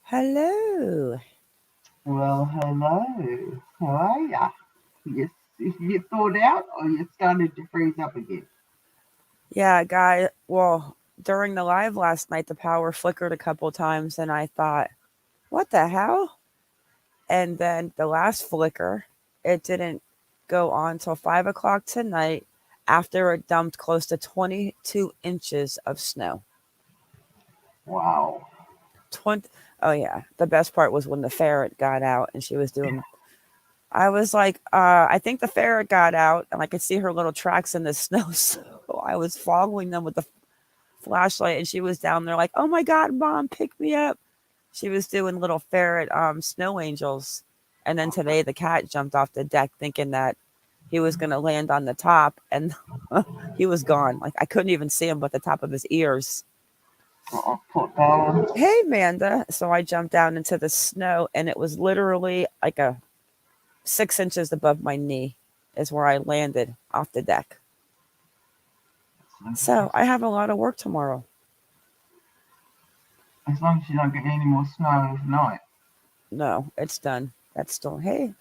Hello. Well, hello. How are ya? You thawed out or you started to freeze up again? Yeah, guy. Well, during the live last night, the power flickered a couple times, and I thought, what the hell? And then the last flicker, it didn't go on till 5 o'clock tonight after it dumped close to 22 inches of snow. Wow. 20. Oh, yeah. The best part was when the ferret got out and she was doing. I was like, I think the ferret got out and I could see her little tracks in the snow. So I was following them with the flashlight and she was down there like, oh my God, Mom, pick me up. She was doing little ferret snow angels. And then today the cat jumped off the deck thinking that he was going to land on the top and he was gone. Like I couldn't even see him but the top of his ears. Oh, poor dad. Hey, Amanda. So I jumped down into the snow and it was literally like 6 inches above my knee is where I landed off the deck. So I have a lot of work tomorrow. As long as you don't get any more snow overnight. No, it's done. That's still. Hey,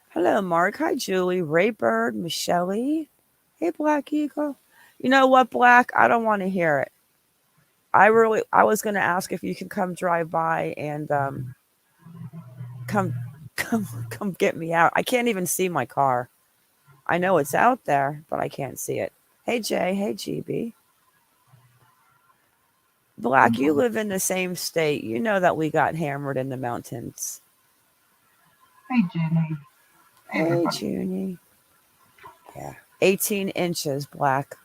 hello, Mark. Hi, Julie. Ray Bird, Michelle. Hey, Black Eagle. You know what, Black? I don't want to hear it. I was going to ask if you can come drive by and come get me out. I can't even see my car. I know it's out there, but I can't see it. Hey, Jay. Hey, GB. Black, you live in the same state. You know that we got hammered in the mountains. Hey, Jenny. Hey, Junie. Yeah. 18 inches, Black.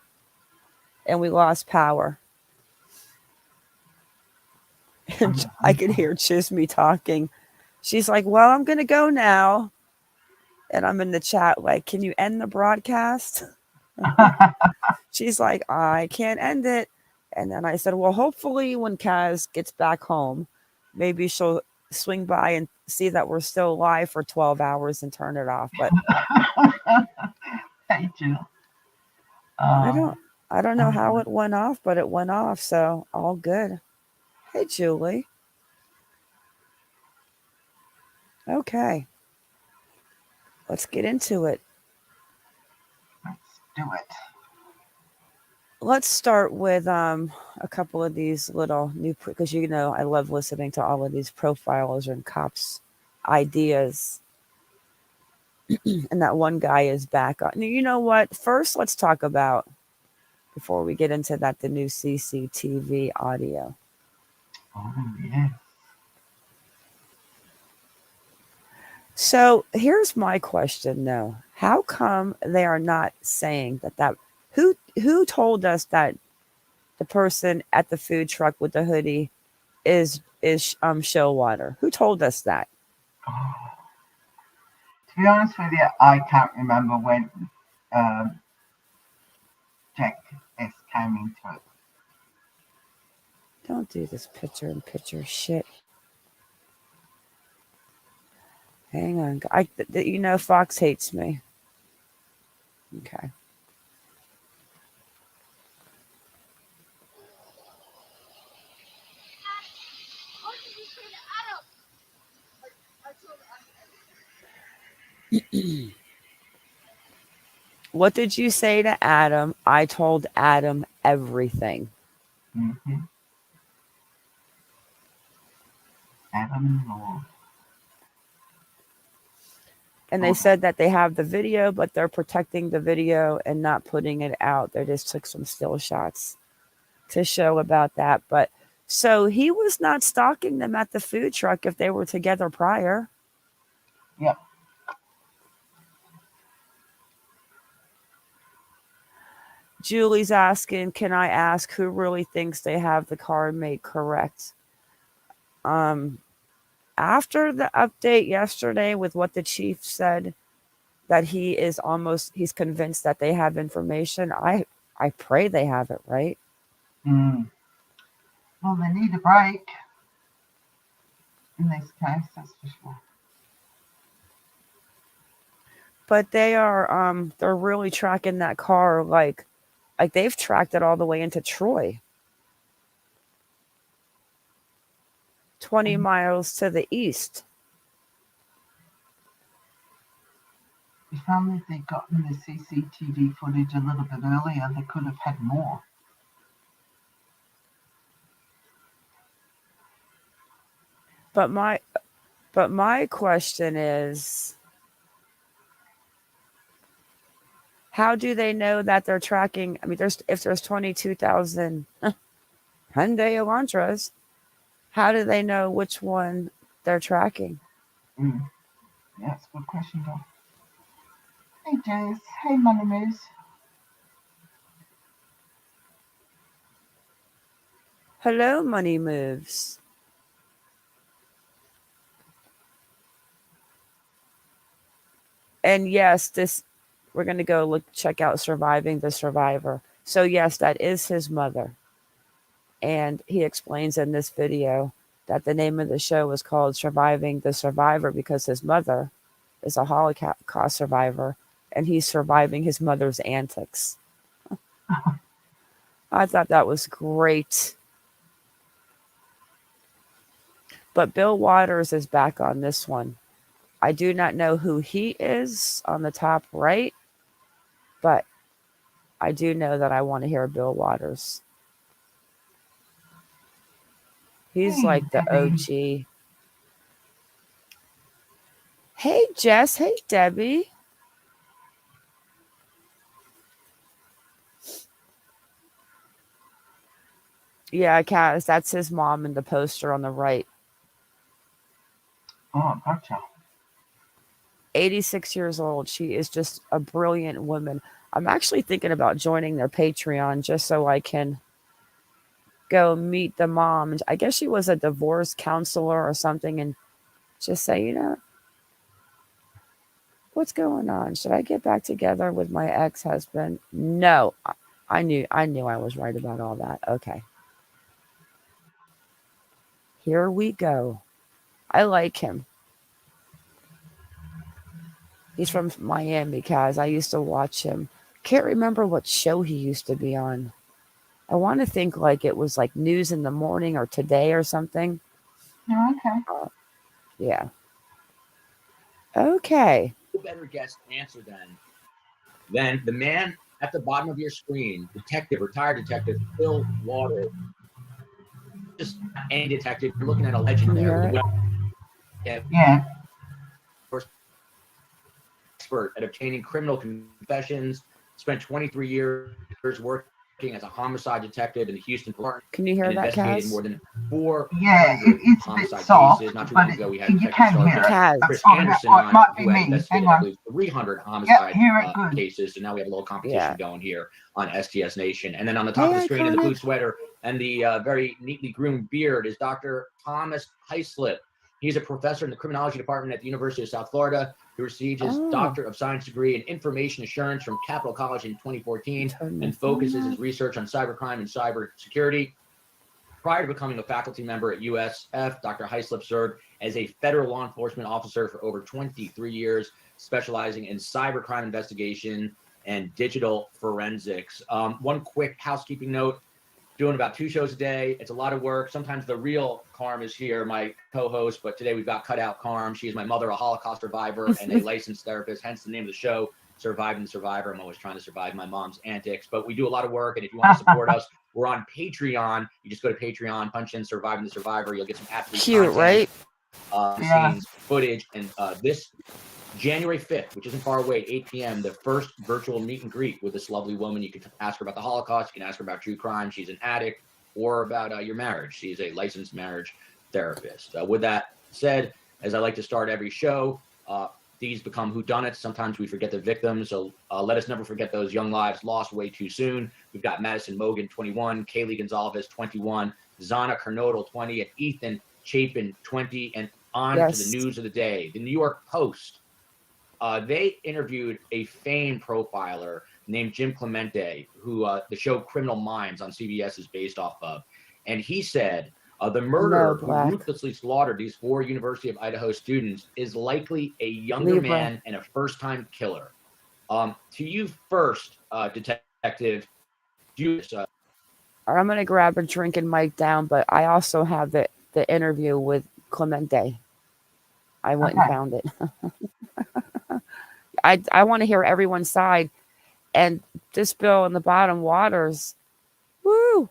And we lost power. And I could hear Chisme talking. She's like, well, I'm going to go now. And I'm in the chat like, can you end the broadcast? She's like, I can't end it. And then I said, well, hopefully when Kaz gets back home, maybe she'll swing by and see that we're still live for 12 hours and turn it off. But hey, Jill. I don't know how it went off, but it went off. So all good. Hey, Julie. Okay. Let's get into it. Let's do it. Let's start with a couple of these little new, because you know I love listening to all of these profilers and cops' ideas. And that one guy is back on. You know what? First, let's talk about, before we get into that, the new CCTV audio. Oh, yeah. So here's my question, though. How come they are not saying that who told us that the person at the food truck with the hoodie is Showwater? Who told us that? Oh. To be honest with you, I can't remember when Jack S came into it. Don't do this picture shit. Hang on. You know Fox hates me. Okay. What did you say to Adam? I told Adam everything. Mm-hmm. Adam Lord. And they said that they have the video, but they're protecting the video and not putting it out. They just took some still shots to show about that. But so he was not stalking them at the food truck if they were together prior. Yep. Julie's asking, can I ask who really thinks they have the car made correct? After the update yesterday with what the chief said, that he's convinced that they have information. I pray they have it right. Well, they need a break in this case, that's for sure. But they're really tracking that car like they've tracked it all the way into Troy. 20 miles to the east. If only they'd gotten the CCTV footage a little bit earlier, they could have had more. But my question is, how do they know that they're tracking? I mean, if there's 22,000 Hyundai Elantras, how do they know which one they're tracking? Yeah, that's a good question, Doc. Hey, Jess. Hey, Money Moose. Hello, Money Moves. And yes, we're going to go check out Surviving the Survivor. So yes, that is his mother. And he explains in this video that the name of the show is called Surviving the Survivor because his mother is a Holocaust survivor and he's surviving his mother's antics. I thought that was great. But Bill Waters is back on this one. I do not know who he is on the top right, but I do know that I want to hear Bill Waters. He's like the OG. Hey, Jess. Hey, Debbie. Yeah, Cass, that's his mom in the poster on the right. Oh, gotcha. 86 years old. She is just a brilliant woman. I'm actually thinking about joining their Patreon just so I can go meet the mom. I guess she was a divorce counselor or something and just say, what's going on? Should I get back together with my ex-husband? No. I knew I was right about all that. Okay. Here we go. I like him. He's from Miami, Kaz. I used to watch him. Can't remember what show he used to be on. I want to think like it was like News in the Morning or Today or something. Oh, okay. Yeah. Okay. No better guess answer than the man at the bottom of your screen, retired detective Phil Waters. Just any detective, you're looking at a legend there. Yeah. Expert at obtaining criminal confessions, spent 23 years working as a homicide detective in the Houston Department. Can you hear that, investigated Kaz? more than 400 it's a bit soft, cases. Not too but long ago, we had you can hear it. Kaz. Chris Oh, Anderson it might be who had me. investigated, Hang I on. believe, 300 homicide cases. So now we have a little competition going here on STS Nation. And then on the top of the screen in the blue sweater and the very neatly groomed beard is Dr. Thomas Hyslop. He's a professor in the criminology department at the University of South Florida. He received his Doctor of Science degree in Information Assurance from Capital College in 2014 and focuses his research on cybercrime and cyber security. Prior to becoming a faculty member at USF, Dr. Hyslop served as a federal law enforcement officer for over 23 years, specializing in cybercrime investigation and digital forensics. One quick housekeeping note. Doing about 2 shows a day. It's a lot of work. Sometimes the real Carm is here, my co-host, but today we've got cutout Carm. She is my mother, a Holocaust survivor and a licensed therapist, hence the name of the show, Surviving the Survivor. I'm always trying to survive my mom's antics, but we do a lot of work, and if you want to support us, we're on Patreon. You just go to Patreon, punch in Surviving the Survivor. You'll get some absolutely cute, content, right? scenes, footage, and this January 5th, which isn't far away, 8 p.m., the first virtual meet and greet with this lovely woman. You can ask her about the Holocaust. You can ask her about true crime. She's an addict, or about your marriage. She's a licensed marriage therapist. With that said, as I like to start every show, these become whodunits. Sometimes we forget the victims. So let us never forget those young lives lost way too soon. We've got Madison Mogan, 21, Kaylee Gonzalez, 21, Zana Kernodle, 20, and Ethan Chapin, 20, and on to the news of the day. The New York Post, they interviewed a famed profiler named Jim Clemente, who the show Criminal Minds on CBS is based off of. And he said, the murderer who ruthlessly slaughtered these 4 University of Idaho students is likely a younger man and a first-time killer. To you first, Detective, I'm going to grab a drink and mic down, but I also have the interview with Clemente. I went and found it. I want to hear everyone's side. And this Bill in the bottom waters, woo,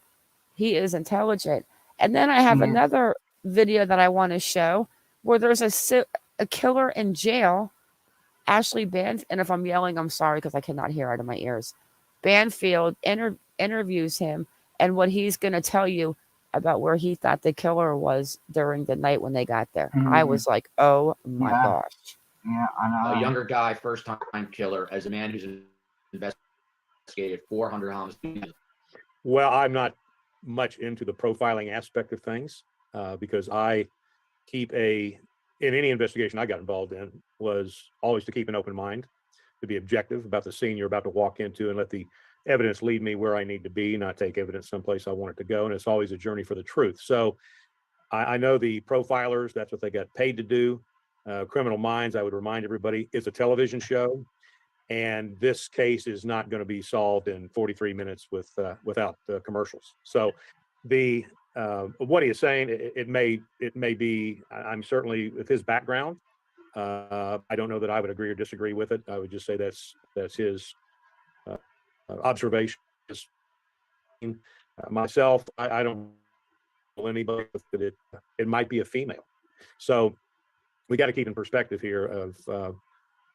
he is intelligent. And then I have another video that I want to show where there's a killer in jail, Ashley Banfield. And if I'm yelling, I'm sorry because I cannot hear out of my ears. Banfield interviews him and what he's going to tell you about where he thought the killer was during the night when they got there. I was like, oh my gosh. Yeah, I know. A younger guy, first-time killer, as a man who's investigated 400 homicides. Well, I'm not much into the profiling aspect of things because I keep in any investigation I got involved in was always to keep an open mind, to be objective about the scene you're about to walk into and let the evidence lead me where I need to be, not take evidence someplace I want it to go. And it's always a journey for the truth. So I know the profilers, that's what they got paid to do. Criminal Minds, I would remind everybody, is a television show. And this case is not going to be solved in 43 minutes without commercials. So what he is saying, it may be, I'm certainly with his background. I don't know that I would agree or disagree with it. I would just say that's his observation. Myself, I don't know anybody that it might be a female. So we got to keep in perspective here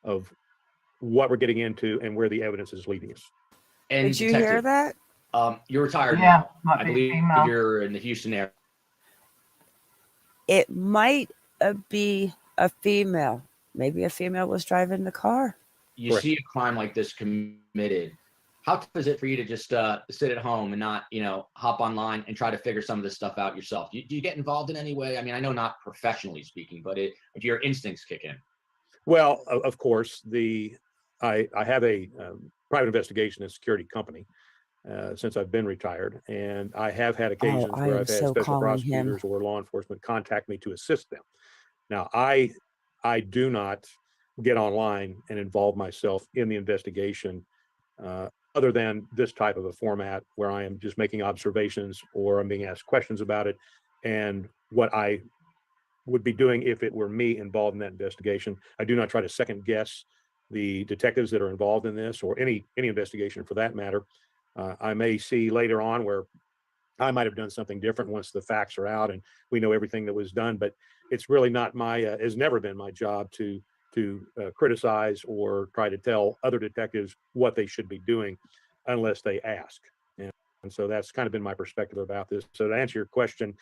of what we're getting into and where the evidence is leading us. And did you hear that? You're retired now. I believe female. You're in the Houston area. It might be a female. Maybe a female was driving the car. You see a crime like this committed. How tough is it for you to just sit at home and not, hop online and try to figure some of this stuff out yourself? Do you get involved in any way? I mean, I know not professionally speaking, but do your instincts kick in? Well, of course, I have a private investigation and security company since I've been retired, and I have had occasions where I've had special prosecutors or law enforcement contact me to assist them. Now, I do not get online and involve myself in the investigation other than this type of a format where I am just making observations or I'm being asked questions about it, and what I would be doing if it were me involved in that investigation. I do not try to second guess the detectives that are involved in this or any investigation for that matter. I may see later on where I might have done something different once the facts are out and we know everything that was done, but it's really not has never been my job to criticize or try to tell other detectives what they should be doing unless they ask. And so that's kind of been my perspective about this. So to answer your question,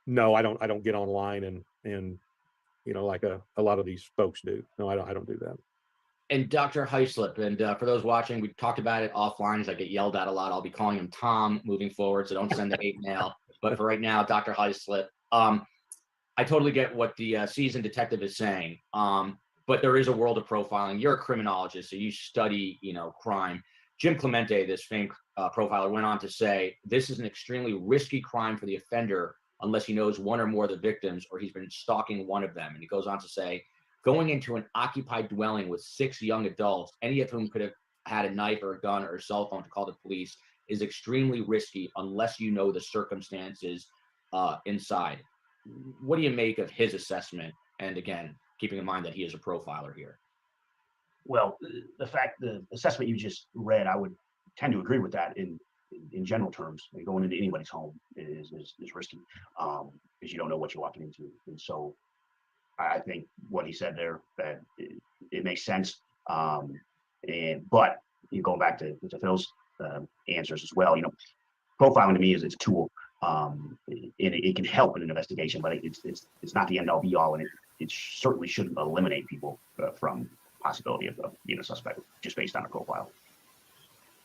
no, I don't get online and like a lot of these folks do. No, I don't do that. And Dr. Hyslip, and for those watching, we talked about it offline as I get yelled at a lot. I'll be calling him Tom moving forward, so don't send the hate mail. But for right now, Dr. Hyslip, I totally get what the seasoned detective is saying. But there is a world of profiling. You're a criminologist, so you study, crime. Jim Clemente, this famed profiler, went on to say, this is an extremely risky crime for the offender unless he knows one or more of the victims or he's been stalking one of them. And he goes on to say, going into an occupied dwelling with 6 young adults, any of whom could have had a knife or a gun or a cell phone to call the police, is extremely risky unless you know the circumstances inside. What do you make of his assessment? And again, keeping in mind that he is a profiler here. Well, the assessment you just read, I would tend to agree with that in general terms. Going into anybody's home is risky because you don't know what you're walking into. And so I think what he said there, that it makes sense. But going back to Phil's answers as well, profiling to me is a tool, and it can help in an investigation, but it's not the end all be all, and it certainly shouldn't eliminate people from possibility of being a suspect just based on a profile.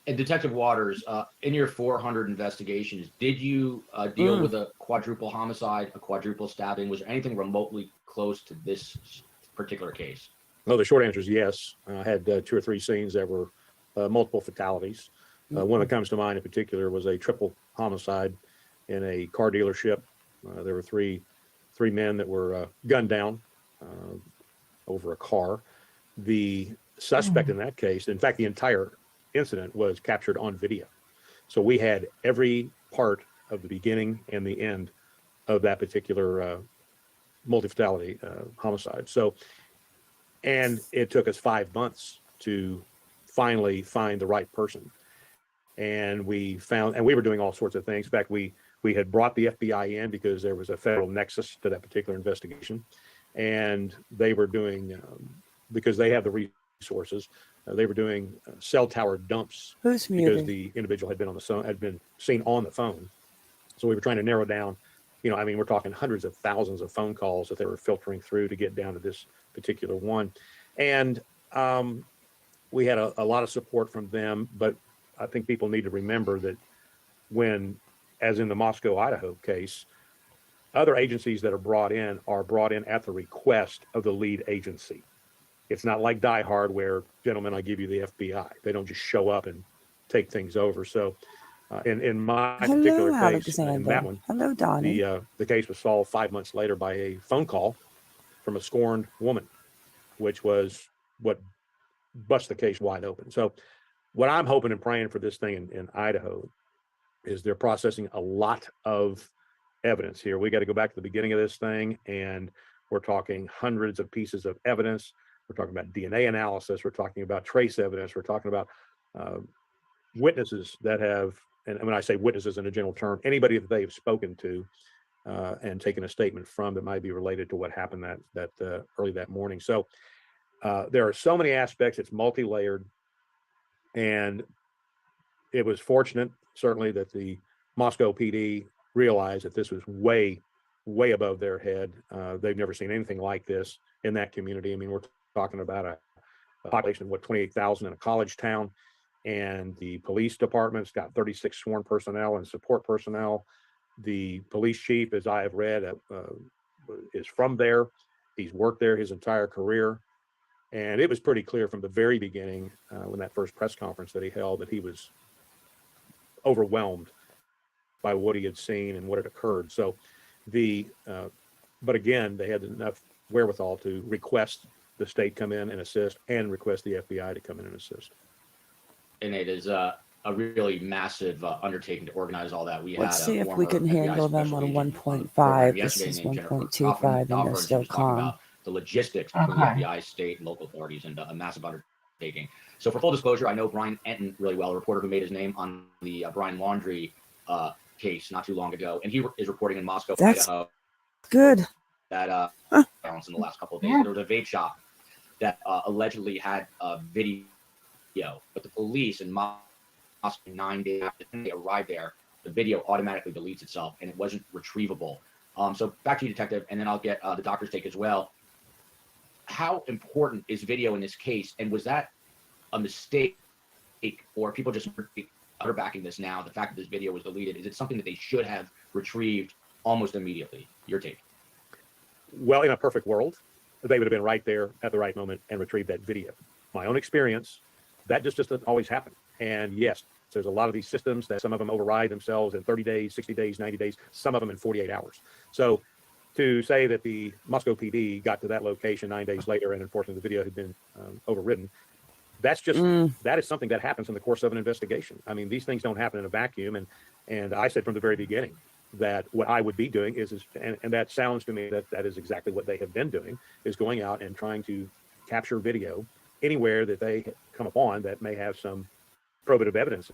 And Detective Waters, in your 400 investigations, did you deal with a quadruple homicide, a quadruple stabbing? Was there anything remotely close to this particular case? No, the short answer is yes. I had 2 or 3 scenes that were multiple fatalities. One that comes to mind in particular was a triple homicide in a car dealership. There were three men that were gunned down over a car. The suspect in that case, in fact, the entire incident was captured on video. So we had every part of the beginning and the end of that particular multi-fatality homicide. So, and it took us 5 months to finally find the right person. And we found, and we were doing all sorts of things. In fact, we had brought the FBI in because there was a federal nexus to that particular investigation. And they were doing, because they have the resources, they were doing cell tower dumps. Who's because muted? the individual had been seen on the phone. So we were trying to narrow down, we're talking hundreds of thousands of phone calls that they were filtering through to get down to this particular one. And we had a lot of support from them, but I think people need to remember that when, as in the Moscow, Idaho case, other agencies that are brought in at the request of the lead agency. It's not like Die Hard where, gentlemen, I give you the FBI. They don't just show up and take things over. So in my particular case, Alexander. in that one, Hello, Donnie. the case was solved 5 months later by a phone call from a scorned woman, which was what bust the case wide open. So what I'm hoping and praying for this thing in Idaho is they're processing a lot of evidence here. We got to go back to the beginning of this thing, and we're talking hundreds of pieces of evidence. We're talking about DNA analysis. We're talking about trace evidence. We're talking about witnesses that have, and when I say witnesses in a general term, anybody that they've spoken to and taken a statement from that might be related to what happened that early that morning. So there are so many aspects. It's multi-layered, and it was fortunate, certainly, that the Moscow PD realized that this was way, way above their head. They've never seen anything like this in that community. I mean, we're talking about a population of 28,000 in a college town, and the police department's got 36 sworn personnel and support personnel. The police chief, as I have read, is from there. He's worked there his entire career. And it was pretty clear from the very beginning, when that first press conference that he held, that he was overwhelmed by what he had seen and what had occurred. So but again, they had enough wherewithal to request the state come in and assist, and request the FBI to come in and assist. And it is a really massive undertaking to organize all that. Let's see if we can handle them on 1.5. This is 1.25, and they're still calm. The logistics between the FBI, state, and local authorities, and a massive undertaking. So for full disclosure, I know Brian Enton really well, a reporter who made his name on the Brian Laundrie case not too long ago, and he is reporting in Moscow, Idaho. Good. That violence in the last couple of days. There was a vape shop that allegedly had a video, but the police in Moscow, 9 days after they arrived there, the video automatically deletes itself, and it wasn't retrievable. So back to you, Detective, and then I'll get the doctor's take as well. How important is video in this case, and was that a mistake, or people just are backing this now? The fact that this video was deleted, is it something that they should have retrieved almost immediately? Your take. Well, in a perfect world, they would have been right there at the right moment and retrieved that video. My own experience, that just doesn't always happen. And yes, there's a lot of these systems that some of them override themselves in 30 days, 60 days, 90 days, some of them in 48 hours. So to say that the Moscow PD got to that location 9 days later and unfortunately the video had been overridden, that's just, that is something that happens in the course of an investigation. I mean, these things don't happen in a vacuum. And I said from the very beginning that what I would be doing is and that sounds to me that is exactly what they have been doing, is going out and trying to capture video anywhere that they come upon that may have some probative evidence.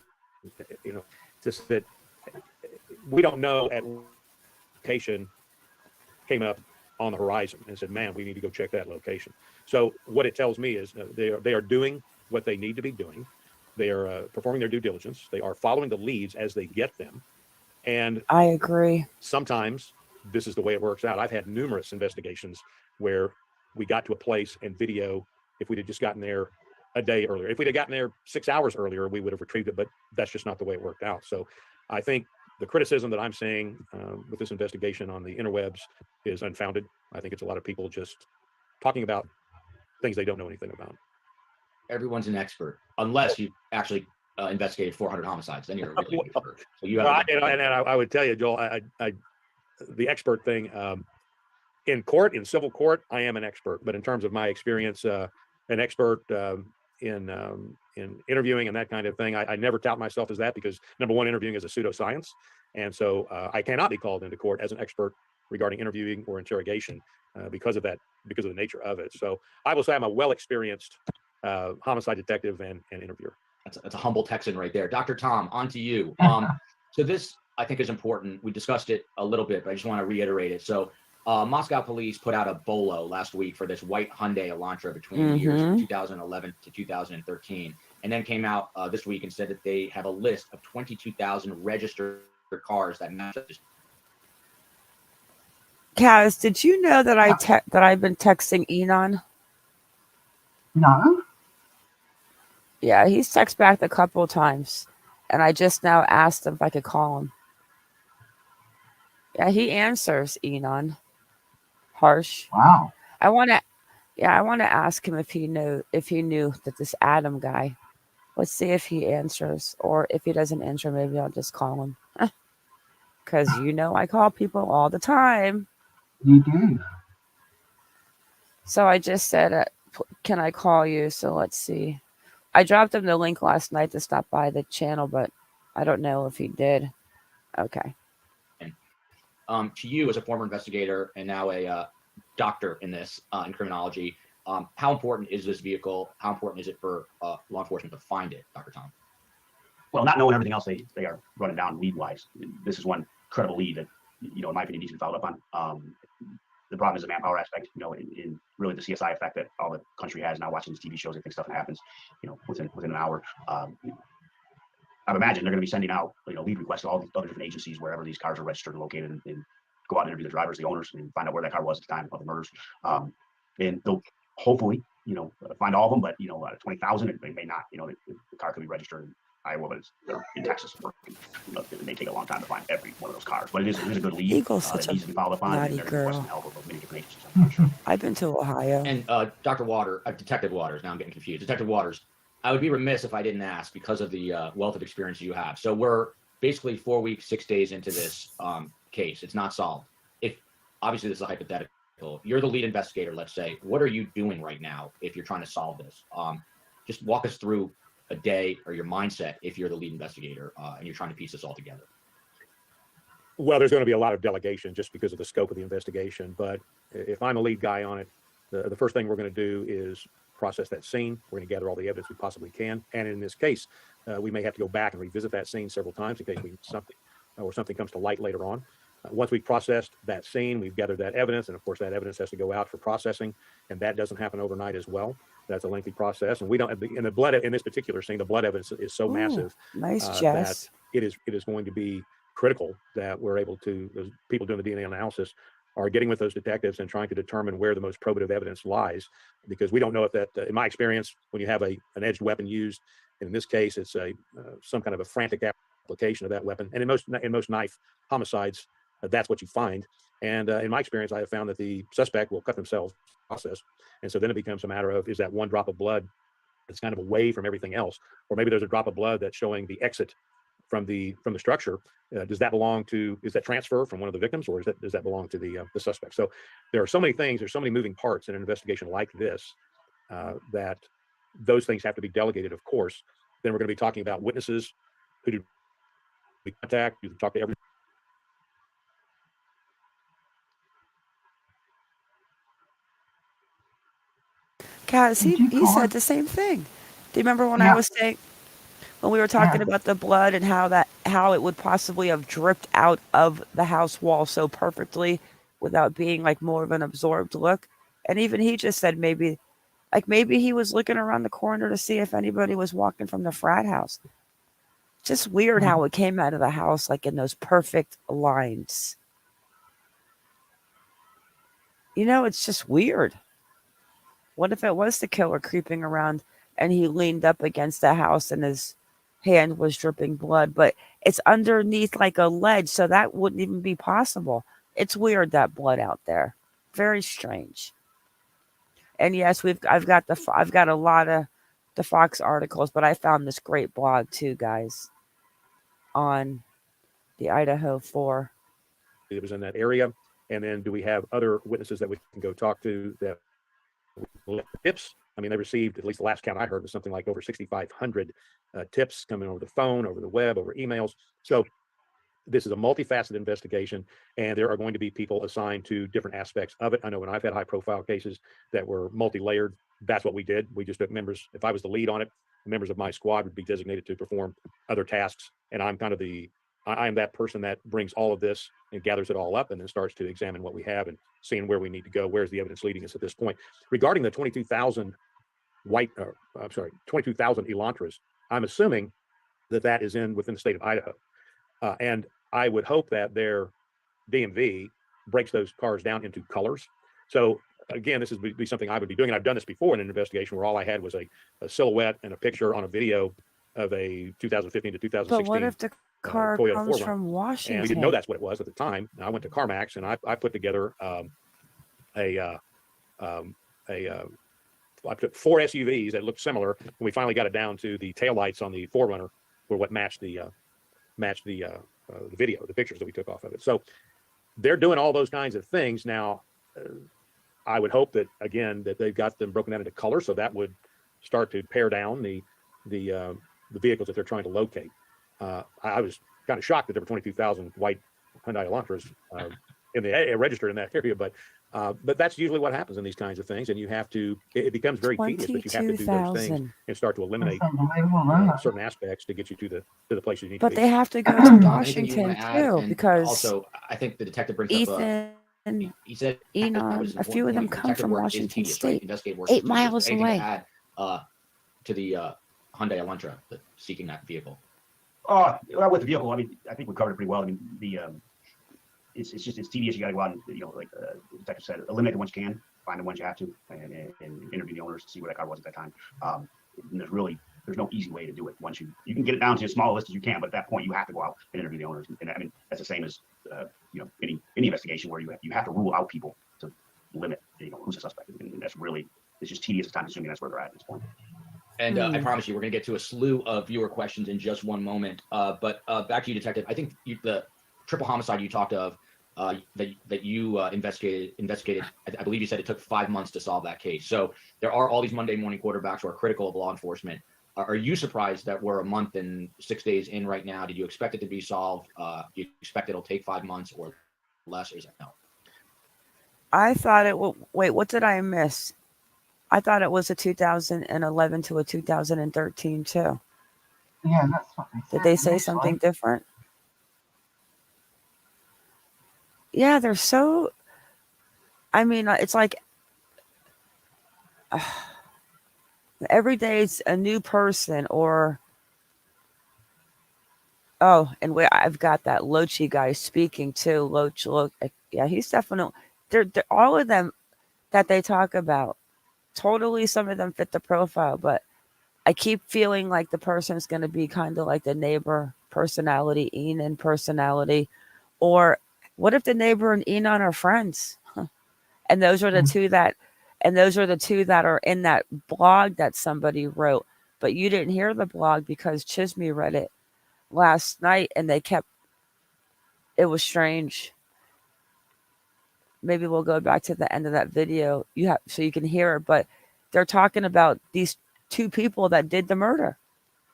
Just that we don't know at location came up on the horizon and said, man, we need to go check that location. So what it tells me is they are doing what they need to be doing. They are performing their due diligence. They are following the leads as they get them. And I agree. Sometimes this is the way it works out. I've had numerous investigations where we got to a place and video, if we'd have just gotten there a day earlier, if we'd have gotten there 6 hours earlier, we would have retrieved it, but that's just not the way it worked out. So I think the criticism that I'm seeing with this investigation on the interwebs is unfounded. I think it's a lot of people just talking about things they don't know anything about. Everyone's an expert, unless you actually investigated 400 homicides. Then you're a really expert. So you have I would tell you, Joel, the expert thing in court, in civil court, I am an expert. But in terms of my experience, an expert in interviewing and that kind of thing, I never tout myself as that, because number one, interviewing is a pseudoscience, and so I cannot be called into court as an expert regarding interviewing or interrogation because of that, because of the nature of it. So I will say I'm a well-experienced homicide detective and interviewer. That's a humble Texan right there. Dr. Tom, on to you. So this, I think, is important. We discussed it a little bit, but I just want to reiterate it. So Moscow police put out a bolo last week for this white Hyundai Elantra between the years of 2011 to 2013, and then came out this week and said that they have a list of 22,000 registered cars that match this. Kaz, did you know that I've been texting Inan? No. Yeah, he's texted back a couple of times, and I just now asked him if I could call him. Yeah, he answers, Inan. Harsh. Wow. I want to ask him if he knew that this Adam guy. Let's see if he answers, or if he doesn't answer, maybe I'll just call him. Because I call people all the time. You do. So I just said, can I call you? So let's see. I dropped him the link last night to stop by the channel, but I don't know if he did. Okay. To you, as a former investigator and now a doctor in this, in criminology, how important is this vehicle? How important is it for law enforcement to find it, Dr. Tom? Well, not knowing everything else they are running down lead-wise, this is one credible lead that, in my opinion, needs to be followed up on. The problem is the manpower aspect, in really the CSI effect that all the country has now, watching these TV shows. They think stuff happens, within an hour. I imagine they're going to be sending out, lead requests to all these other different agencies wherever these cars are registered and located, and go out and interview the drivers, the owners, and find out where that car was at the time of the murders. And they'll hopefully, find all of them, but out of 20,000, it may not. The car could be registered in Iowa, but they're in Texas. It may take a long time to find every one of those cars, but it is a good lead. Eagle's such a naughty girl. I've been to Ohio. And Detective Waters, now I'm getting confused. Detective Waters, I would be remiss if I didn't ask, because of the wealth of experience you have. So we're basically 4 weeks, 6 days into this case. It's not solved. Obviously this is a hypothetical. You're the lead investigator, let's say. What are you doing right now if you're trying to solve this? Just walk us through a day, or your mindset if you're the lead investigator and you're trying to piece this all together. Well, there's going to be a lot of delegation just because of the scope of the investigation. But if I'm a lead guy on it, the first thing we're going to do is process that scene. We're going to gather all the evidence we possibly can. And in this case, we may have to go back and revisit that scene several times in case we miss something, or something comes to light later on. Once we've processed that scene, we've gathered that evidence, and of course that evidence has to go out for processing, and that doesn't happen overnight as well. That's a lengthy process, and we don't. In the blood, in this particular scene, the blood evidence is so massive. Nice, Jess. That it is going to be critical that we're able to. Those people doing the DNA analysis are getting with those detectives and trying to determine where the most probative evidence lies, because we don't know if that. In my experience, when you have an edged weapon used, and in this case, it's some kind of a frantic application of that weapon, and in most knife homicides, that's what you find. And in my experience, I have found that the suspect will cut themselves in the process. And so then it becomes a matter of, is that one drop of blood that's kind of away from everything else? Or maybe there's a drop of blood that's showing the exit from the structure. Does that belong to, is that transfer from one of the victims, or does that belong to the suspect? So there are so many things, there's so many moving parts in an investigation like this that those things have to be delegated, of course. Then we're going to be talking about witnesses. Who do we contact? You can talk to every. Kaz, he said the same thing. Do you remember when I was saying, when we were talking about the blood and how it would possibly have dripped out of the house wall so perfectly? without being like more of an absorbed look. And even he just said maybe he was looking around the corner to see if anybody was walking from the frat house. Just weird how it came out of the house like in those perfect lines. It's just weird. What if it was the killer creeping around and he leaned up against the house and his hand was dripping blood, but it's underneath like a ledge, so that wouldn't even be possible. It's weird, that blood out there. Very strange. And yes, I've got a lot of the Fox articles, but I found this great blog too, guys, on the Idaho 4. It was in that area. And then do we have other witnesses that we can go talk to that tips? I mean, they received, at least the last count I heard, was something like over 6,500 tips coming over the phone, over the web, over emails. So this is a multifaceted investigation, and there are going to be people assigned to different aspects of it. I know when I've had high-profile cases that were multi-layered, that's what we did. We just took members. If I was the lead on it, members of my squad would be designated to perform other tasks, and I'm kind of I am that person that brings all of this and gathers it all up and then starts to examine what we have and seeing where we need to go. Where's the evidence leading us at this point? Regarding the 22,000 22,000 Elantras, I'm assuming that is within the state of Idaho. And I would hope that their DMV breaks those cars down into colors. So again, this would be something I would be doing. And I've done this before in an investigation where all I had was a silhouette and a picture on a video of a 2015 to 2016. But what if the car Toyota comes 4Runner. from Washington? And we didn't know that's what it was at the time. I went to CarMax and I put together I put 4 SUVs that looked similar, and we finally got it down to the taillights on the 4Runner were what matched the video, the pictures that we took off of it. So they're doing all those kinds of things now. I would hope that again that they've got them broken down into color, so that would start to pare down the vehicles that they're trying to locate. I was kind of shocked that there were 22,000 white Hyundai Elantras registered in that area, but that's usually what happens in these kinds of things, and you have to. It becomes very tedious, but you have to do those things and start to eliminate certain aspects to get you to the place you need to be. But they have to go to Washington too, and because also I think the detective brings Ethan, up. He said Inan, a few of them come from Washington State, right? 8 miles away. Add, to the Hyundai Elantra, seeking that vehicle. With the vehicle, I mean, I think we covered it pretty well. I mean, it's tedious. You got to go out and, like the detective said, eliminate the ones you can, find the ones you have to, and interview the owners to see where that car was at that time. And there's no easy way to do it. Once you can get it down to as small a list as you can, but at that point you have to go out and interview the owners. And I mean, that's the same as any investigation where you have to rule out people to limit who's a suspect. And that's really, it's just tedious, time consuming. That's where they're at this point. And I promise you, we're going to get to a slew of viewer questions in just one moment. But back to you, Detective. I think the triple homicide you talked of, that you investigated. I believe you said it took 5 months to solve that case. So there are all these Monday morning quarterbacks who are critical of law enforcement. Are you surprised that we're a month and 6 days in right now? Did you expect it to be solved? Do you expect it'll take 5 months or less? Or is that no? I thought it will. Wait, what did I miss? I thought it was a 2011 to a 2013 too. Yeah, that's what they said. Did they say something different? Yeah, they're so. I mean, it's like every day it's a new person, or and I've got that Lochi guy speaking too. Loch, yeah, he's definitely. They're all of them that they talk about. Totally, some of them fit the profile, but I keep feeling like the person's going to be kind of like the neighbor personality, Inan personality, or what if the neighbor and Inan are friends? And those are the two that are in that blog that somebody wrote, but you didn't hear the blog because Chisme read it last night, and it was strange. Maybe we'll go back to the end of that video so you can hear it, but they're talking about these two people that did the murder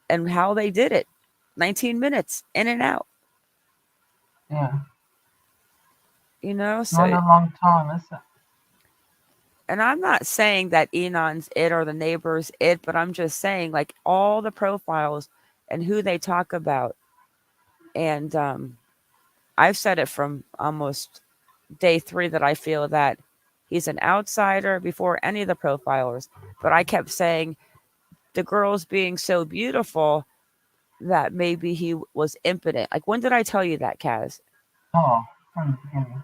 and how they did it. 19 minutes in and out. Yeah. So not a long time, is it? And I'm not saying that Inan's it or the neighbor's it, but I'm just saying like all the profiles and who they talk about. And I've said it from almost day 3 that I feel that he's an outsider before any of the profilers. But I kept saying the girl's being so beautiful that maybe he was impotent. Like, when did I tell you that, Kaz? Oh, from the beginning.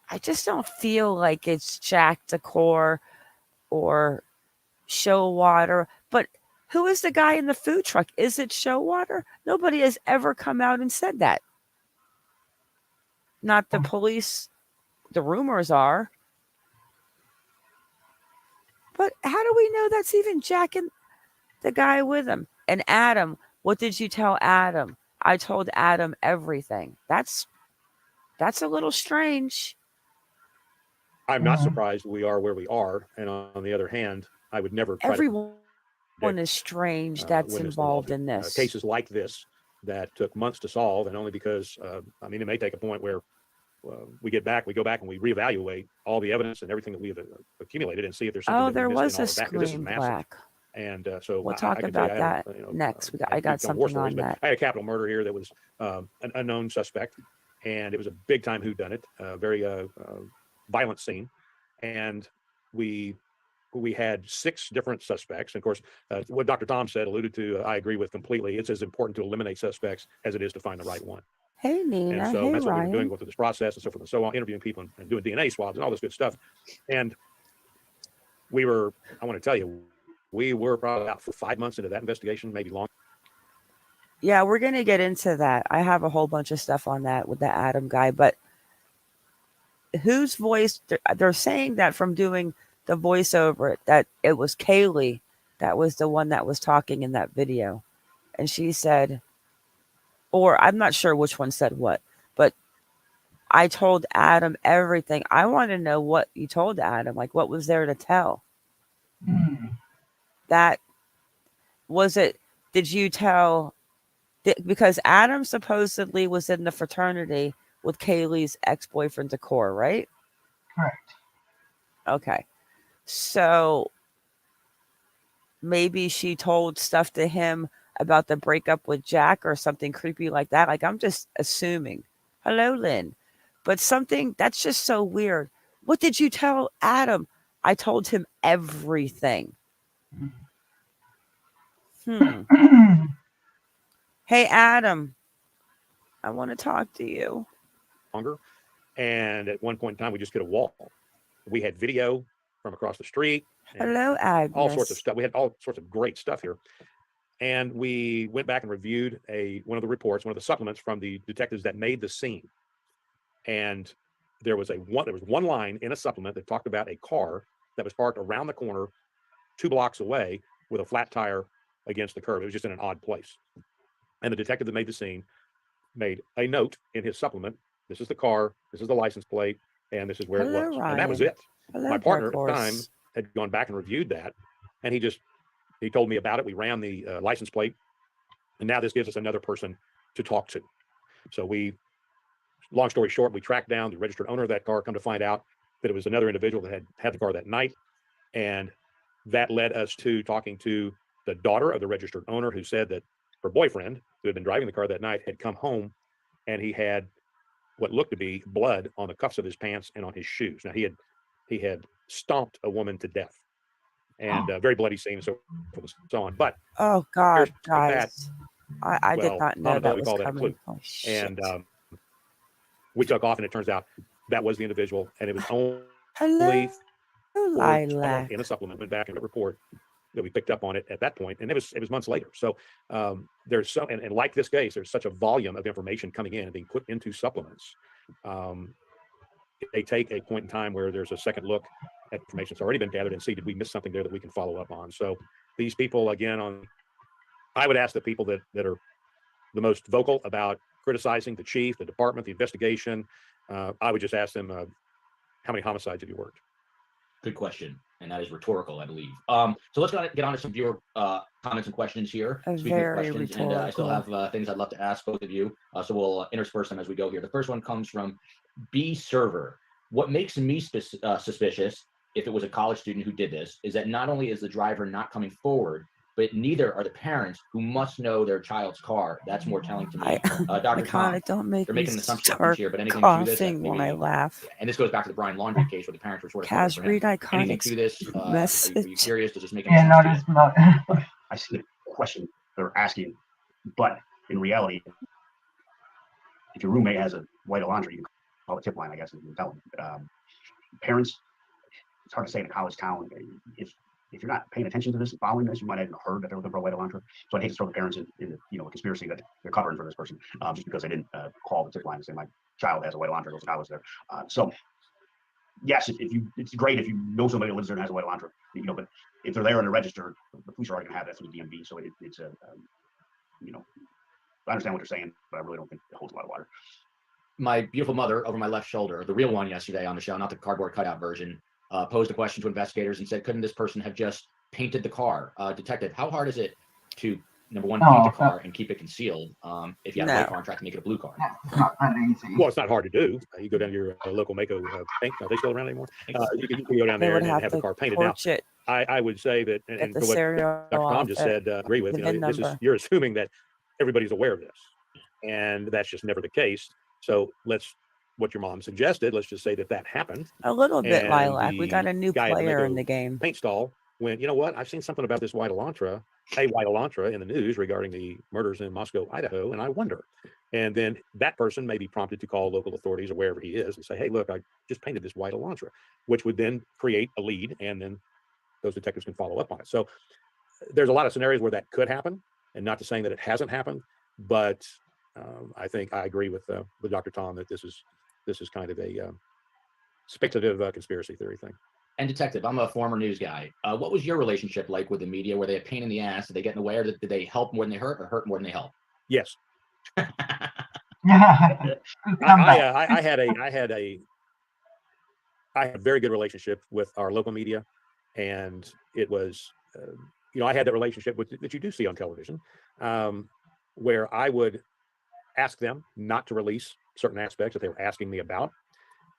I just don't feel like it's Jack Decor or Showwater. But who is the guy in the food truck? Is it Showwater? Nobody has ever come out and said that. Not the police. The rumors are. But how do we know that's even Jack and the guy with him? And Adam, what did you tell Adam? I told Adam everything. That's a little strange. I'm not surprised we are where we are. And on the other hand, I would never try Everyone is strange that's involved in this. Cases like this that took months to solve, and only because, I mean, it may take a point where we go back and we reevaluate all the evidence and everything that we have accumulated and see if there's something there that we was missed a in all of that. This is screen massive. black. And so we'll talk about that next. I got something on that. I had a capital murder here that was an unknown suspect, and it was a big time whodunit, very violent scene, and we had 6 different suspects. And of course, what Dr. Tom said, alluded to, I agree with completely. It's as important to eliminate suspects as it is to find the right one. Hey, Nina. And so hey, that's Ryan. what we were doing, going through this process and so forth and so on, interviewing people and doing DNA swabs and all this good stuff. And I want to tell you, we were probably about 5 months into that investigation, maybe longer. Yeah, we're going to get into that. I have a whole bunch of stuff on that with the Adam guy, but whose voice? They're saying that from doing the voiceover that it was Kaylee that was the one that was talking in that video. And she said, or I'm not sure which one said what, but I told Adam everything. I want to know what you told Adam, like what was there to tell? That was it. Did you tell? Because Adam supposedly was in the fraternity with Kaylee's ex-boyfriend Decor, right? Correct. Okay. So maybe she told stuff to him about the breakup with Jack or something creepy like that. Like, I'm just assuming. Hello, Lynn. But something that's just so weird. What did you tell Adam? I told him everything. Hey, Adam. I want to talk to you. Longer. And at one point in time, we just hit a wall. We had video from across the street. Hello, Agnes. All sorts of stuff. We had all sorts of great stuff here. And we went back and reviewed one of the reports, one of the supplements from the detectives that made the scene. And there was one line in a supplement that talked about a car that was parked around the corner 2 blocks away with a flat tire against the curb. It was just in an odd place. And the detective that made the scene made a note in his supplement. This is the car, this is the license plate, and this is where it was. Ryan. And that was it. Hello, my partner at the time had gone back and reviewed that, and he told me about it. We ran the license plate, and now this gives us another person to talk to. So long story short, we tracked down the registered owner of that car, come to find out that it was another individual that had the car that night. And that led us to talking to the daughter of the registered owner, who said that her boyfriend, who had been driving the car that night, had come home and he had what looked to be blood on the cuffs of his pants and on his shoes. Now, he had stomped a woman to death, and very bloody scene, so on. But oh God, guys, I did not know that was coming. Oh, and we took off, and it turns out that was the individual, and it was only in a supplement. Went back in the report that we picked up on it at that point, and it was months later. So there's so and like this case, there's such a volume of information coming in and being put into supplements. They take a point in time where there's a second look at information that's already been gathered and see, did we miss something there that we can follow up on? So these people, again, I would ask the people that are the most vocal about criticizing the chief, the department, the investigation, I would just ask them, how many homicides have you worked? Good question. And that is rhetorical, I believe. So let's get on to some viewer comments and questions here. Speaking of questions, rhetorical. And I still have things I'd love to ask both of you. So we'll intersperse them as we go here. The first one comes from B Server. What makes me suspicious, if it was a college student who did this, is that not only is the driver not coming forward, but neither are the parents who must know their child's car. That's more telling to me. I Dr. Tom, don't make they're me making an assumption start here, but anything to this? coughing when I laugh. Yeah, and this goes back to the Brian Laundrie case where the parents were sort of Cash, read anything to this? Are you curious? Does this make any sense to you? I see the question they're asking, but in reality, if your roommate has a white Elantra, you can call the tip line, I guess, and you can tell them. Parents, it's hard to say in a college town. If you're not paying attention to this and following this, you might have even heard that they were looking for a white Elantra. So I hate to throw the parents in a conspiracy that they're covering for this person just because they didn't call the tip line and say my child has a white Elantra, goes to college there. So yes, it's great if you know somebody that lives there and has a white Elantra, but if they're there and they're registered, the police are already gonna have that through the DMV. So it's I understand what you're saying, but I really don't think it holds a lot of water. My beautiful mother over my left shoulder, the real one yesterday on the show, not the cardboard cutout version, posed a question to investigators and said, couldn't this person have just painted the car? Detective, how hard is it to, number one, paint the car and keep it concealed if you have a white car and try to make it a blue car? It's not that easy. Well, it's not hard to do. You go down to your local Mako paint. Are they still around anymore? You can go down there and have the car painted. Now, I would say that, and for what Dr. Tom just said, agree with. You're assuming that everybody's aware of this, and that's just never the case. So what your mom suggested, let's just say that happened. A little bit, Lilac. We got a new player in the game. Paint stall went, you know what? I've seen something about this white Elantra in the news regarding the murders in Moscow, Idaho, and I wonder. And then that person may be prompted to call local authorities or wherever he is and say, hey, look, I just painted this white Elantra, which would then create a lead, and then those detectives can follow up on it. So there's a lot of scenarios where that could happen, and not to saying that it hasn't happened, but I think I agree with Dr. Tom that this is kind of a speculative conspiracy theory thing. And Detective, I'm a former news guy. What was your relationship like with the media? Were they a pain in the ass? Did they get in the way, or did they help more than they hurt, or hurt more than they help? Yes. I had a very good relationship with our local media, and it was, I had that relationship that you do see on television, where I would ask them not to release certain aspects that they were asking me about.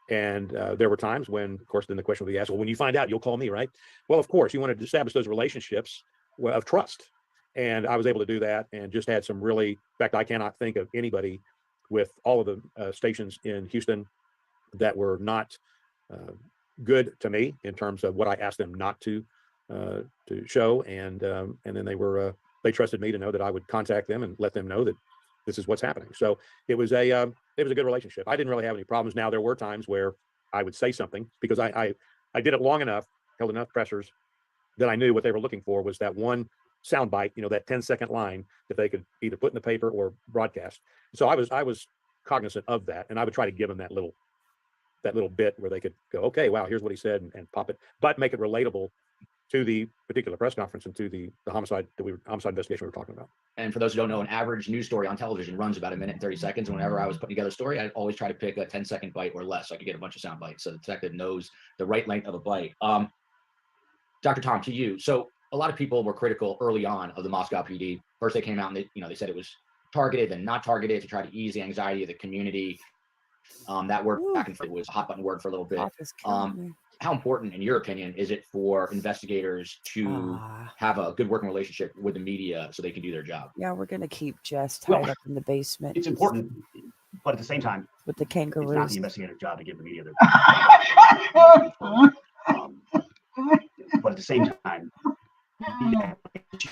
And there were times when, of course, then the question would be asked, well, when you find out, you'll call me, right? Well, of course, you want to establish those relationships of trust. And I was able to do that, and just had some really, in fact, I cannot think of anybody with all of the stations in Houston that were not good to me in terms of what I asked them not to show. And then they trusted me to know that I would contact them and let them know that this is what's happening. So it was a good relationship. I didn't really have any problems. Now, there were times where I would say something because I did it long enough, held enough pressers, that I knew what they were looking for was that one soundbite, that 10-second line that they could either put in the paper or broadcast. So I was cognizant of that, and I would try to give them that little bit where they could go, okay, wow, here's what he said, and pop it, but make it relatable to the particular press conference and to the homicide investigation we were talking about. And for those who don't know, an average news story on television runs about 1 minute and 30 seconds. And whenever I was putting together a story, I always try to pick a 10-second bite or less, so I could get a bunch of sound bites, so the detective knows the right length of a bite. Dr. Tom, to you. So a lot of people were critical early on of the Moscow PD. First, they came out and they said it was targeted and not targeted to try to ease the anxiety of the community. That word back and forth was a hot button word for a little bit. How important, in your opinion, is it for investigators to have a good working relationship with the media so they can do their job? Yeah, we're going to keep Jess tied up in the basement. It's important, but at the same time, with the kangaroos, it's not the investigator's job to give the media their but at the same time,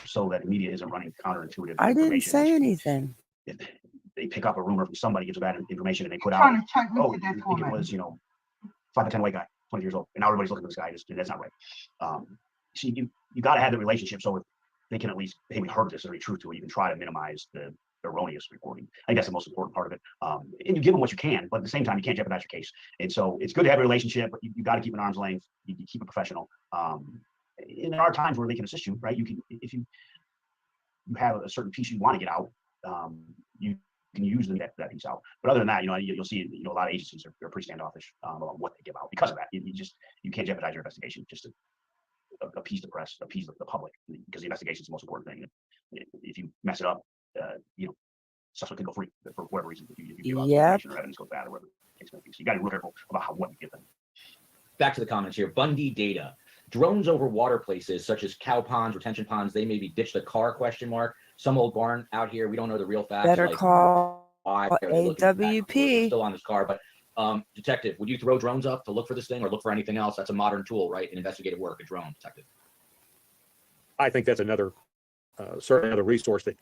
so that the media isn't running counterintuitive. I didn't say anything. If they pick up a rumor from somebody, gives bad information, and they put out, oh, I think it was 5 to 10 white guy, 20 years old, and now everybody's looking at this guy. And that's not right. So you got to have the relationship so if they can at least, hey, we heard this, there's any truth to it. You can try to minimize the erroneous reporting. I think that's the most important part of it. And you give them what you can, but at the same time, you can't jeopardize your case. And so it's good to have a relationship, but you got to keep an arm's length. You keep it professional. And there are times where they can assist you, right? You can, if you have a certain piece you want to get out, you can use that piece out. But other than that, you'll see, a lot of agencies are pretty standoffish about what they give out because of that. You can't jeopardize your investigation just to appease the press, appease the public, because the investigation is the most important thing. If you mess it up, stuff could go free for whatever reason. If you give out information or evidence goes bad or whatever the case may be. So you got to be real careful about what you give them. Back to the comments here. Bundy data. Drones over water places such as cow ponds, retention ponds, they maybe ditch the car, ? Some old barn out here, we don't know the real facts. Better like call why are they looking at that? We're AWP. still on this car, but detective, would you throw drones up to look for this thing or look for anything else? That's a modern tool, right? In investigative work, a drone, detective. I think that's another, certainly another resource that.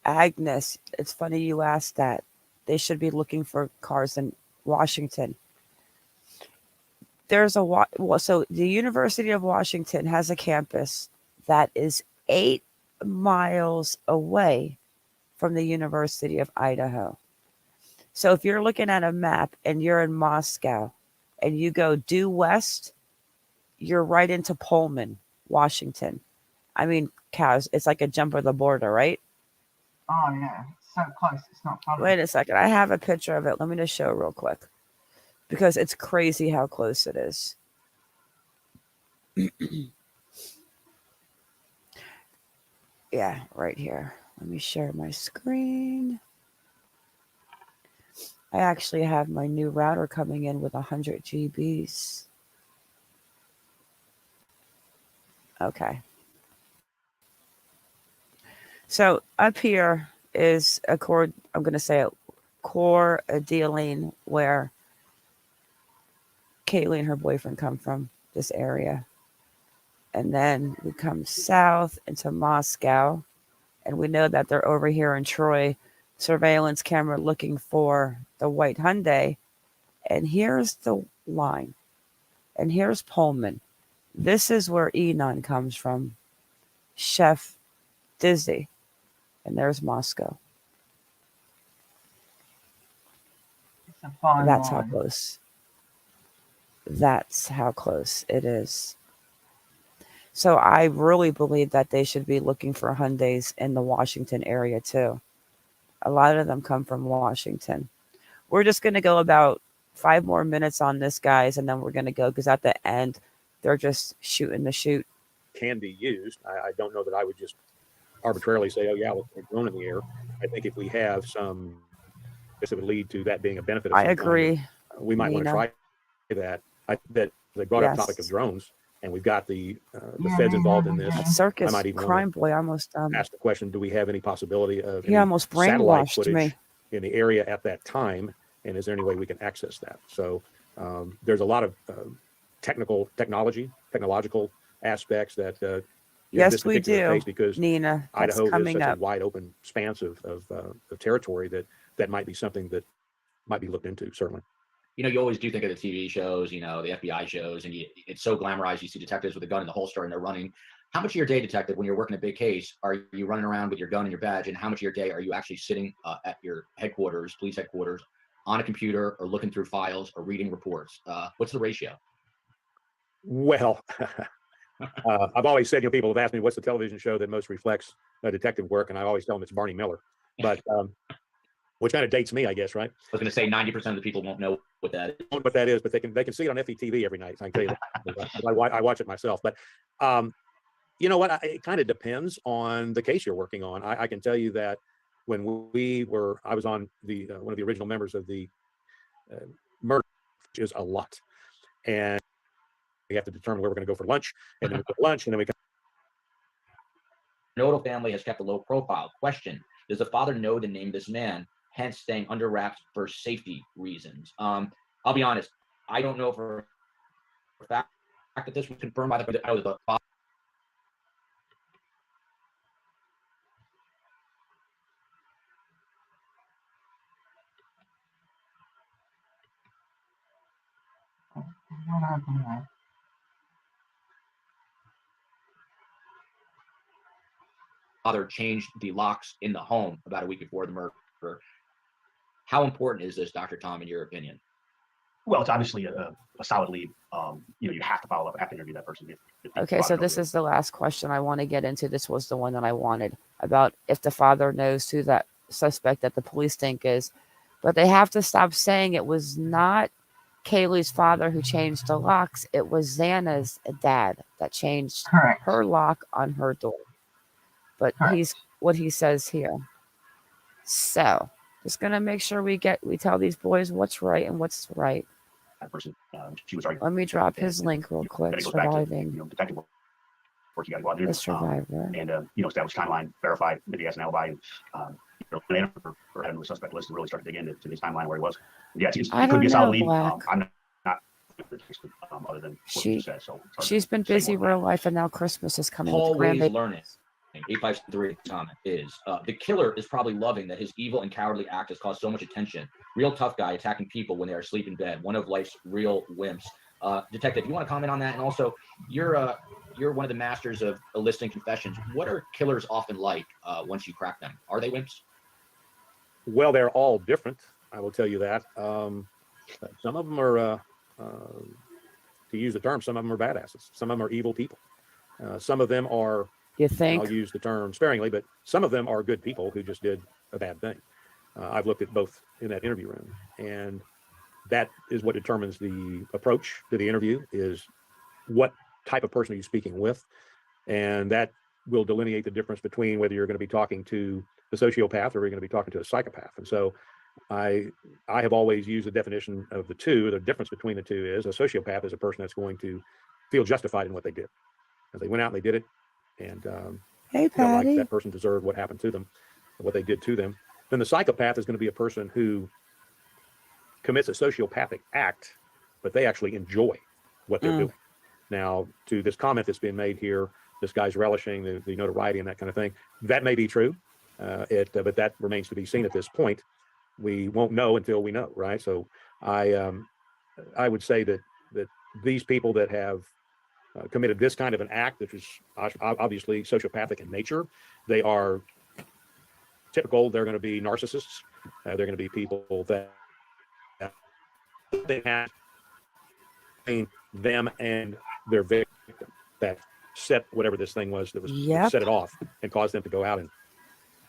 Agnes, it's funny you asked that. They should be looking for cars in Washington. There's a so the University of Washington has a campus that is 8 miles away from the University of Idaho. So if you're looking at a map and you're in Moscow and you go due west, you're right into Pullman, Washington. I mean, cows, it's like a jump of the border, right? Oh, yeah. It's so close. It's not funny. Wait a second. I have a picture of it. Let me just show real quick. Because it's crazy how close it is. Yeah, right here. Let me share my screen. I actually have my new router coming in with 100 GBs. Okay. So up here is a core, I'm going to say a core dealing where Kaylee and her boyfriend come from, this area. And then we come south into Moscow. And we know that they're over here in Troy, surveillance camera looking for the white Hyundai. And here's the line. And here's Pullman. This is where Inan comes from. Chef Dizzy. And there's Moscow. It's a fine That's line. how close. That's how close it is. So I really believe that they should be looking for Hyundais in the Washington area too. A lot of them come from Washington. We're just going to go about 5 more minutes on this, guys, and then we're going to go because at the end, they're just shooting the shoot. Can be used. I don't know that I would just arbitrarily say, oh, yeah, let's put a drone in the air. I think if we have some, this would lead to that being a benefit. I agree. We might want to try that. That they brought up topic of drones, and we've got the feds involved in this. Circus crime boy almost asked the question: do we have any possibility of he almost satellite brainwashed footage me in the area at that time? And is there any way we can access that? So there's a lot of technological aspects that. Yes, we do. Because Nina, Idaho is such up. a wide open expanse of territory that might be something that might be looked into, certainly. You know, you always do think of the TV shows, you know, the FBI shows, and it's so glamorized. You see detectives with a gun in the holster and they're running. How much of your day, detective, when you're working a big case, are you running around with your gun and your badge? And how much of your day are you actually sitting at your headquarters, police headquarters, on a computer or looking through files or reading reports? What's the ratio? Well, I've always said, people have asked me, what's the television show that most reflects detective work? And I always tell them it's Barney Miller. But which kind of dates me, I guess, right? I was going to say 90% of the people won't know what that is. But they can see it on FETV every night. I can tell you that. I watch it myself. But you know what? It kind of depends on the case you're working on. I can tell you that when I was on the one of the original members of the murder, which is a lot, and we have to determine where we're going to go for lunch, and then we go to lunch, and then we come. Nodal family has kept a low profile. Question: does the father know to name this man? Hence, staying under wraps for safety reasons. I'll be honest. I don't know for a fact that this was confirmed by the father. Father changed the locks in the home about a week before the murder. How important is this, Dr. Tom, in your opinion? Well, it's obviously a solid lead. You have to follow up, have to interview that person. Okay, so this is the last question I want to get into. This was the one that I wanted about if the father knows who that suspect that the police think is. But they have to stop saying it was not Kaylee's father who changed the locks. It was Xana's dad that changed her lock on her door. But he's what he says here. So just gonna make sure we tell these boys what's right and what's right. person. She was already. Let me drop his link real quick. Then it goes back to, Surviving detective work. You got to go out there, the survivor. and establish timeline, verify that he has an alibi, and or add him to a suspect list and really start to dig into his timeline where he was. Yeah, it could be a solid lead. I'm not other than what you said. So she's been busy real life, and now Christmas is coming. Always learning. 853 comment is the killer is probably loving that his evil and cowardly act has caused so much attention. Real tough guy attacking people when they are asleep in bed. One of life's real wimps. Detective, you want to comment on that? And also, you're one of the masters of eliciting confessions. What are killers often like once you crack them? Are they wimps? Well, they're all different. I will tell you that. Some of them are, to use the term, some of them are badasses. Some of them are evil people. Some of them are, you think? I'll use the term sparingly, but some of them are good people who just did a bad thing. I've looked at both in that interview room, and that is what determines the approach to the interview, is what type of person are you speaking with, and that will delineate the difference between whether you're going to be talking to the sociopath or you're going to be talking to a psychopath. And so I have always used the definition of the two. The difference between the two is a sociopath is a person that's going to feel justified in what they did. They went out and they did it, and hey, felt like that person deserved what happened to them, what they did to them. Then the psychopath is going to be a person who commits a sociopathic act, but they actually enjoy what they're doing. Now, to this comment that's being made here, this guy's relishing the notoriety and that kind of thing. That may be true, but that remains to be seen at this point. We won't know until we know, right? So I would say that these people that have committed this kind of an act, which is obviously sociopathic in nature, they are typical. They're going to be narcissists. They're going to be people that they have them and their victim that set whatever this thing was that was set it off and caused them to go out and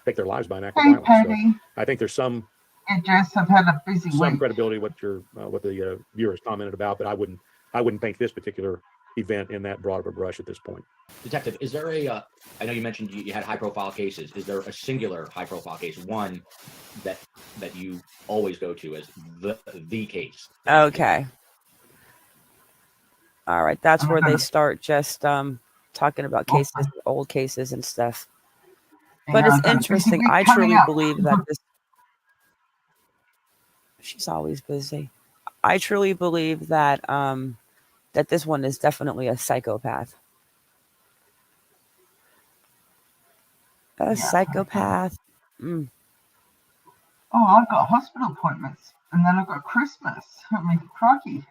take their lives by an act of violence. So I think there's some Jess, I've had a busy week. Credibility what the viewers commented about, but I wouldn't paint this particular event in that broad of a brush at this point. Detective, is there I know you mentioned you had high profile cases. Is there a singular high profile case, one that you always go to as the case? Okay. All right. That's where they start just talking about cases, old cases and stuff. But it's interesting. I truly believe that this... She's always busy. I truly believe that that this one is definitely a psychopath. Psychopath. Oh, I've got hospital appointments, and then I've got Christmas. I mean, crikey.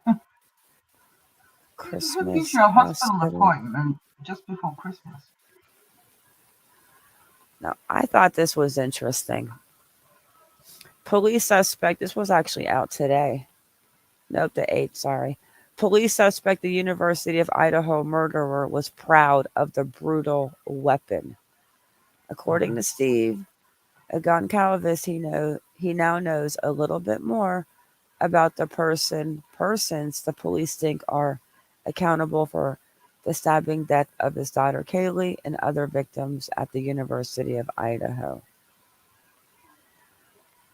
Christmas. Who gives you a hospital appointment just before Christmas? Now, I thought this was interesting. Police suspect, this was actually out today. Nope, the 8th, sorry. Police suspect, the University of Idaho murderer, was proud of the brutal weapon. According to Steve, a Goncalves, he now knows a little bit more about the persons the police think are accountable for the stabbing death of his daughter Kaylee and other victims at the University of Idaho.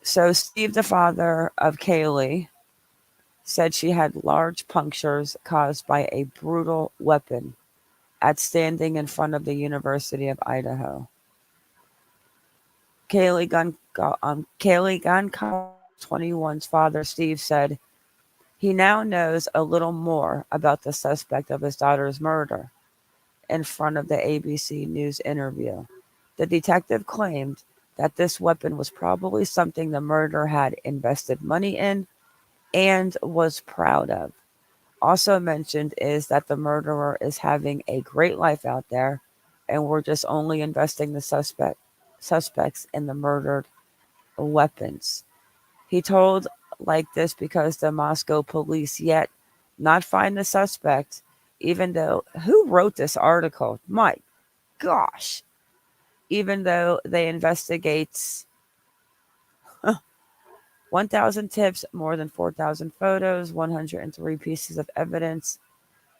So Steve, the father of Kaylee, said she had large punctures caused by a brutal weapon at standing in front of the University of Idaho. Kaylee Goncalves 21's father, Steve, said he now knows a little more about the suspect of his daughter's murder. In front of the ABC News interview, the detective claimed that this weapon was probably something the murderer had invested money in and was proud of. Also mentioned is that the murderer is having a great life out there, and we're just only investing the suspects in the murdered weapons. He told like this because the Moscow police yet not find the suspect, even though... Who wrote this article? My gosh. Even though they investigate 1,000 tips, more than 4,000 photos, 103 pieces of evidence,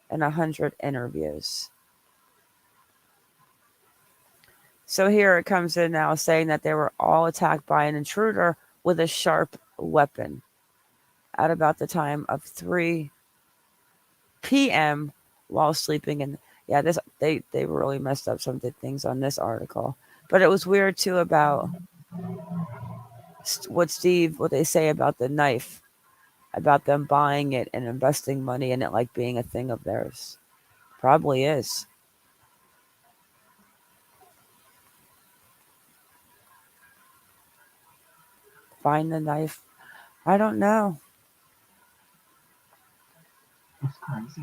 and 100 interviews. So here it comes in now saying that they were all attacked by an intruder with a sharp weapon. at about the time of 3 p.m. while sleeping. And yeah, this they really messed up some things on this article. But it was weird too about what they say about the knife, about them buying it and investing money in it like being a thing of theirs. Probably is. Find the knife. I don't know. That's crazy.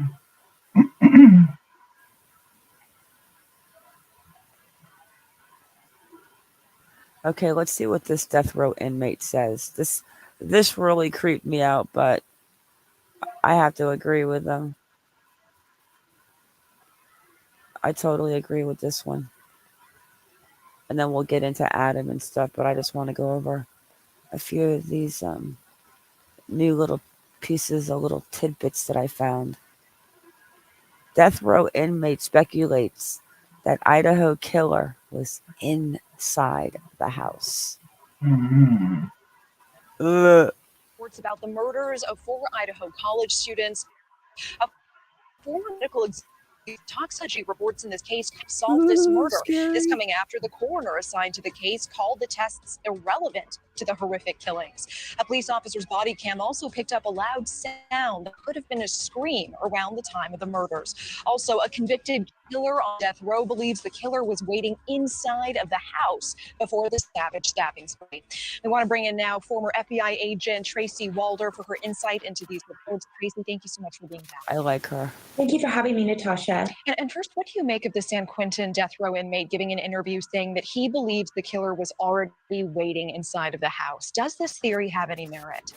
Okay, let's see what this death row inmate says. This really creeped me out, but I have to agree with them. I totally agree with this one. And then we'll get into Adam and stuff, but I just want to go over a few of these new little pieces of little tidbits that I found. Death row inmate speculates that Idaho killer was inside the house. Mm-hmm. Reports about the murders of 4 Idaho college students. A former medical toxicology reports in this case solved this murder. Scary. This coming after the coroner assigned to the case called the tests irrelevant to the horrific killings. A police officer's body cam also picked up a loud sound that could have been a scream around the time of the murders. Also, a convicted killer on death row believes the killer was waiting inside of the house before the savage stabbing spree. We want to bring in now former FBI agent Tracy Walder for her insight into these reports. Tracy, thank you so much for being back. I like her. Thank you for having me, Natasha. And first, what do you make of the San Quentin death row inmate giving an interview saying that he believes the killer was already waiting inside of the house? Does this theory have any merit?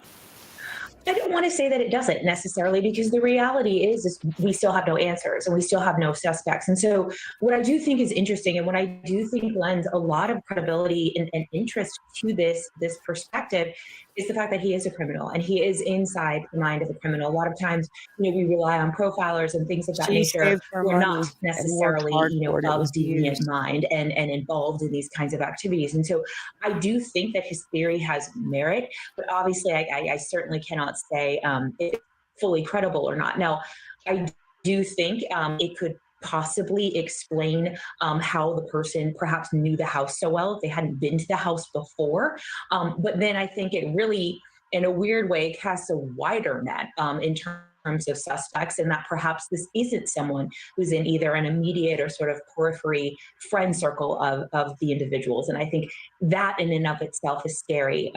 I don't want to say that it doesn't necessarily, because the reality is we still have no answers and we still have no suspects. And so what I do think is interesting, and what I do think lends a lot of credibility and interest to this perspective, is the fact that he is a criminal and he is inside the mind of the criminal. A lot of times, we rely on profilers and things of that nature. We're not necessarily, of deviant mind and involved in these kinds of activities. And so I do think that his theory has merit, but obviously I certainly cannot say if it's fully credible or not. Now, I do think it could possibly explain how the person perhaps knew the house so well if they hadn't been to the house before. But then I think it really, in a weird way, casts a wider net in terms of suspects, and that perhaps this isn't someone who's in either an immediate or sort of periphery friend circle of the individuals. And I think that in and of itself is scary.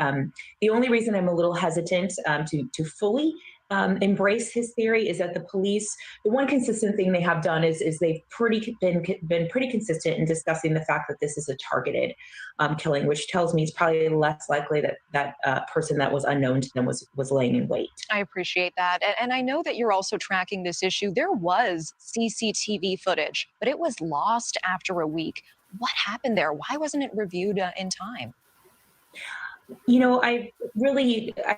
The only reason I'm a little hesitant to fully embrace his theory is that the police, the one consistent thing they have done is they've been pretty consistent in discussing the fact that this is a targeted killing, which tells me it's probably less likely that person that was unknown to them was laying in wait. I appreciate that. And I know that you're also tracking this issue. There was CCTV footage, but it was lost after a week. What happened there? Why wasn't it reviewed in time? I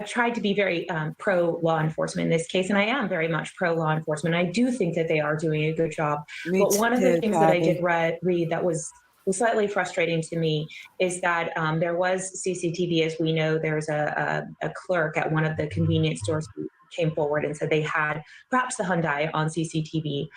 tried to be very pro law enforcement in this case, and I am very much pro law enforcement. I do think that they are doing a good job. But one of the things that I did read that was slightly frustrating to me is that there was CCTV. As we know, there's a clerk at one of the convenience stores who came forward and said they had perhaps the Hyundai on CCTV.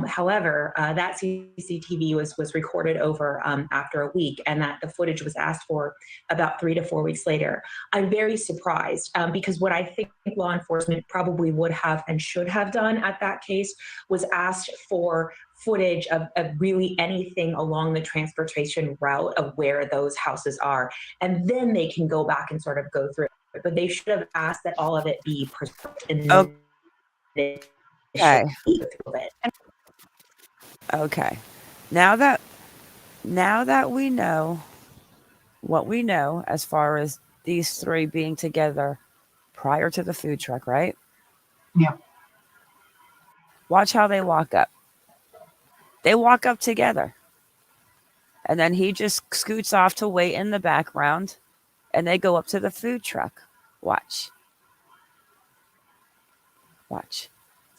However, that CCTV was recorded over after a week, and that the footage was asked for about 3 to 4 weeks later. I'm very surprised because what I think law enforcement probably would have and should have done at that case was asked for footage of really anything along the transportation route of where those houses are. And then they can go back and sort of go through it. But they should have asked that all of it be preserved. And Okay. Now that we know what we know as far as these three being together prior to the food truck, right? Yeah. Watch how they walk up. They walk up together. And then he just scoots off to wait in the background, and they go up to the food truck. Watch.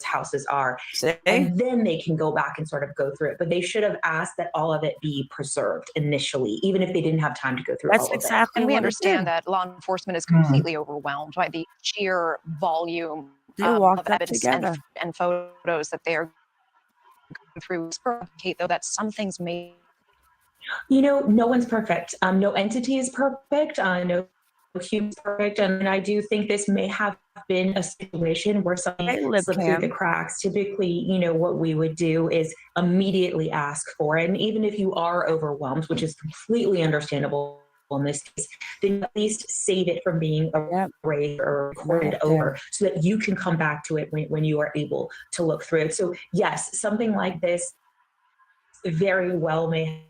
houses are. See? And then they can go back and sort of go through it. But they should have asked that all of it be preserved initially, even if they didn't have time to go through all of it. And we understand that law enforcement is completely overwhelmed by the sheer volume of evidence and photos that they are going through. Kate, though, that some things may. No one's perfect. No entity is perfect. No human is perfect. And I do think this may have been a situation where something slipped through the cracks. Typically, what we would do is immediately ask for it. And even if you are overwhelmed, which is completely understandable in this case, then at least save it from being erased or recorded over so that you can come back to it when you are able to look through it. So yes, something like this very well may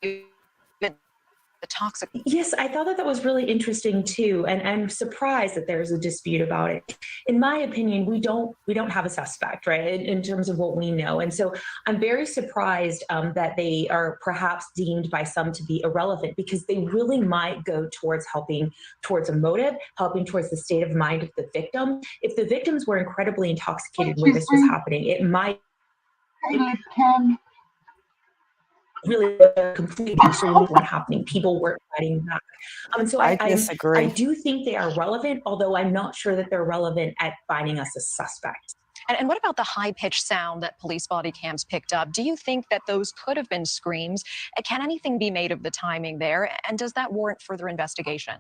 the toxic. Yes, I thought that was really interesting too, and I'm surprised that there's a dispute about it. In my opinion, we don't have a suspect, right, in terms of what we know, and so I'm very surprised that they are perhaps deemed by some to be irrelevant, because they really might go towards helping towards a motive, helping towards the state of mind of the victim. If the victims were incredibly intoxicated when this was happening, it might really completely absolutely what happening. People weren't fighting back. So I disagree. I do think they are relevant, although I'm not sure that they're relevant at finding us a suspect. And what about the high-pitched sound that police body cams picked up? Do you think that those could have been screams? Can anything be made of the timing there? And does that warrant further investigation?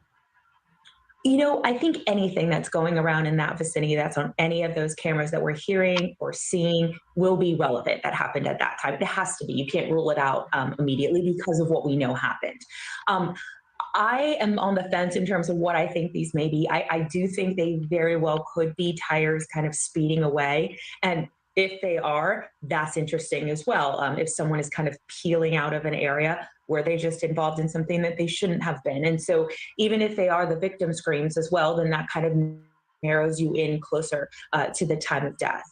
I think anything that's going around in that vicinity that's on any of those cameras that we're hearing or seeing will be relevant that happened at that time. It has to be. You can't rule it out immediately because of what we know happened. I am on the fence in terms of what I think these may be. I do think they very well could be tires kind of speeding away. And if they are, that's interesting as well. If someone is kind of peeling out of an area where they just involved in something that they shouldn't have been. And so even if they are the victim screams as well, then that kind of narrows you in closer to the time of death.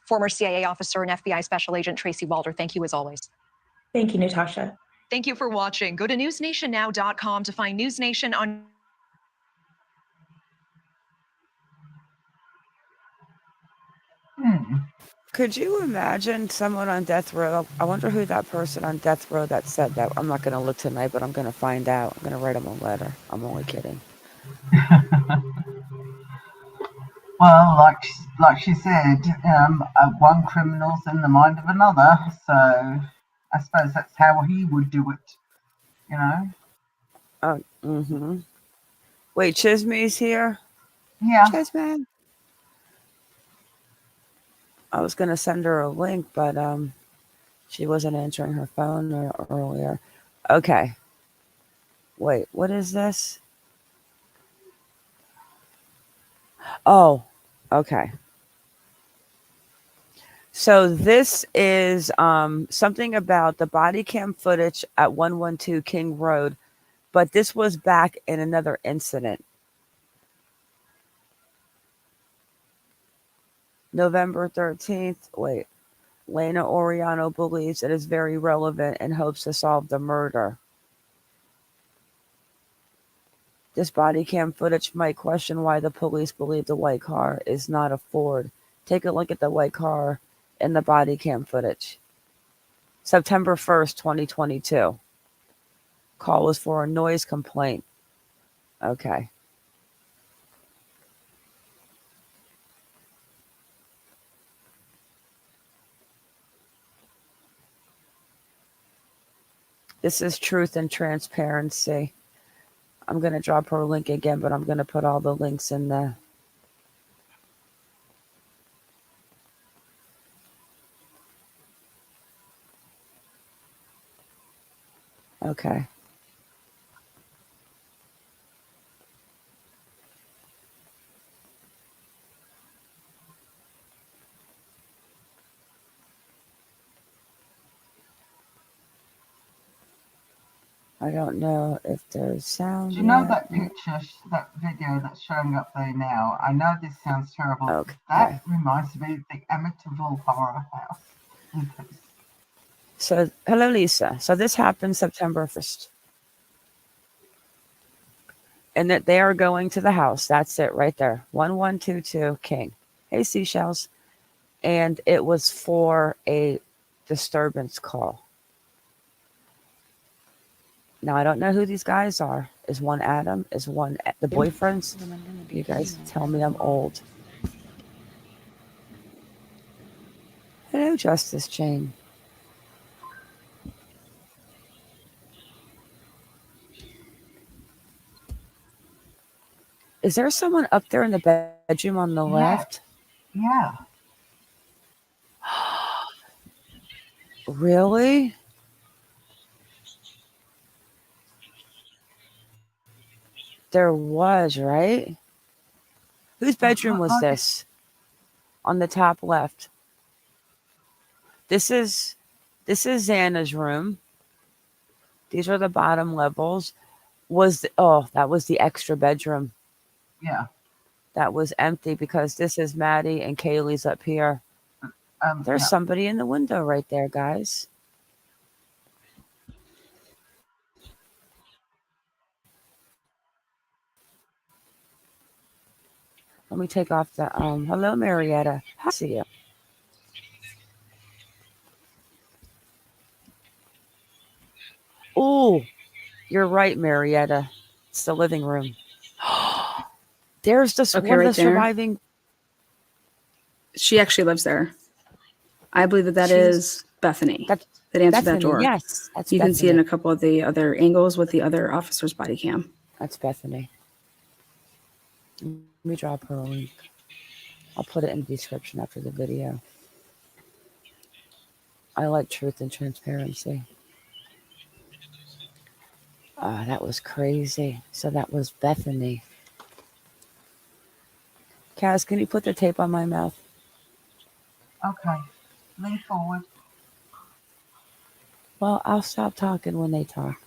Former CIA officer and FBI Special Agent Tracy Walter, thank you as always. Thank you, Natasha. Thank you for watching. Go to newsnationnow.com to find News Nation on. Could you imagine someone on death row? I wonder who that person on death row that said that. I'm not going to look tonight, but I'm going to find out. I'm going to write them a letter. I'm only kidding. Well, like she said, one criminal's in the mind of another. So I suppose that's how he would do it, Oh, Wait, Chisme's here? Yeah. Chisme. I was going to send her a link, but she wasn't answering her phone earlier. Okay. Wait, what is this? Oh, okay. So this is something about the body cam footage at 112 King Road, but this was back in another incident. November 13th. Wait. Lena Oriano believes it is very relevant and hopes to solve the murder. This body cam footage might question why the police believe the white car is not a Ford. Take a look at the white car in the body cam footage. September 1st, 2022. Call was for a noise complaint. Okay. This is Truth and Transparency. I'm going to drop her link again, but I'm going to put all the links in there. Okay. I don't know if there's sound. Do you know that picture, that video that's showing up there now? I know this sounds terrible. Okay. That reminds me of the Amityville Horror House. So, hello, Lisa. So this happened September 1st. and that they are going to the house. That's it right there. 1122 King. Hey, seashells. And it was for a disturbance call. Now, I don't know who these guys are. Is one Adam? Is one the boyfriends? You guys tell me I'm old. Hello, Justice Jane. Is there someone up there in the bedroom on the left? Yeah. Really? There was, right? Whose bedroom was this? On the top left. This is Xana's room. These are the bottom levels. That was the extra bedroom. Yeah. That was empty because this is Maddie and Kaylee's up here. There's somebody in the window right there, guys. Let me take off the hello, Marietta. I see you. Oh, you're right, Marietta. It's the living room. There's the one right of the surviving. She actually lives there. I believe that is Bethany that answered Bethany, that door. Yes, that's you Bethany. Can see it in a couple of the other angles with the other officer's body cam. That's Bethany. Let me drop her a link. I'll put it in the description after the video. I like truth and transparency. That was crazy. So that was Bethany. Kaz, can you put the tape on my mouth? Okay. Lean forward. Well, I'll stop talking when they talk.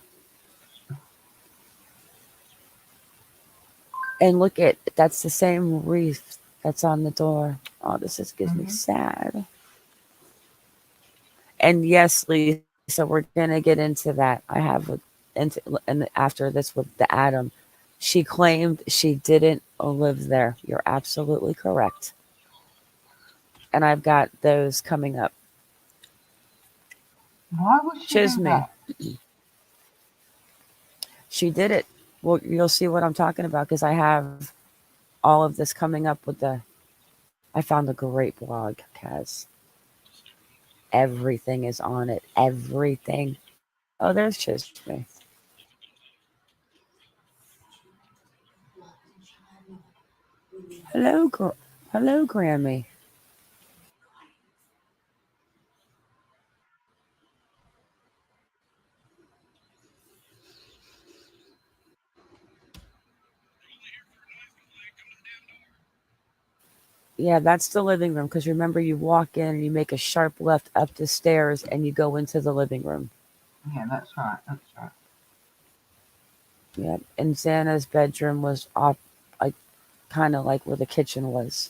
And look at, that's the same wreath that's on the door. Oh, this just gives me sad. And yes, Lisa, we're going to get into that. I have, and after this with the Adam, she claimed she didn't live there. You're absolutely correct. And I've got those coming up. Why would she do that? She did it. Well, you'll see what I'm talking about because I have all of this coming up with I found a great blog, Kaz. Everything is on it. Everything. Oh, there's Chisme. Hello, Grammy. Yeah, that's the living room because remember you walk in and you make a sharp left up the stairs and you go into the living room. Yeah, that's right. That's right. Yeah, and Xana's bedroom was off, like, kind of like where the kitchen was.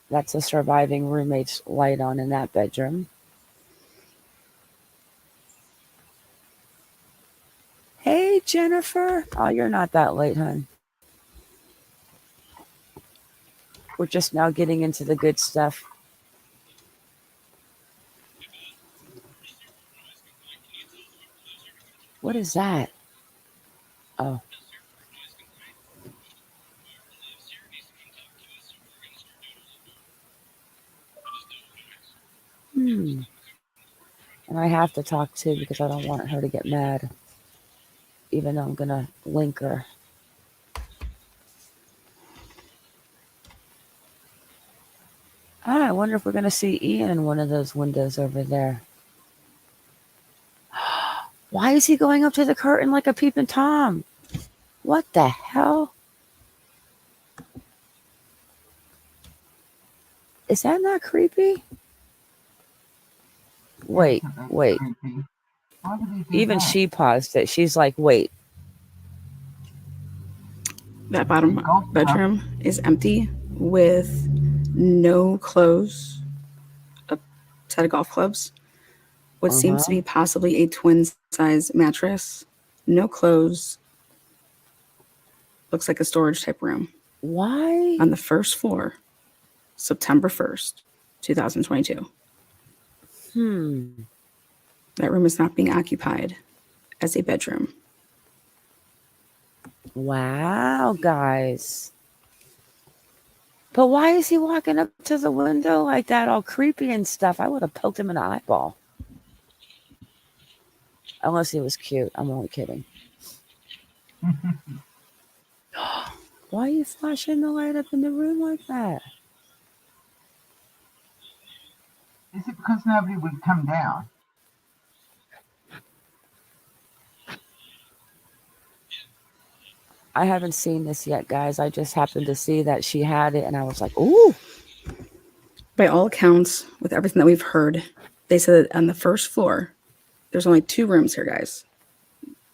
That's a surviving roommate's light on in that bedroom. Hey, Jennifer. Oh, you're not that late, hon. We're just now getting into the good stuff. What is that? Oh. And I have to talk too because I don't want her to get mad. Even though I'm going to link her. I wonder if we're going to see Ian in one of those windows over there. Why is he going up to the curtain like a peeping Tom? What the hell? Is that not creepy? Wait. Even she paused it. She's like, wait. That bottom bedroom is empty with no clothes, a set of golf clubs, what seems to be possibly a twin-size mattress, no clothes, looks like a storage type room. Why? On the first floor, September 1st, 2022. That room is not being occupied as a bedroom. Wow, guys. But why is he walking up to the window like that, all creepy and stuff? I would have poked him in the eyeball. Unless he was cute. I'm only kidding. Why are you flashing the light up in the room like that? Is it because nobody would come down? I haven't seen this yet, guys. I just happened to see that she had it, and I was like, ooh. By all accounts, with everything that we've heard, they said that on the first floor, there's only 2 rooms here, guys.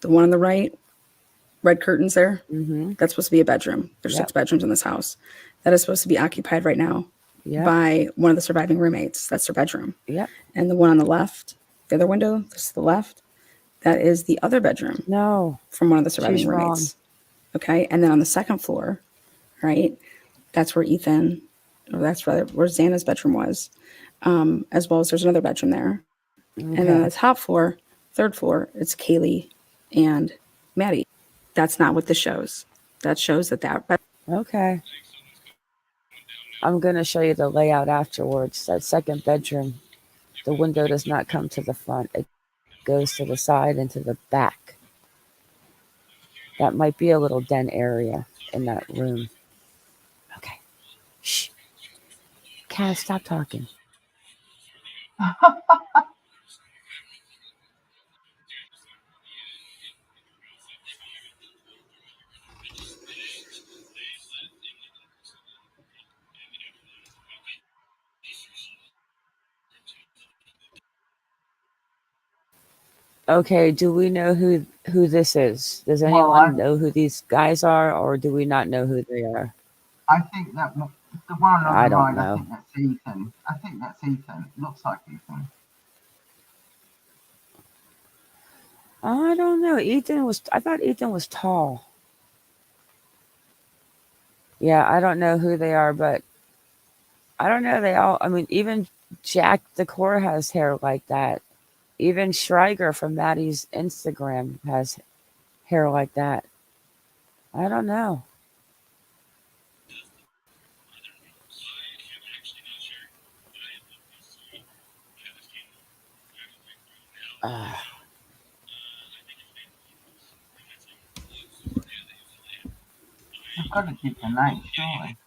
The one on the right, red curtains there, that's supposed to be a bedroom. There's 6 bedrooms in this house. That is supposed to be occupied right now by one of the surviving roommates. That's their bedroom. And the one on the left, the other window, this is the left, that is the other bedroom. No. From one of the surviving She's roommates. Okay. And then on the second floor, right, that's where Ethan, or that's rather where Xana's bedroom was, as well as there's another bedroom there. And then on the top floor, third floor, it's Kaylee and Maddie. That's not what this shows. That shows that. Okay. I'm going to show you the layout afterwards. That second bedroom, the window does not come to the front. It goes to the side and to the back. That might be a little den area in that room. Okay. Shh. Cass, stop talking. Okay, do we know who this is? Does anyone know who these guys are, or do we not know who they are? I think that the one on the right, know. I think that's Ethan. I think that's Ethan. Looks like Ethan. I don't know. I thought Ethan was tall. Yeah, I don't know who they are, but I don't know. Even Jack Decor has hair like that. Even Schreiger from Maddie's Instagram has hair like that. I don't know. I've got to keep the name, surely.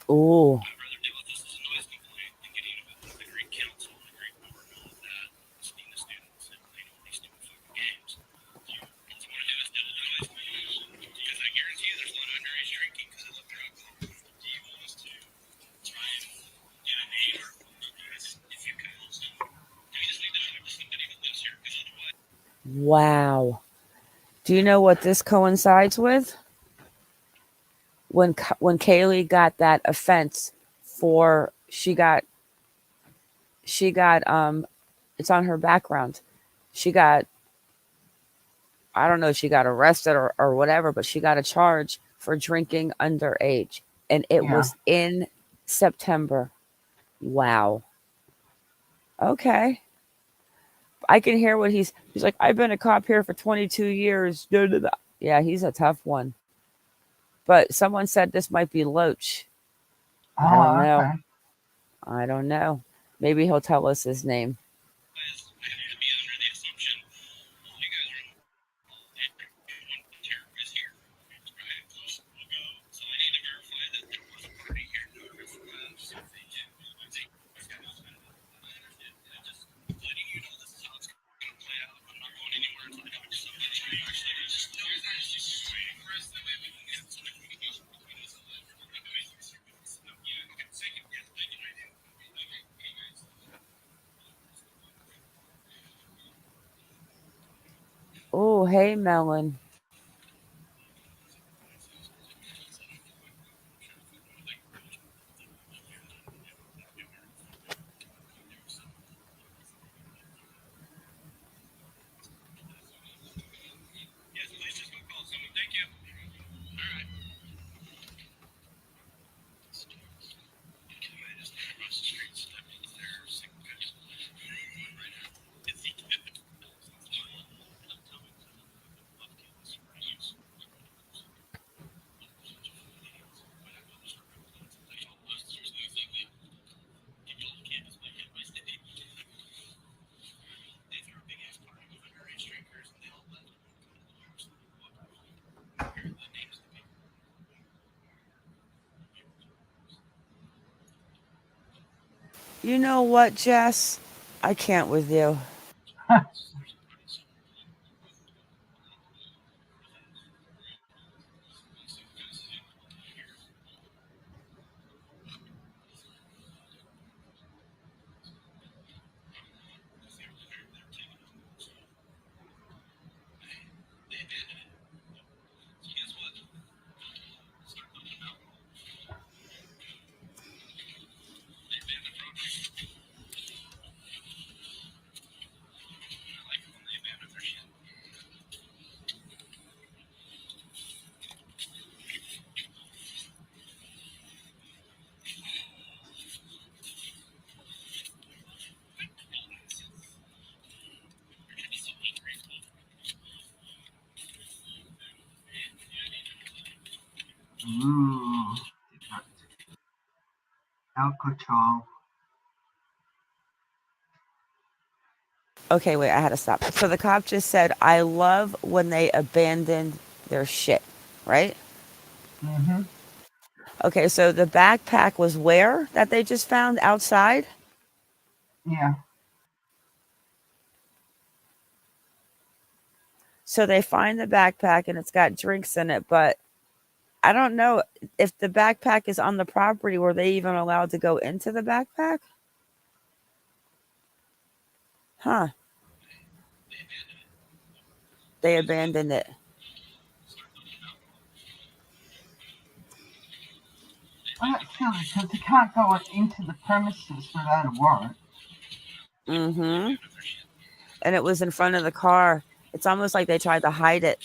Oh. Wow. Do you know what this coincides with? When Kaylee got that offense for she got it's on her background. She got, I don't know, she got arrested or whatever, but she got a charge for drinking underage. And it was in September. Wow. Okay. I can hear what he's like, I've been a cop here for 22 years. Yeah, he's a tough one. But someone said this might be Loach. I don't know. Okay. I don't know. Maybe he'll tell us his name. hey, Melon. You know what, Jess? I can't with you. Alcatraz. Okay, wait, I had to stop. So the cop just said, I love when they abandoned their shit, right? Mm-hmm. Okay, so the backpack was where that they just found outside? Yeah. So they find the backpack and it's got drinks in it, but I don't know if the backpack is on the property, were they even allowed to go into the backpack? Huh. They abandoned it. Well, that's silly because you can't go into the premises without a warrant. Mm-hmm. And it was in front of the car. It's almost like they tried to hide it.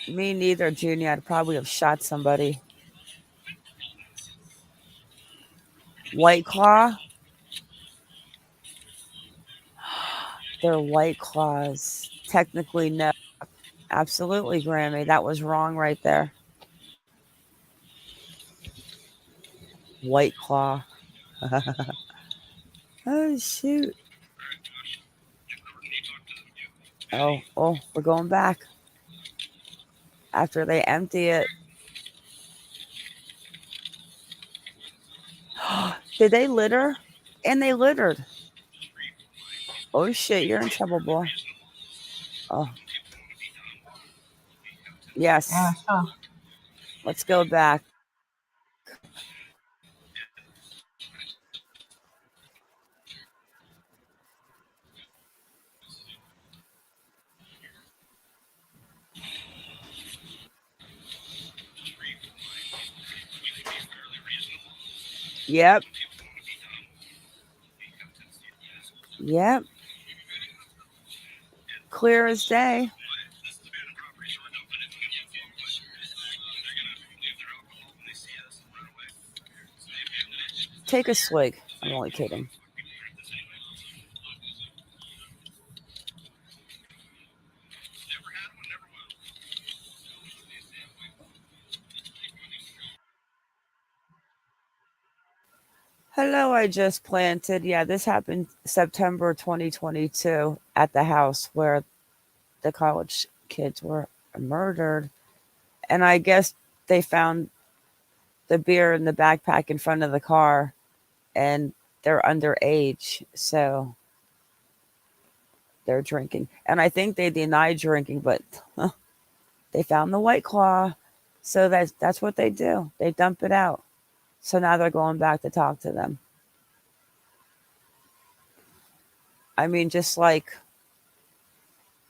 Me neither, Junior. I'd probably have shot somebody. White Claw? They're White Claws. Technically, no. Absolutely, Grammy. That was wrong right there. White Claw. Oh, shoot. Oh, we're going back. After they empty it. Did they litter? And they littered. Oh, shit. You're in trouble, boy. Oh. Yes. Yeah, sure. Let's go back. Yep. Yep. Clear as day. Take a swig. I'm only kidding. Hello, I just planted. Yeah, this happened September 2022 at the house where the college kids were murdered. And I guess they found the beer in the backpack in front of the car and they're underage. So they're drinking. And I think they denied drinking, but they found the White Claw. So that's what they do. They dump it out. So now they're going back to talk to them. I mean, just like,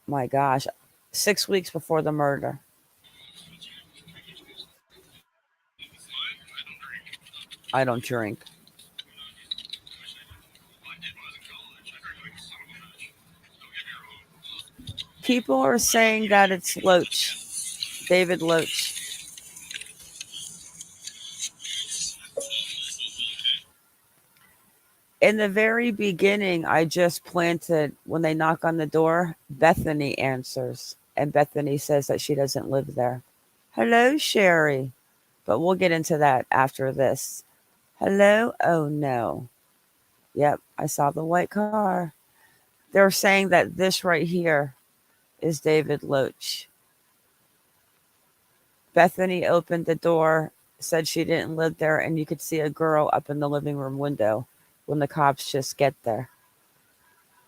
my gosh, 6 weeks before the murder. I don't drink. People are saying that it's Loach, David Loach. In the very beginning, I just planted, when they knock on the door, Bethany answers. And Bethany says that she doesn't live there. Hello, Sherry. But we'll get into that after this. Hello? Oh, no. Yep, I saw the white car. They're saying that this right here is David Loach. Bethany opened the door, said she didn't live there, and you could see a girl up in the living room window when the cops just get there.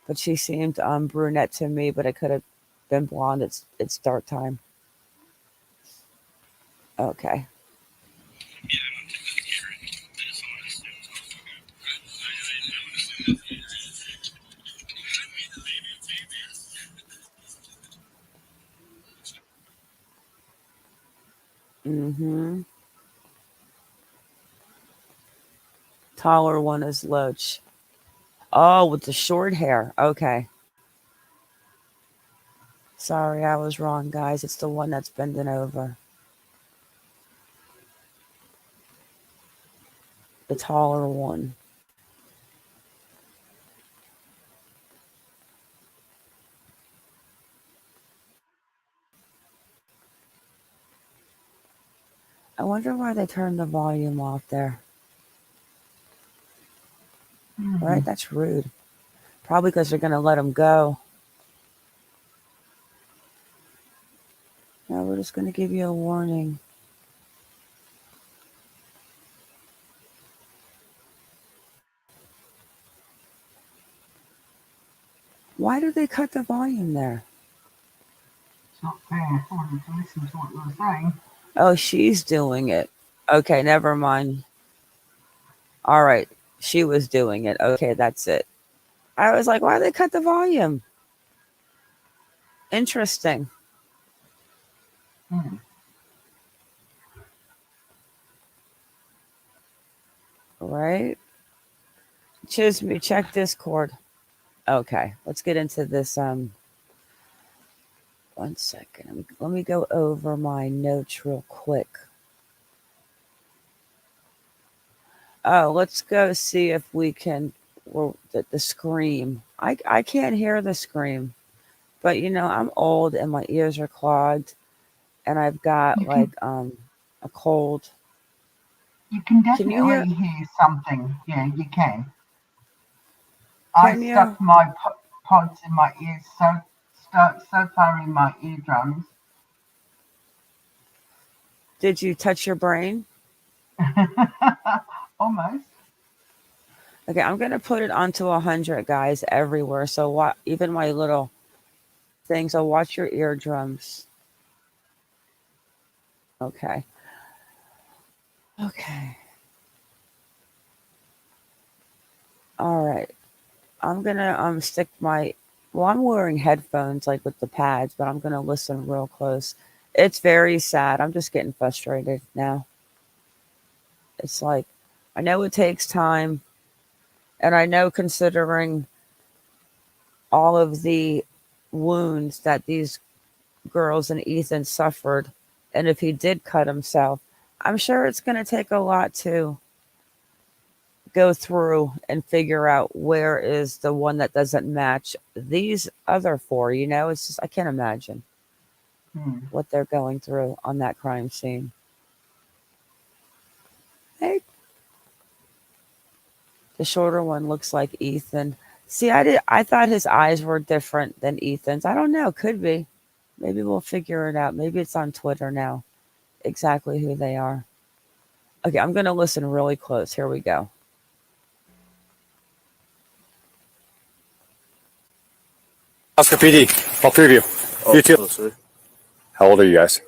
But she seemed brunette to me, but it could have been blonde. It's dark time. Okay. Mm-hmm. Taller one is Loach. Oh, with the short hair. Okay. Sorry, I was wrong, guys. It's the one that's bending over. The taller one. I wonder why they turned the volume off there. Right? That's rude. Probably because they're going to let him go. Now we're just going to give you a warning. Why did they cut the volume there? It's not fair for them to listen to what you're saying. Oh, she's doing it. Okay, never mind. All right. She was doing it. Okay, that's it. I was like, why did they cut the volume? Interesting. Right? Chisme, check Discord. Okay, let's get into this. 1 second. Let me go over my notes real quick. Oh, let's go see if we can. Well, the scream. I can't hear the scream, but I'm old and my ears are clogged, and I've got a cold. You can definitely hear something. Yeah, you can. I stuck my pods in my ears so far in my eardrums. Did you touch your brain? Almost. Okay, I'm going to put it onto 100, guys, everywhere. So even my little things, so watch your eardrums. Okay. Okay. All right. I'm going to stick I'm wearing headphones like with the pads, but I'm going to listen real close. It's very sad. I'm just getting frustrated now. It's like, I know it takes time, and I know considering all of the wounds that these girls and Ethan suffered, and if he did cut himself, I'm sure it's going to take a lot to go through and figure out where is the one that doesn't match these other four. It's just, I can't imagine what they're going through on that crime scene. Hey, the shorter one looks like Ethan. See, I thought his eyes were different than Ethan's. I don't know. Could be. Maybe we'll figure it out. Maybe it's on Twitter now. Exactly who they are. Okay, I'm going to listen really close. Here we go. Oscar PD, all three of you. You too. Hello, How old are you guys?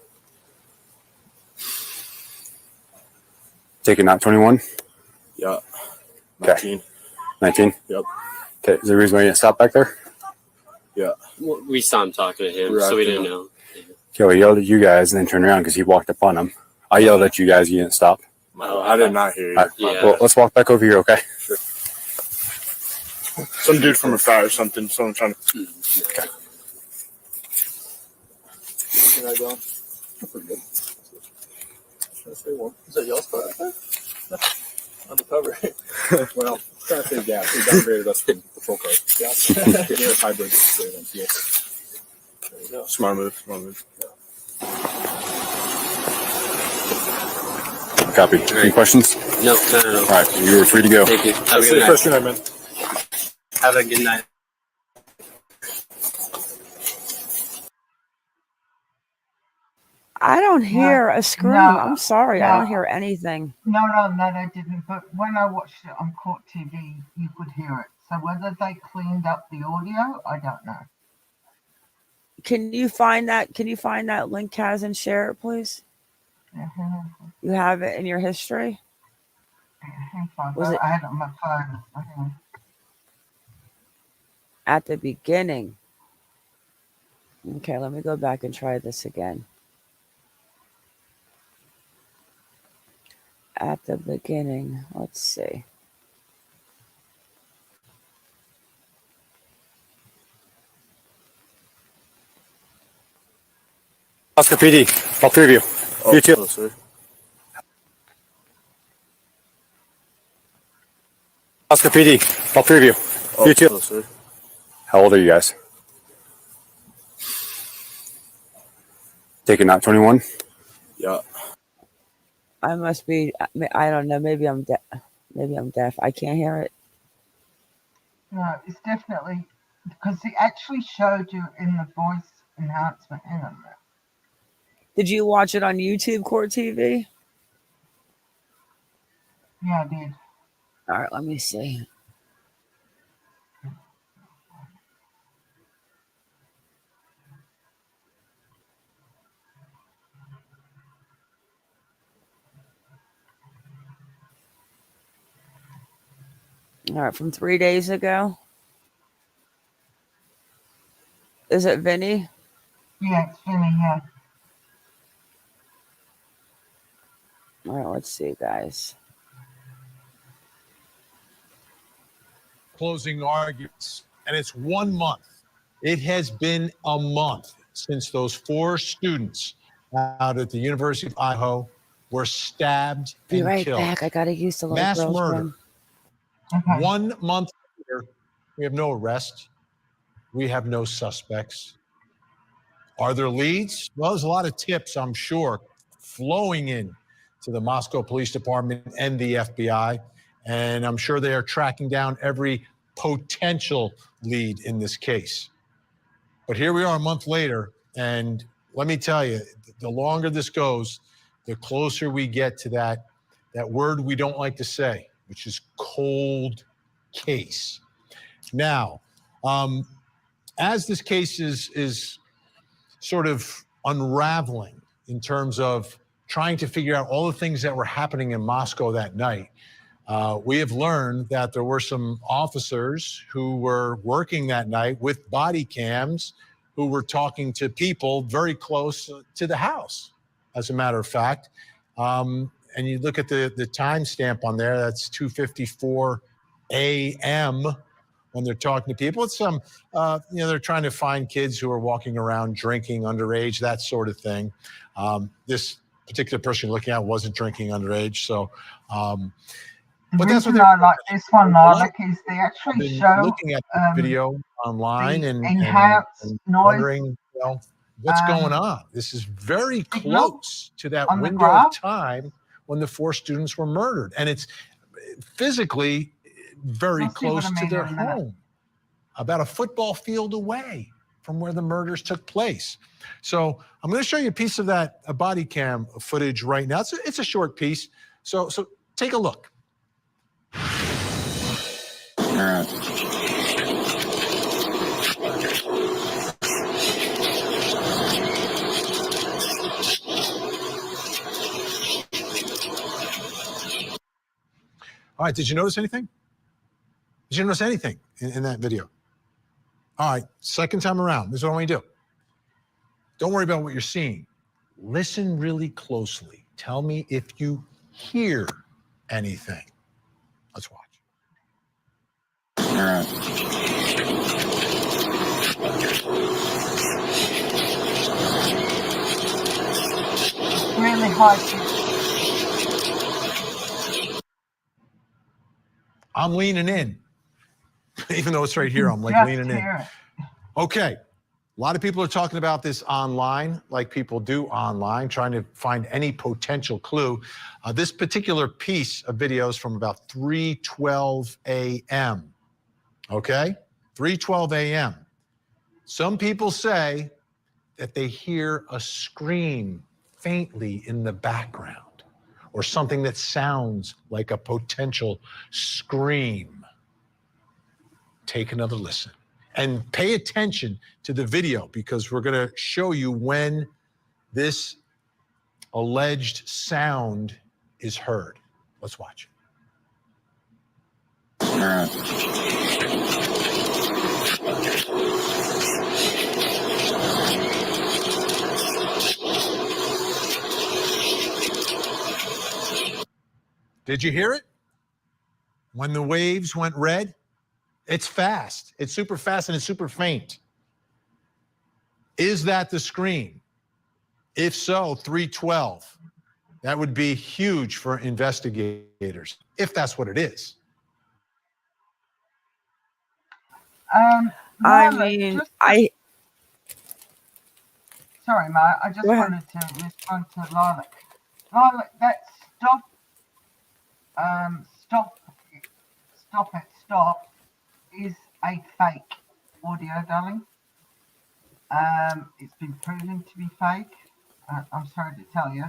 Take it, not 21? Yeah. Okay. 19. 19? Yep. Okay, is there a reason why you didn't stop back there? Yeah. Well, we saw him talking to him, so we didn't know. Okay, well, he yelled at you guys and then turned around because he walked up on him. I yelled at you guys, you didn't stop. Oh, I did not hear you. Right, Yeah. well, let's walk back over here, okay? Sure. Some dude from a fire or something. Someone trying to. Okay. Can I go? Pretty good. Is that y'all's car out there? On the cover. Well, trying to save gas. We downgraded us from patrol cars. Gas. They're hybrid. There you go. Smart move. Smart move. Yeah. Copy. Any questions? No. All right, you are free to go. Thank you. Have a good night. Question I meant. Have a good night. I don't hear a scream. No, I'm sorry. I no. don't hear anything. No, they didn't. But when I watched it on Court TV, you could hear it. So whether they cleaned up the audio, I don't know. Can you find that? Can you find that link, Kaz, and share it, please? You have it in your history? Was it I had it on my phone. at the beginning? Okay, let me go back and try this again. At the beginning, let's see. Oscar PD, all three of you. You too. Sir. Oscar PD, all three of you. You too. Sir. How old are you guys? Take it, not 21? Yeah. I must be, I don't know, maybe I'm deaf. I can't hear it. No, it's definitely because he actually showed you in the voice enhancement. Hang on a minute. Did you watch it on YouTube, Court TV? Yeah, I did. All right, let me see. All right, from 3 days ago. Is it Vinny? Yeah, it's Vinny, yeah. All right, let's see, guys. Closing arguments, and it's 1 month. It has been a month since those 4 students out at the University of Idaho were stabbed and Be right killed. back. I gotta use the little Mass girl's murder. room. Okay. 1 month later, we have no arrest. We have no suspects. Are there leads? Well, there's a lot of tips, I'm sure, flowing in to the Moscow Police Department and the FBI. And I'm sure they are tracking down every potential lead in this case. But here we are a month later, and let me tell you, the longer this goes, the closer we get to that word we don't like to say, which is cold case. Now, as this case is sort of unraveling in terms of trying to figure out all the things that were happening in Moscow that night, we have learned that there were some officers who were working that night with body cams who were talking to people very close to the house, as a matter of fact. And you look at the timestamp on there, that's 2:54 a.m. when they're talking to people. It's some, they're trying to find kids who are walking around drinking underage, that sort of thing. This particular person you're looking at wasn't drinking underage, so The but that's what reason they're I like this one, Alec, is they I've actually been show looking at the video online the and enhanced noise wondering, what's going on? This is very close to that on the window graph. of time when the 4 students were murdered, and it's physically very I'll see what close I to mean their in a minute. home, about a football field away from where the murders took place. So I'm going to show you a piece of that body cam footage right now. It's a short piece, so take a look. All right. All right, did you notice anything? Did you notice anything in that video? All right, second time around, this is what I want you to do. Don't worry about what you're seeing. Listen really closely. Tell me if you hear anything. Let's watch. All right. Really high. I'm leaning in. Even though it's right here, I'm like leaning in. Okay. A lot of people are talking about this online, like people do online, trying to find any potential clue. This particular piece of video is from about 3:12 a.m. Okay? 3:12 a.m. Some people say that they hear a scream faintly in the background or something that sounds like a potential scream. Take another listen and pay attention to the video because we're going to show you when this alleged sound is heard. Let's watch. All right. Did you hear it? When the waves went red? It's fast. It's super fast and it's super faint. Is that the scream? If so, 312. That would be huge for investigators, if that's what it is. I mean, Sorry, Ma, I just wanted to respond to Lilac. Lilac, that stop is a fake audio, darling. It's been proven to be fake. I'm sorry to tell you.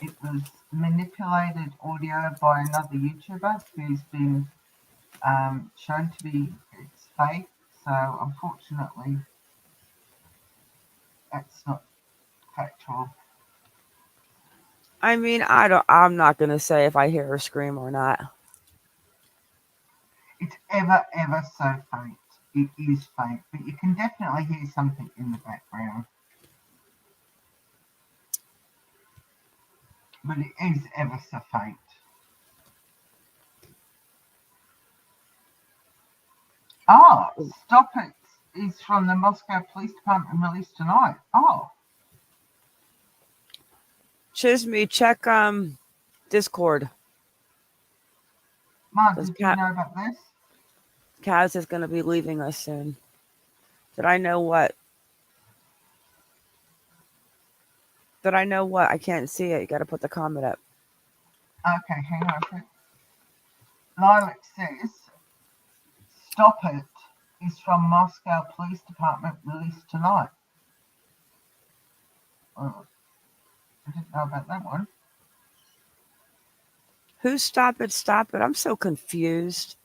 It was manipulated audio by another YouTuber who's been shown to be it's fake. So unfortunately, that's not factual. I mean, I'm not gonna say if I hear her scream or not. It's ever so faint. It is faint, but you can definitely hear something in the background. But it is ever so faint. Oh, Stop It is from the Moscow Police Department released tonight. Oh. Chisme, check Discord. Mom, did you know about this? Kaz is going to be leaving us soon. Did I know what? Did I know what? I can't see it. You got to put the comment up. Okay, hang on a sec. Lilac says, Stop It is from Moscow Police Department released tonight. Oh, I didn't know about that one. Who Stop It, Stop It? I'm so confused.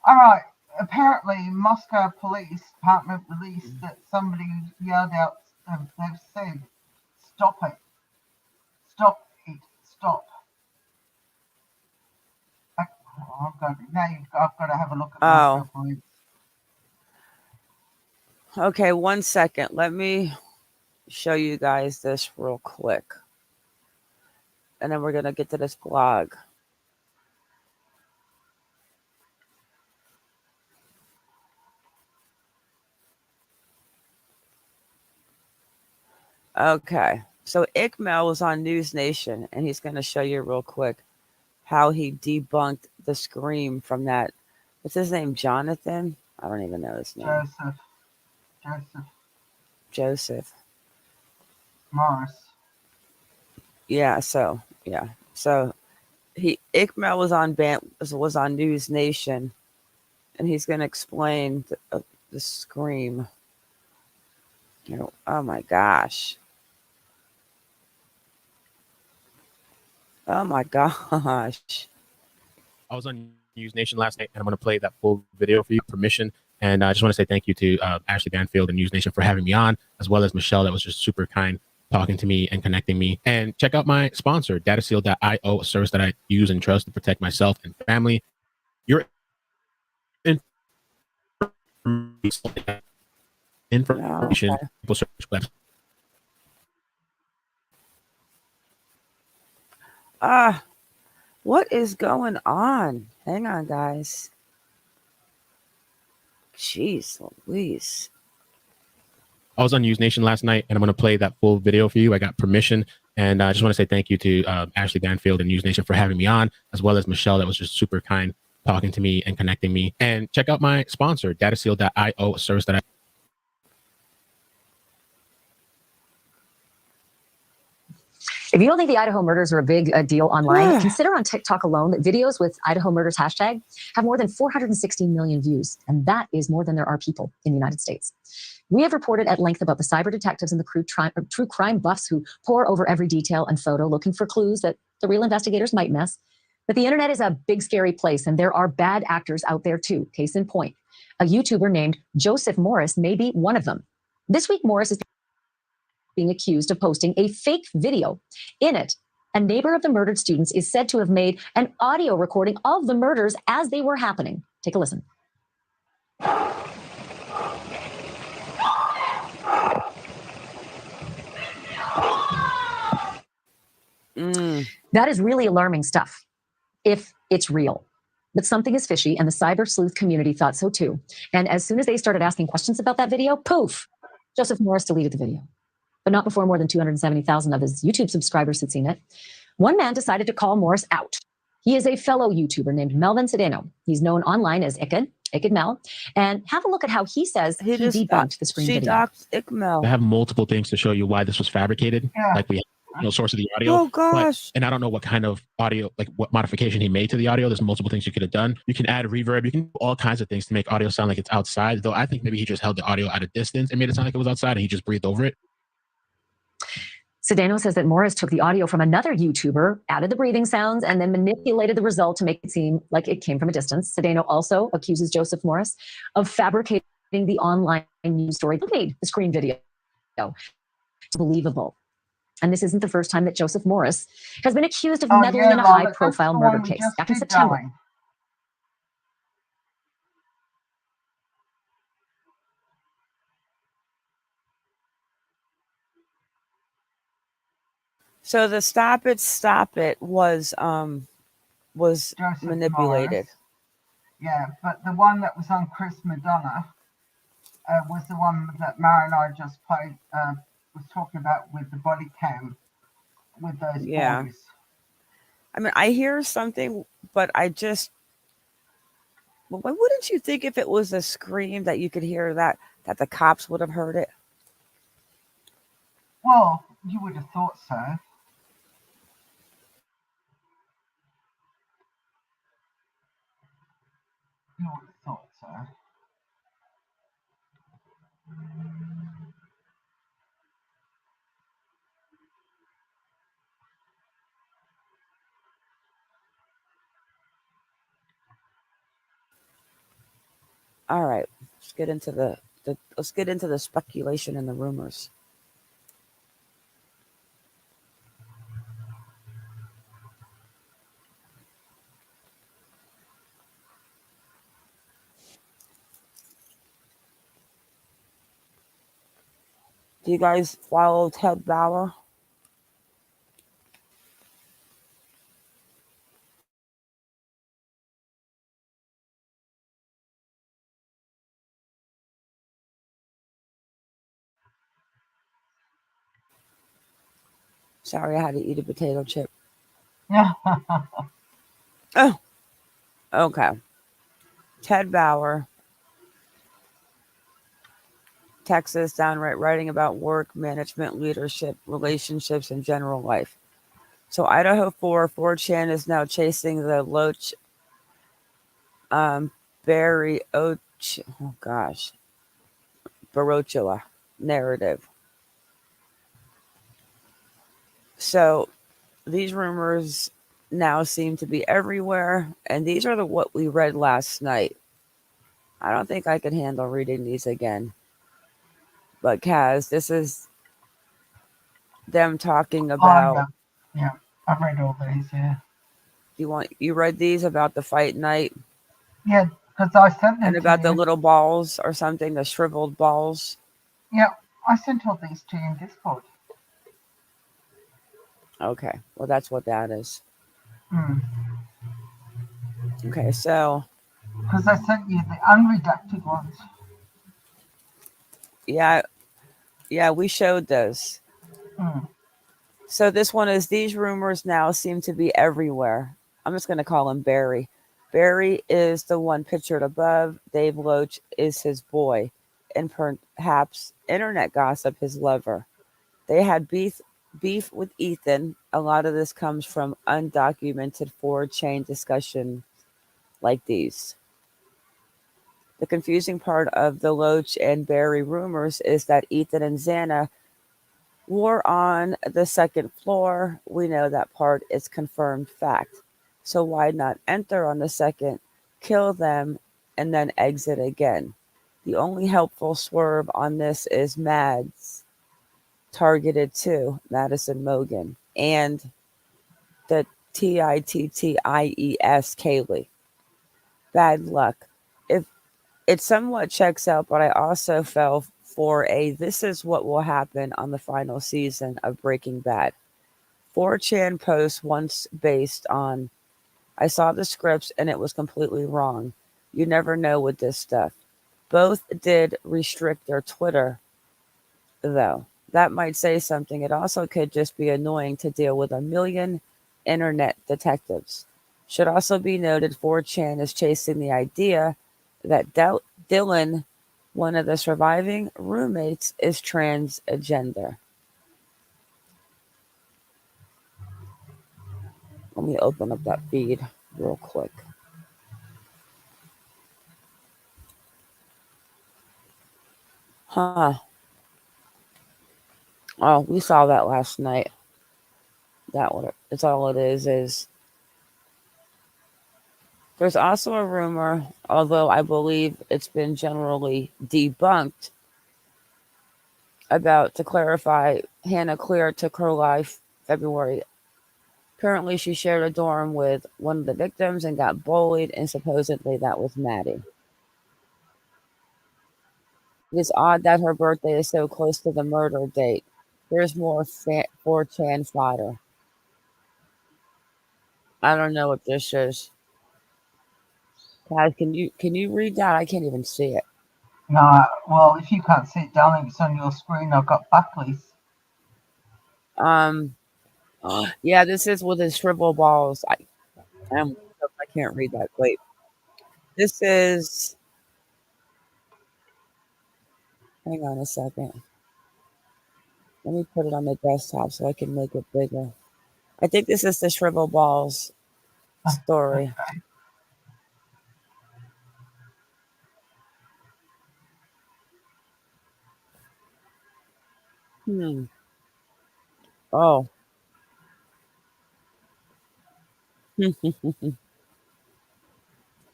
All right. Apparently, Moscow Police Department released that somebody yelled out, they've said, Stop it. Stop it. Stop. I've got to have a look at Moscow Police. Okay, 1 second. Let me show you guys this real quick. And then we're going to get to this blog. Okay, so Ikmel was on News Nation, and he's going to show you real quick how he debunked the scream from that. What's his name? Jonathan? I don't even know his name. Joseph Morris. Yeah. So Ikmel was on News Nation, and he's going to explain the scream. You know, oh my gosh. Oh my gosh. I was on News Nation last night, and I'm going to play that full video for you, permission. And I just want to say thank you to Ashley Banfield and News Nation for having me on, as well as Michelle, that was just super kind, talking to me and connecting me. And check out my sponsor, DataSeal.io, a service that I use and trust to protect myself and family. Your information. Okay. People search websites. What is going on? Hang on, guys. Jeez Louise. I was on News Nation last night, and I'm going to play that full video for you. I got permission, and I just want to say thank you to Ashley Banfield and News Nation for having me on, as well as Michelle, that was just super kind, talking to me and connecting me. And check out my sponsor, dataseal.io, a service that I... If you don't think the Idaho murders are a big deal online, consider on TikTok alone that videos with Idaho murders hashtag have more than 416 million views. And that is more than there are people in the United States. We have reported at length about the cyber detectives and the true crime buffs who pore over every detail and photo looking for clues that the real investigators might miss. But the internet is a big, scary place, and there are bad actors out there too. Case in point, a YouTuber named Joseph Morris may be one of them. This week, Morris is being accused of posting a fake video. In it, a neighbor of the murdered students is said to have made an audio recording of the murders as they were happening. Take a listen. That is really alarming stuff, if it's real. But something is fishy, and the cyber sleuth community thought so too. And as soon as they started asking questions about that video, poof, Joseph Morris deleted the video. But not before more than 270,000 of his YouTube subscribers had seen it. One man decided to call Morris out. He is a fellow YouTuber named Melvin Cedeno. He's known online as Iked Mel. And have a look at how he says he debunked the screen video. I have multiple things to show you why this was fabricated. Like we have no source of the audio. Oh gosh. And I don't know what kind of audio, like what modification he made to the audio. There's multiple things you could have done. You can add reverb. You can do all kinds of things to make audio sound like it's outside. Though I think maybe he just held the audio at a distance and made it sound like it was outside, and he just breathed over it. Cedeno says that Morris took the audio from another YouTuber, added the breathing sounds, and then manipulated the result to make it seem like it came from a distance. Cedeno also accuses Joseph Morris of fabricating the online news story. Who made the screen video? It's believable. And this isn't the first time that Joseph Morris has been accused of meddling in a high-profile murder case. Back in September. So the stop it was Joseph manipulated. Morris. Yeah, but the one that was on Chris Madonna was the one that Mara and I just played, was talking about with the body cam with those boys. I mean, I hear something, but I just, well, why wouldn't you think if it was a scream that you could hear that the cops would have heard it? Well, you would have thought so. You would have thought so. All right, let's get into the speculation and the rumors. Do you guys follow Ted Bauer? Sorry, I had to eat a potato chip. Oh, okay. Ted Bauer, Texas, downright writing about work, management, leadership, relationships, and general life. So Idaho 4chan is now chasing the Loach Barochua narrative. So these rumors now seem to be everywhere, and these are what we read last night. I don't think I could handle reading these again. But Kaz, this is them talking about. Yeah, I've read all these. Yeah. You read these about the fight night? Yeah, Because I sent them and about to the you. little balls or something, the shriveled balls. Yeah, I sent all these to you in Discord. Okay, well, that's what that is. Hmm. Okay, so. Because I sent you the unredacted ones. Yeah, we showed those. Hmm. So this one is, these rumors now seem to be everywhere. I'm just going to call him Barry. Barry is the one pictured above. Dave Loach is his boy, and perhaps internet gossip his lover. They had beef with Ethan. A lot of this comes from undocumented 4chan discussion like these. The confusing part of the Loach and Barry rumors is that Ethan and Xana were on the second floor. We know that part is confirmed fact. So why not enter on the second, kill them, and then exit again? The only helpful swerve on this is Mads, targeted too, Madison Mogan, and the Titties Kaylee. Bad luck. If it somewhat checks out, but I also fell for this is what will happen on the final season of Breaking Bad. 4chan post once based on, I saw the scripts and it was completely wrong. You never know with this stuff. Both did restrict their Twitter, though. That might say something. It also could just be annoying to deal with a million internet detectives. Should also be noted 4chan is chasing the idea that Dylan, one of the surviving roommates, is transgender. Let me open up that feed real quick. Huh. Oh, we saw that last night. That one. It's all it is. There's also a rumor, although I believe it's been generally debunked, about, to clarify, Hannah Clear took her life February. Apparently, she shared a dorm with one of the victims and got bullied, and supposedly that was Maddie. It is odd that her birthday is so close to the murder date. There's more 4chan fodder. I don't know what this is. Guys, can you read that? I can't even see it. No, well, if you can't see it, darling, it's on your screen. I've got Buckley's. Yeah, this is with his shrivel balls. I can't read that. Wait. This is. Hang on a second. Let me put it on the desktop so I can make it bigger. I think this is the shrivel balls story. Oh.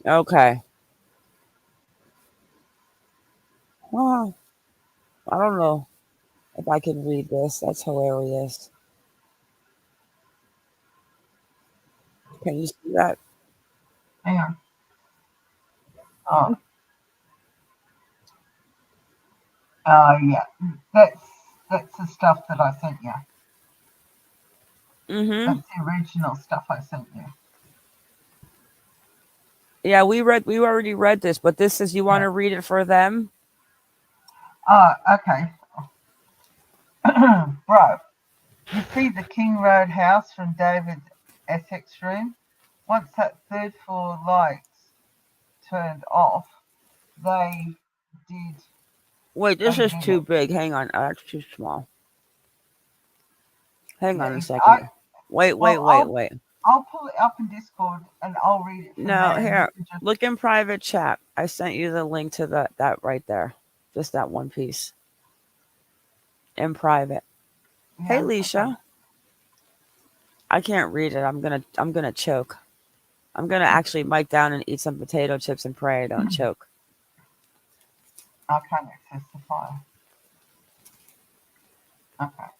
Okay. Well, I don't know if I can read this. That's hilarious. Can you see that? Hang on. Oh. Yeah. That's the stuff that I sent you. Mm-hmm. That's the original stuff I sent you. Yeah, we already read this, but this is, you want to read it for them? Okay. Bro, you see the King Road house from David's Essex room? Once that third floor lights turned off, they did. Wait, this is too big. Hang on. That's too small. Hang on a second. Wait. I'll pull it up in Discord and I'll read it from there. Here. Look in private chat. I sent you the link to that right there. Just that one piece. In private. Yeah, hey, Leisha. Okay. I can't read it. I'm gonna choke. I'm gonna actually bite down and eat some potato chips and pray I don't choke. I can't access the file. Okay.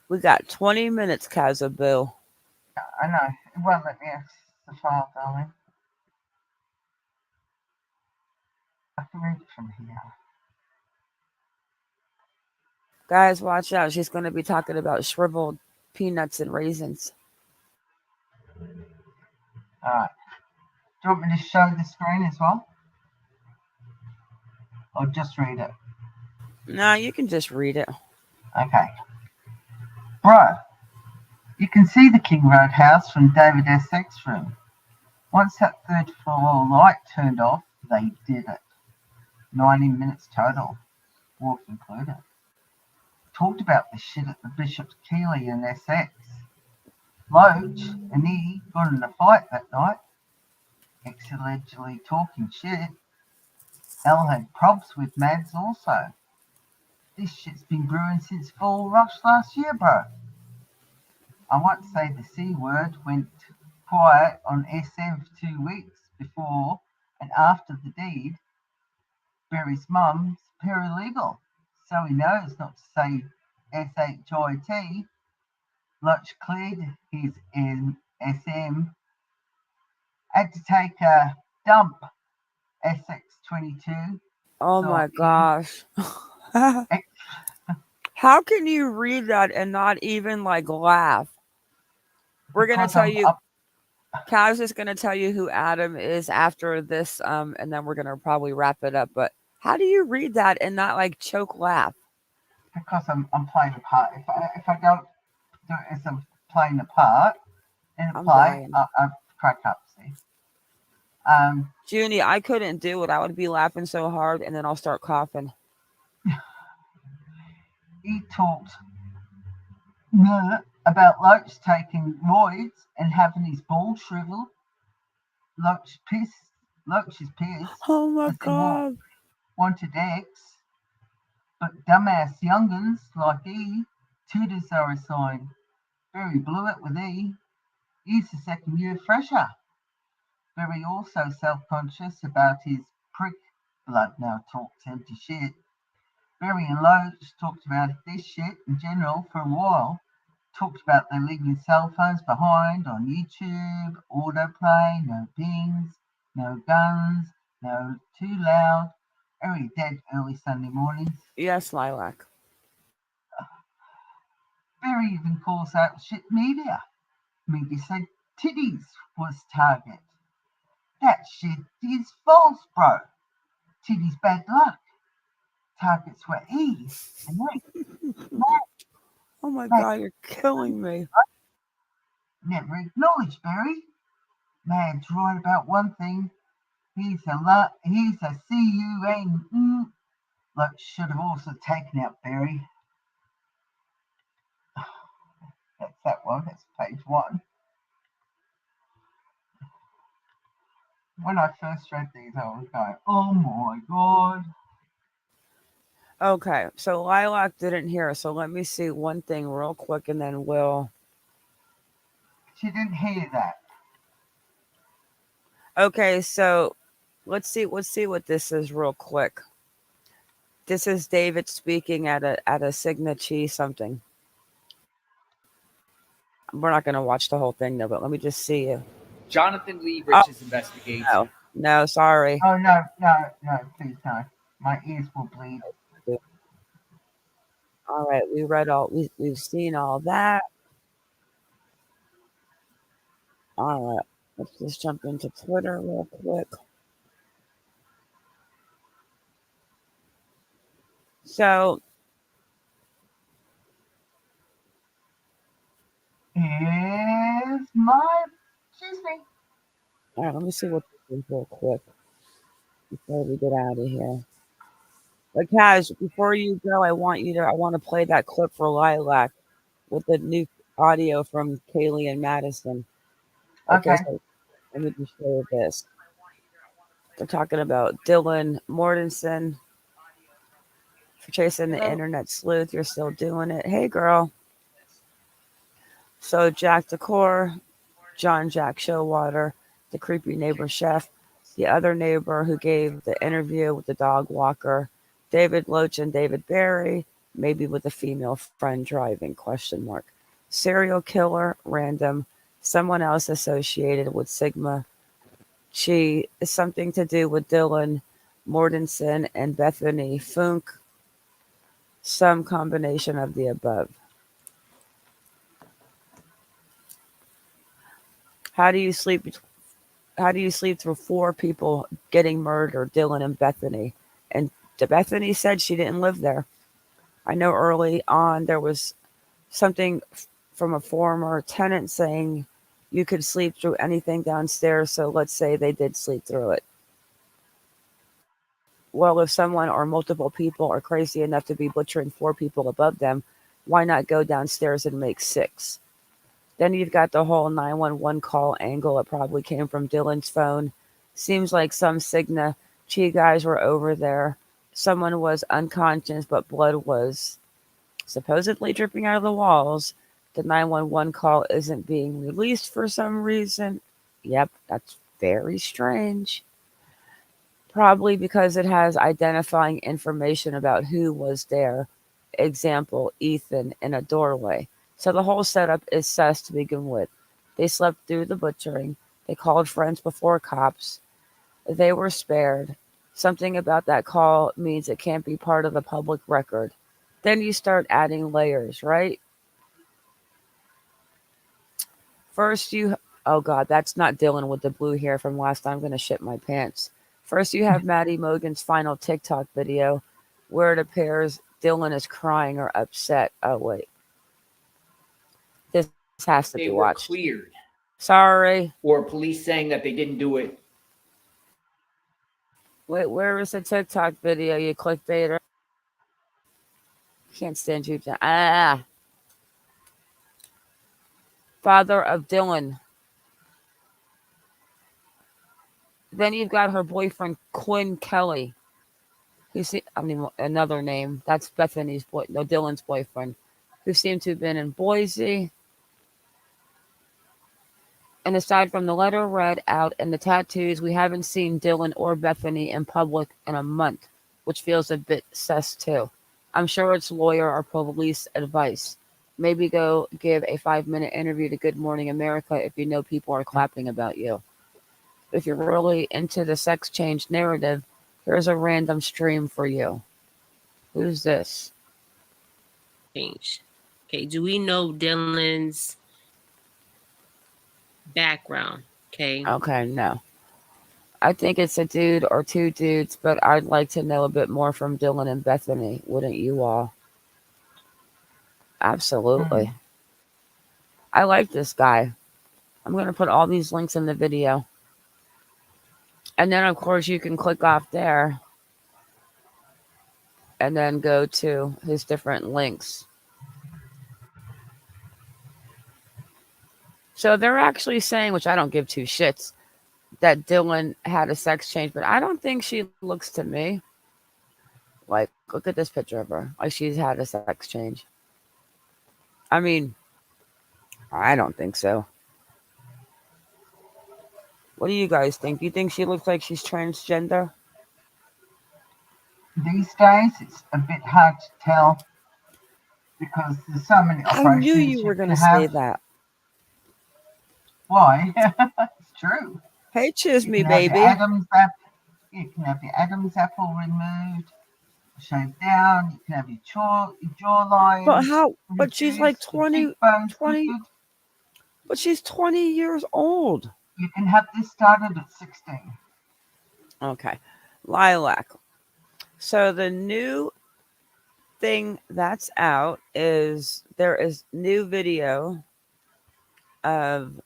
We got 20 minutes, Kazaboo. I know. It won't let me access the file, darling? I can read it from here. Guys, watch out. She's going to be talking about shriveled peanuts and raisins. All right. Do you want me to show the screen as well? Or just read it? No, you can just read it. Okay. Bro, you can see the King Road house from David Essex's room. Once that third floor light turned off, they did it. 90 minutes total, walk included. Talked about this shit at the Bishop's Keeley and Essex. Loach and he got in a fight that night. X allegedly talking shit. L had probs with Mads also. This shit's been brewing since fall rush last year, bro. I won't say the C word went quiet on SF 2 weeks before and after the deed. Barry's mum's paralegal, so he knows not to say SHIT. Loach cleared his SM. Had to take a dump, SX22. Oh so my gosh. How can you read that and not even like laugh? We're going to tell you, Kaz is going to tell you who Adam is after this, and then we're going to probably wrap it up. But how do you read that and not like choke laugh? Because I'm playing a part. If I don't do it as I'm playing a part in a play, I crack up, see. Junie, I couldn't do it. I would be laughing so hard, and then I'll start coughing. He talked about Loach taking roids and having his balls shriveled. Loach is pissed. Oh my God. Wanted X, but dumbass young'uns like E, tutors are assigned. Barry blew it with E. He's the second year fresher. Barry also self-conscious about his prick. Blood now talks empty shit. Barry and Loach talked about this shit in general for a while. Talked about they leaving cell phones behind on YouTube, autoplay, no pings, no guns, no too loud. Barry dead early Sunday mornings. Yes, Lilac. Barry even calls out shit media. Media said titties was target. That shit is false, bro. Titties bad luck. Targets were E and Matt. Oh my God, you're killing me. Never acknowledged Barry. Mad's right about one thing. He's a CUN. Look, should have also taken out Barry. That's that one. That's page 1. When I first read these, I was going, oh my God. Okay, so Lilac didn't hear, so let me see one thing real quick and then we'll... She didn't hear that. Okay, so let's see what this is real quick. This is David speaking at a Signature something. We're not going to watch the whole thing though, but let me just see you. Jonathan Lee Rich's investigation. No, sorry. Oh no, please no. My ears will bleed. All right, we've seen all that. All right, let's just jump into Twitter real quick. So, excuse me. All right, let me see what this is real quick before we get out of here. But Kaz, before you go, I want to play that clip for Lilac with the new audio from Kaylee and Madison. Okay. So let me just show you this. They're talking about Dylan Mortensen for chasing the internet sleuth. You're still doing it. Hey, girl. So Jack Decor, John Jack Showwater, the creepy neighbor chef, the other neighbor who gave the interview with the dog walker, David Loach and David Barry, maybe with a female friend driving, ? Serial killer, random, someone else associated with Sigma Chi is something to do with Dylan Mortensen and Bethany Funk, some combination of the above. How do you sleep through 4 people getting murdered, Dylan and Bethany? And Bethany said she didn't live there. I know early on there was something from a former tenant saying you could sleep through anything downstairs, so let's say they did sleep through it. Well, if someone or multiple people are crazy enough to be butchering 4 people above them, why not go downstairs and make 6? Then you've got the whole 911 call angle. It probably came from Dylan's phone. Seems like some Sigma Chi guys were over there. Someone was unconscious, but blood was supposedly dripping out of the walls. The 911 call isn't being released for some reason. Yep, that's very strange. Probably because it has identifying information about who was there. Example, Ethan in a doorway. So the whole setup is sus to begin with. They slept through the butchering. They called friends before cops. They were spared. Something about that call means it can't be part of the public record. Then you start adding layers, right? First oh God, that's not Dylan with the blue hair from last time. I'm going to shit my pants. First you have Maddie Mogan's final TikTok video where it appears Dylan is crying or upset. Oh, wait. This has to be watched. They were cleared. Sorry. Or police saying that they didn't do it. Wait, where is the TikTok video, you clickbaiter? Can't stand you. Father of Dylan. Then you've got her boyfriend, Quinn Kelly. Another name. That's Bethany's Dylan's boyfriend, who seemed to have been in Boise. And aside from the letter read out and the tattoos, we haven't seen Dylan or Bethany in public in a month, which feels a bit sus too. I'm sure it's lawyer or police advice. Maybe go give a 5-minute interview to Good Morning America if you know people are clapping about you. If you're really into the sex change narrative, here's a random stream for you. Who's this? Change. Okay, do we know Dylan's background? Okay, no. I think it's a dude or 2 dudes, but I'd like to know a bit more from Dylan and Bethany. Wouldn't you all? Absolutely. I like this guy. I'm going to put all these links in the video. And then, of course, you can click off there and then go to his different links. So they're actually saying, which I don't give 2 shits, that Dylan had a sex change, but I don't think she looks to me like, look at this picture of her, like she's had a sex change. I mean, I don't think so. What do you guys think? Do you think she looks like she's transgender? These days, it's a bit hard to tell because there's so many operations. I knew you were going to say that. Why? It's true. Hey, Chisme, baby. You can have your Adam's apple removed, shaved down. You can have your jawline. But how? But she's like 20. But she's 20 years old. You can have this started at 16. Okay. Lilac. So the new thing that's out is there is new video of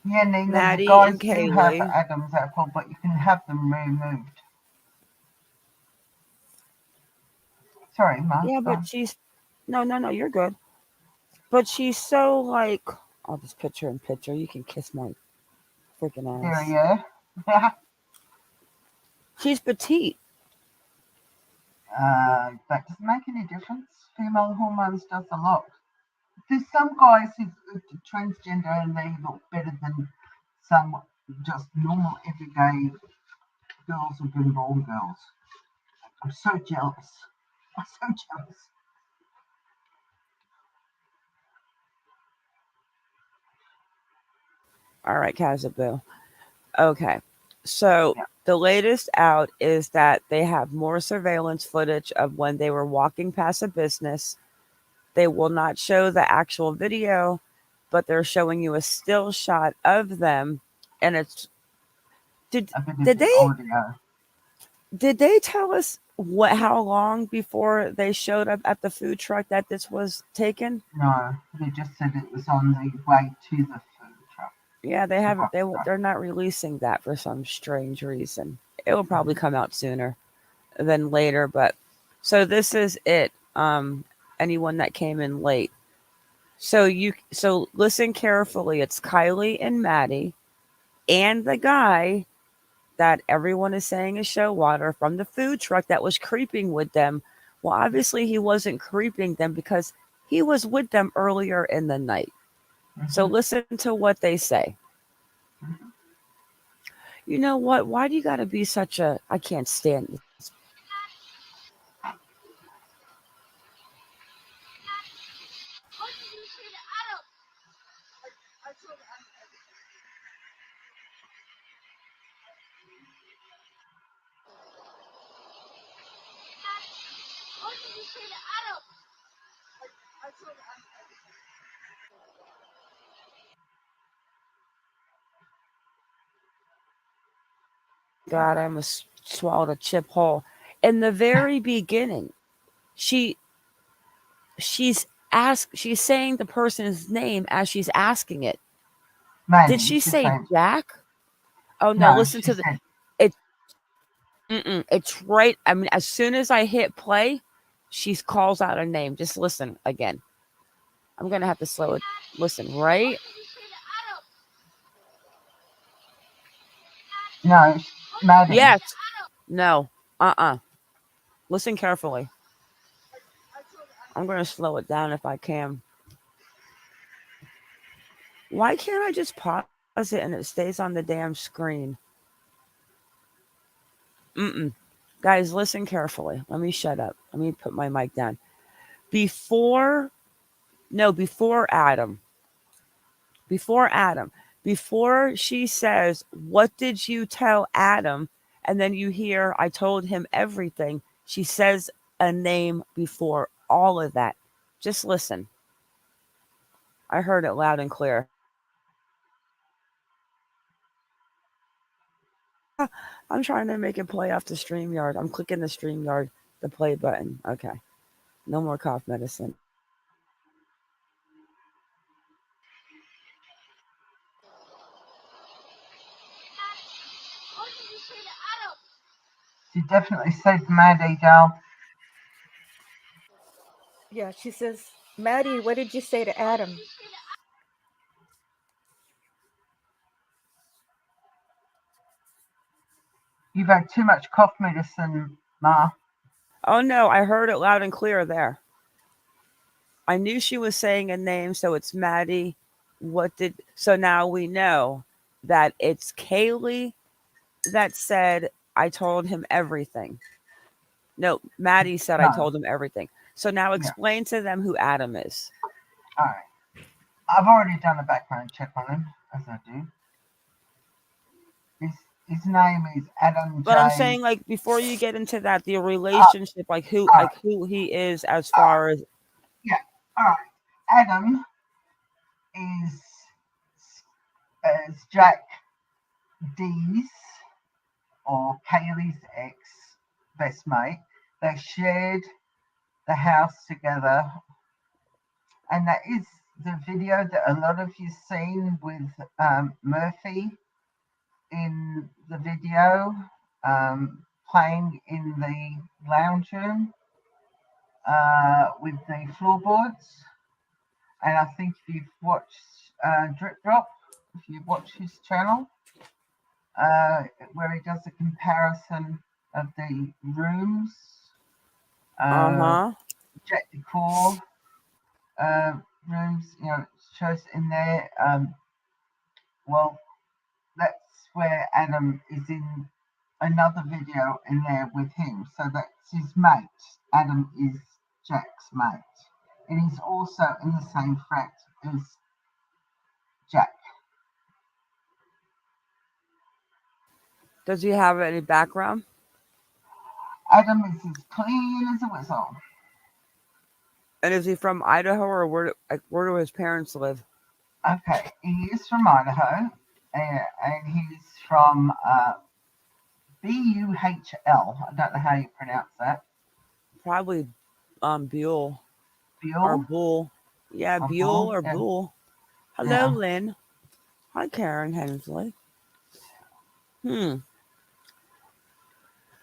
Nina, Maddie the guys and do Kaylee. have Adam's apple, but you can have them removed. Sorry, Mark. Yeah, but she's no, you're good. But she's so like, I'll just put her in picture. You can kiss my freaking ass. Yeah. She's petite. That doesn't make any difference. Female hormones does a lot. There's some guys who are transgender and they look better than some just normal everyday girls who've been born girls. I'm so jealous. I'm so jealous. All right, Kazaboo. Okay. So the latest out is that they have more surveillance footage of when they were walking past a business. They will not show the actual video, but they're showing you a still shot of them. And it's did they tell us how long before they showed up at the food truck that this was taken? No, they just said it was on the way to the food truck. Yeah, they haven't. They're not releasing that for some strange reason. It will probably come out sooner than later. But so this is it. Anyone that came in late. So listen carefully. It's Kylie and Maddie, and the guy that everyone is saying is Showwater from the food truck that was creeping with them. Well, obviously he wasn't creeping them because he was with them earlier in the night. So listen to what they say. You know what? Why do you got to be such a... I can't stand this. God, I almost swallowed a chip whole. In the very beginning, she's saying the person's name as she's asking it. Maddie, did she say Jack? Oh no, listen to it's right. I mean, as soon as I hit play, she calls out a name. Just listen again. I'm gonna have to slow it. Listen, right? No, Maddie. Yes. No. Listen carefully. I'm gonna slow it down if I can. Why can't I just pause it and it stays on the damn screen? Guys, listen carefully. Let me shut up. Let me put my mic down. Before Adam. Before she says, "What did you tell Adam?" And then you hear, "I told him everything." She says a name before all of that. Just listen. I heard it loud and clear. I'm trying to make it play off the StreamYard. I'm clicking the StreamYard, the play button. Okay. No more cough medicine. She definitely said Maddie, Dal. Yeah, she says, Maddie, what did you say to Adam? You've had too much cough medicine, Ma. Oh no, I heard it loud and clear there. I knew she was saying a name, so it's Maddie. So now we know that it's Kaylee that said, "I told him everything." No, Maddie said, "I told him everything." So now explain to them who Adam is. All right. I've already done a background check on him, as I do. His name is Adam. But I'm saying, like, before you get into that, the relationship, who he is as far as. Yeah. All right. Adam is Jack D's or Kaylee's ex best mate. They shared the house together, and that is the video that a lot of you seen with Murphy in the video, playing in the lounge room with the floorboards. And I think if you've watched Drip Drop, if you watch his channel, where he does a comparison of the rooms, jet decor rooms, it shows in there. Well, that's where Adam is in another video in there with him. So that's his mate. Adam is Jack's mate. And he's also in the same frat as Jack. Does he have any background? Adam is as clean as a whistle. And is he from Idaho, or where do his parents live? Okay, he is from Idaho, and he's from B-U-H-L. I don't know how you pronounce that. Probably Buell. Buell? Or Bull. Yeah, Buell or yeah. Bull. Hello, Yeah. Lynn. Hi, Karen Hensley.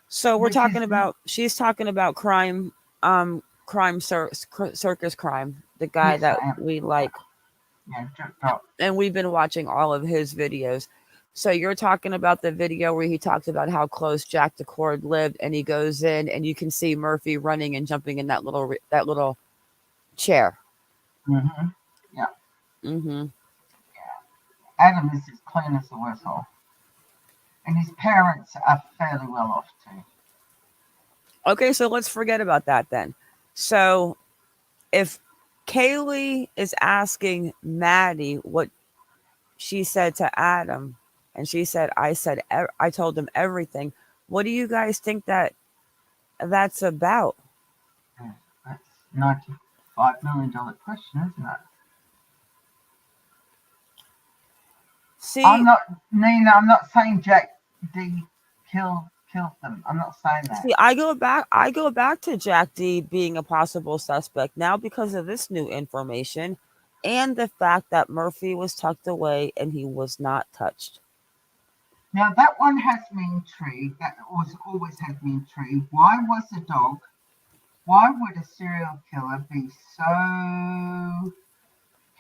So we're talking about, she's talking about crime, circus crime, the guy Yes, that I am. we like. Yeah, and we've been watching all of his videos. So you're talking about the video where he talks about how close Jack DeCord lived, and he goes in and you can see Murphy running and jumping in that little chair. Mm-hmm. Yeah. Mm-hmm. Yeah. Adam is as clean as a whistle. And his parents are fairly well off too. Okay, so let's forget about that then. So if Kaylee is asking Maddie what she said to Adam, and she said, I told him everything. What do you guys think that's about? That's $95 million question, isn't it? See, Nina, I'm not saying Jack D killed them. I'm not saying that. See, I go back to Jack D being a possible suspect now because of this new information and the fact that Murphy was tucked away and he was not touched. Now that one has me intrigued. That always has me intrigued. Why would a serial killer be so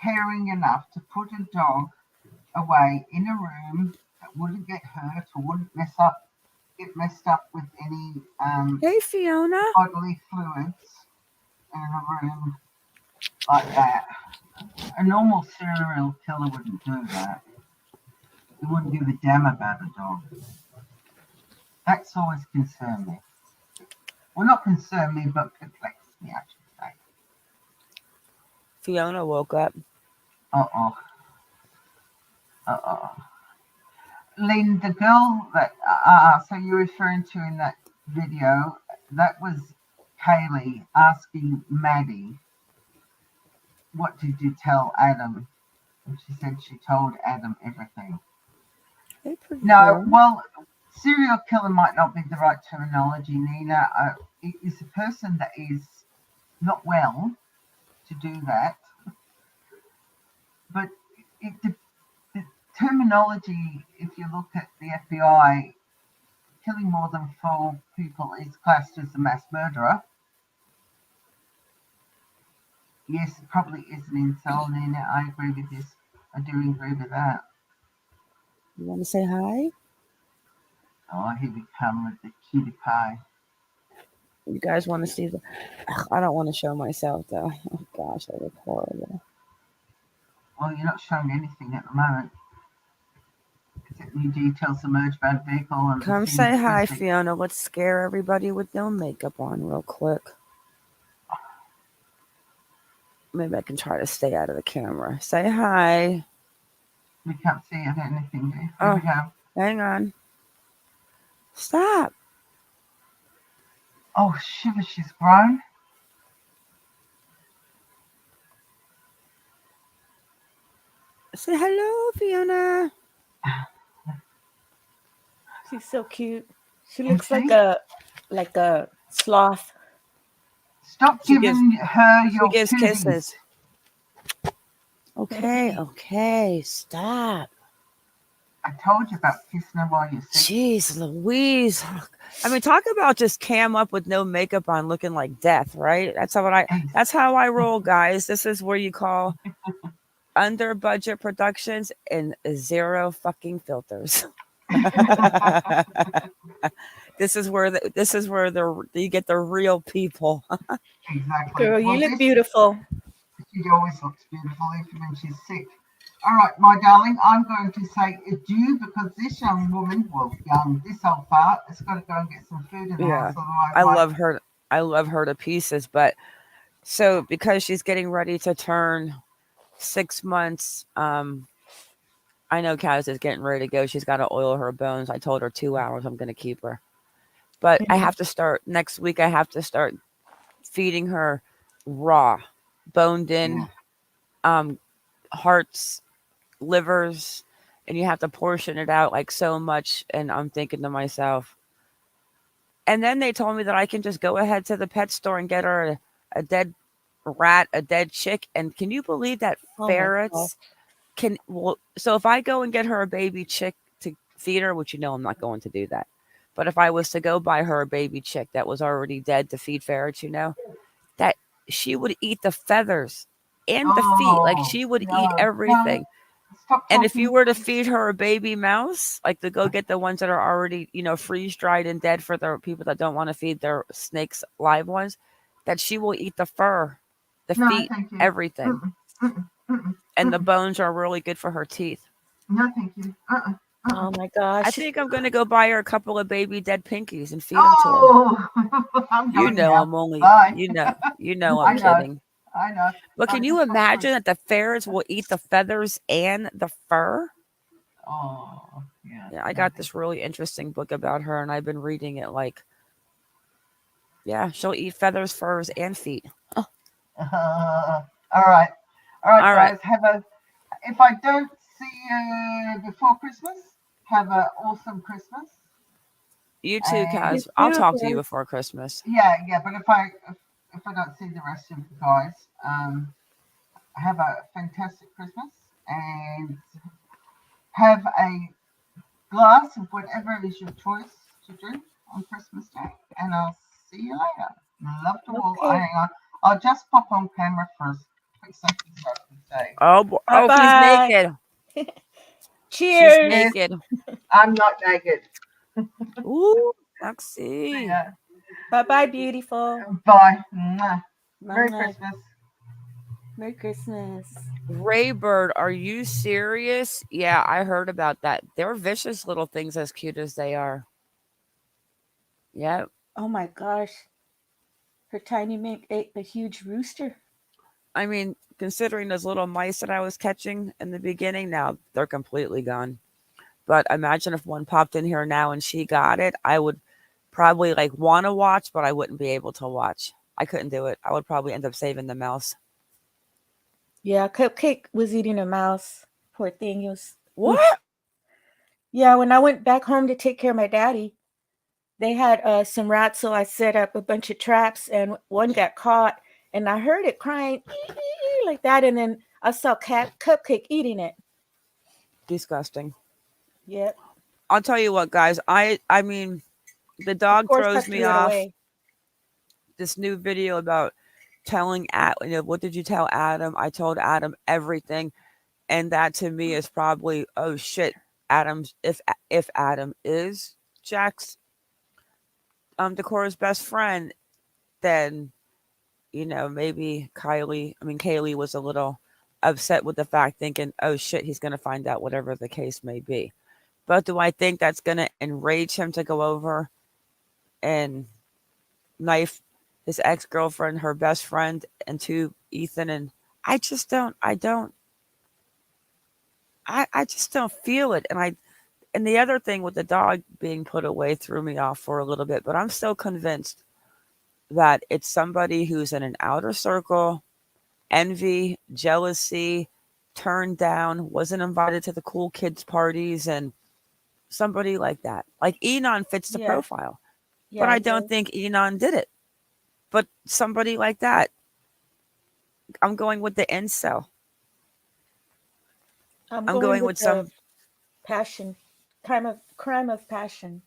caring enough to put a dog away in a room that wouldn't get hurt or wouldn't get messed up with any hey Fiona bodily fluids in a room like that? A normal serial killer wouldn't do that. He wouldn't give a damn about a dog. That's always concerned me. Well, not concerned me, but perplexed me, I should say. Fiona woke up. Uh-oh. Lynn, the girl that so you're referring to in that video, that was Kaylee asking Maddie, what did you tell Adam? And she said she told Adam everything. No, well, serial killer might not be the right terminology, Nina. It is a person that is not well to do that. But the terminology, if you look at the FBI, killing more than 4 people is classed as a mass murderer. Yes, it probably is an incel, Nina. I agree with this. I do agree with that. You want to say hi? Oh, here we come with the cutie pie. You guys want to see the... I don't want to show myself, though. Oh, gosh, I look horrible. Well, you're not showing anything at the moment. Except new details emerged by the vehicle. And come say hi, Fiona. Let's scare everybody with no makeup on real quick. Maybe I can try to stay out of the camera. Say hi. We can't see anything, do you? Oh, we go. Hang on. Stop. Oh, shiver, she's grown. Say hello, Fiona. She's so cute. She looks like a sloth. Stop giving her your She gives cooties. kisses. Okay, stop. I told you about kissing her while you're sick. Jeez Louise. I mean, talk about just cam up with no makeup on looking like death, right? That's how I roll, guys. This is where you call under budget productions and 0 fucking filters. This is where you get the real people. Exactly. Girl, you look beautiful. She always looks beautiful, even when she's sick. All right, my darling, I'm going to say adieu because this young woman, this old fart, has got to go and get some food in the house. Otherwise, I love her to pieces, but so because she's getting ready to turn 6 months, I know Kaz is getting ready to go. She's got to oil her bones. I told her 2 hours I'm going to keep her. But I have to start next week. I have to start feeding her raw, boned in hearts, livers, and you have to portion it out like so much. And I'm thinking to myself, and then they told me that I can just go ahead to the pet store and get her a dead rat, a dead chick. And can you believe that ferrets can, well, so if I go and get her a baby chick to feed her, which I'm not going to do that. But if I was to go buy her a baby chick that was already dead to feed ferrets, that she would eat the feathers and the feet. Like she would eat everything. And if you were to feed her a baby mouse, like to go get the ones that are already, freeze dried and dead for the people that don't want to feed their snakes live ones, that she will eat the fur, the feet, everything. And the bones are really good for her teeth. No, thank you. Oh my gosh. I think I'm going to go buy her a couple of baby dead pinkies and feed them to her. I'm only, I'm kidding. I know. But can you imagine that the ferrets will eat the feathers and the fur? Oh, yeah. Yeah, I got this really interesting book about her, and I've been reading it she'll eat feathers, furs, and feet. All right, guys. If I don't see you before Christmas, have an awesome Christmas. You too, Kaz. I'll talk to you before Christmas. Yeah. But if I don't see the rest of you guys, have a fantastic Christmas and have a glass of whatever is your choice to drink on Christmas Day, and I'll see you later. Love to all. Hang on, I'll just pop on camera first. Quick second so I can say. Oh, he's naked. Cheers. She's naked. I'm not naked. Ooh, sexy. Bye, beautiful. Bye. Merry Christmas. Merry Christmas. Raybird, are you serious? Yeah, I heard about that. They're vicious little things, as cute as they are. Yep. Oh my gosh. Her tiny mink ate the huge rooster. I mean, considering those little mice that I was catching in the beginning, now they're completely gone. But imagine if one popped in here now and she got it, I would probably want to watch, but I wouldn't be able to watch. I couldn't do it. I would probably end up saving the mouse. Yeah, Cupcake was eating a mouse. Poor thing. He was. What? Yeah, when I went back home to take care of my daddy, they had some rats, so I set up a bunch of traps, and one got caught, and I heard it crying like that, and then I saw Cupcake eating it. Disgusting. Yep. I'll tell you what, guys. I mean, the dog throws me off. This new video about telling what did you tell Adam? I told Adam everything, and that to me is probably, oh shit, Adam's if Adam is Jack's Decora's best friend, then maybe Kaylee was a little upset with the fact, thinking, oh shit, he's gonna find out, whatever the case may be. But do I think that's gonna enrage him to go over and knife his ex-girlfriend, her best friend, and to Ethan? And I just don't feel it. And the other thing with the dog being put away threw me off for a little bit, but I'm still convinced that it's somebody who's in an outer circle, envy, jealousy, turned down, wasn't invited to the cool kids parties, and somebody like that. Like Inan fits the profile, but I don't think Inan did it. But somebody like that, I'm going with the incel. I'm going with some passion, crime of passion.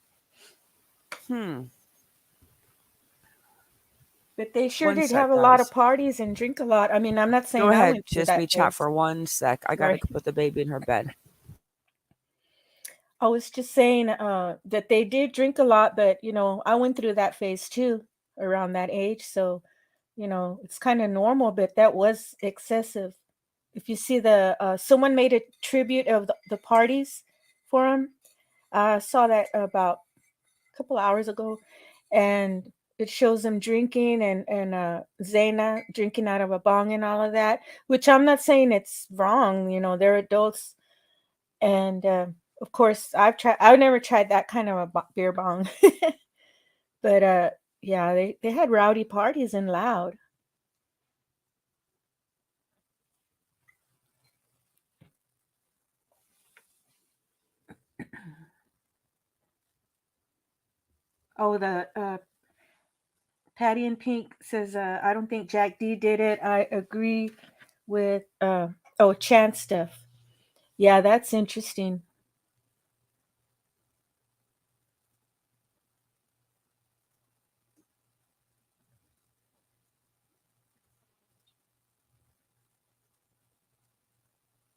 But they sure did have a lot of parties and drink a lot. I mean, I'm not saying. Go ahead, just be chat for 1 sec. I gotta put the baby in her bed. I was just saying that they did drink a lot, but I went through that phase too around that age. So, it's kind of normal, but that was excessive. If you see someone made a tribute of the parties for him. I saw that about a couple hours ago, and it shows them drinking and Zaina drinking out of a bong and all of that, which I'm not saying it's wrong. They're adults. And of course, I've never tried that kind of a beer bong. But yeah, they had rowdy parties and loud. Oh, the Patty in Pink says, I don't think Jack D did it. I agree with Chance stuff. Yeah, that's interesting.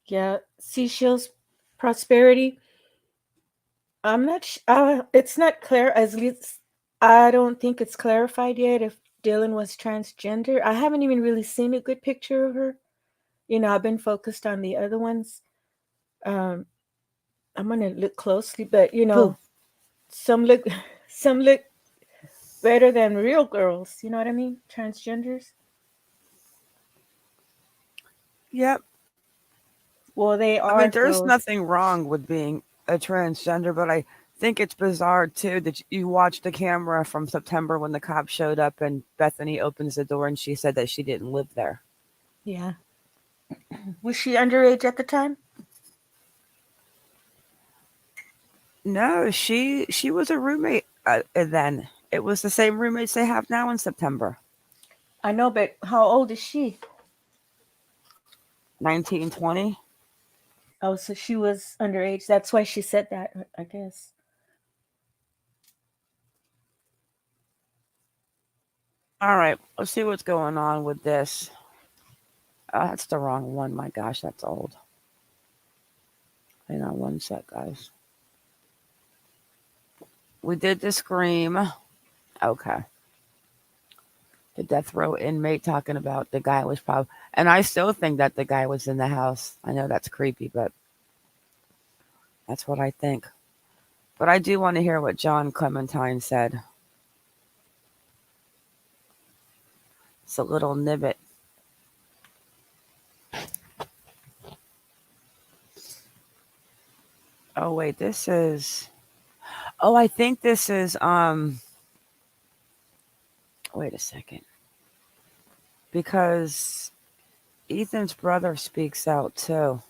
Yeah, Seashell's prosperity. I'm not. It's not clear. At least I don't think it's clarified yet if Dylan was transgender. I haven't even really seen a good picture of her. I've been focused on the other ones. I'm gonna look closely, but some look some look better than real girls. You know what I mean? Transgenders. Yep. Well, they are. I mean, there's girls. nothing wrong with being a transgender, but I think it's bizarre too that you watched the camera from September when the cop showed up and Bethany opens the door and she said that she didn't live there. Yeah. Was she underage at the time? No, she was a roommate then. It was the same roommates they have now in September. I know, but how old is she? 19, 20. Oh, so she was underage. That's why she said that, I guess. All right, let's see what's going on with this. That's the wrong one. My gosh, that's old. Hang on one sec, guys. We did the scream. Okay. The death row inmate talking about the guy was probably, and I still think that the guy was in the house. I know that's creepy, but that's what I think. But I do want to hear what John Clementine said. It's a little nibbit. Oh wait, this is. Oh, I think this is. Wait a second. Because Ethan's brother speaks out too.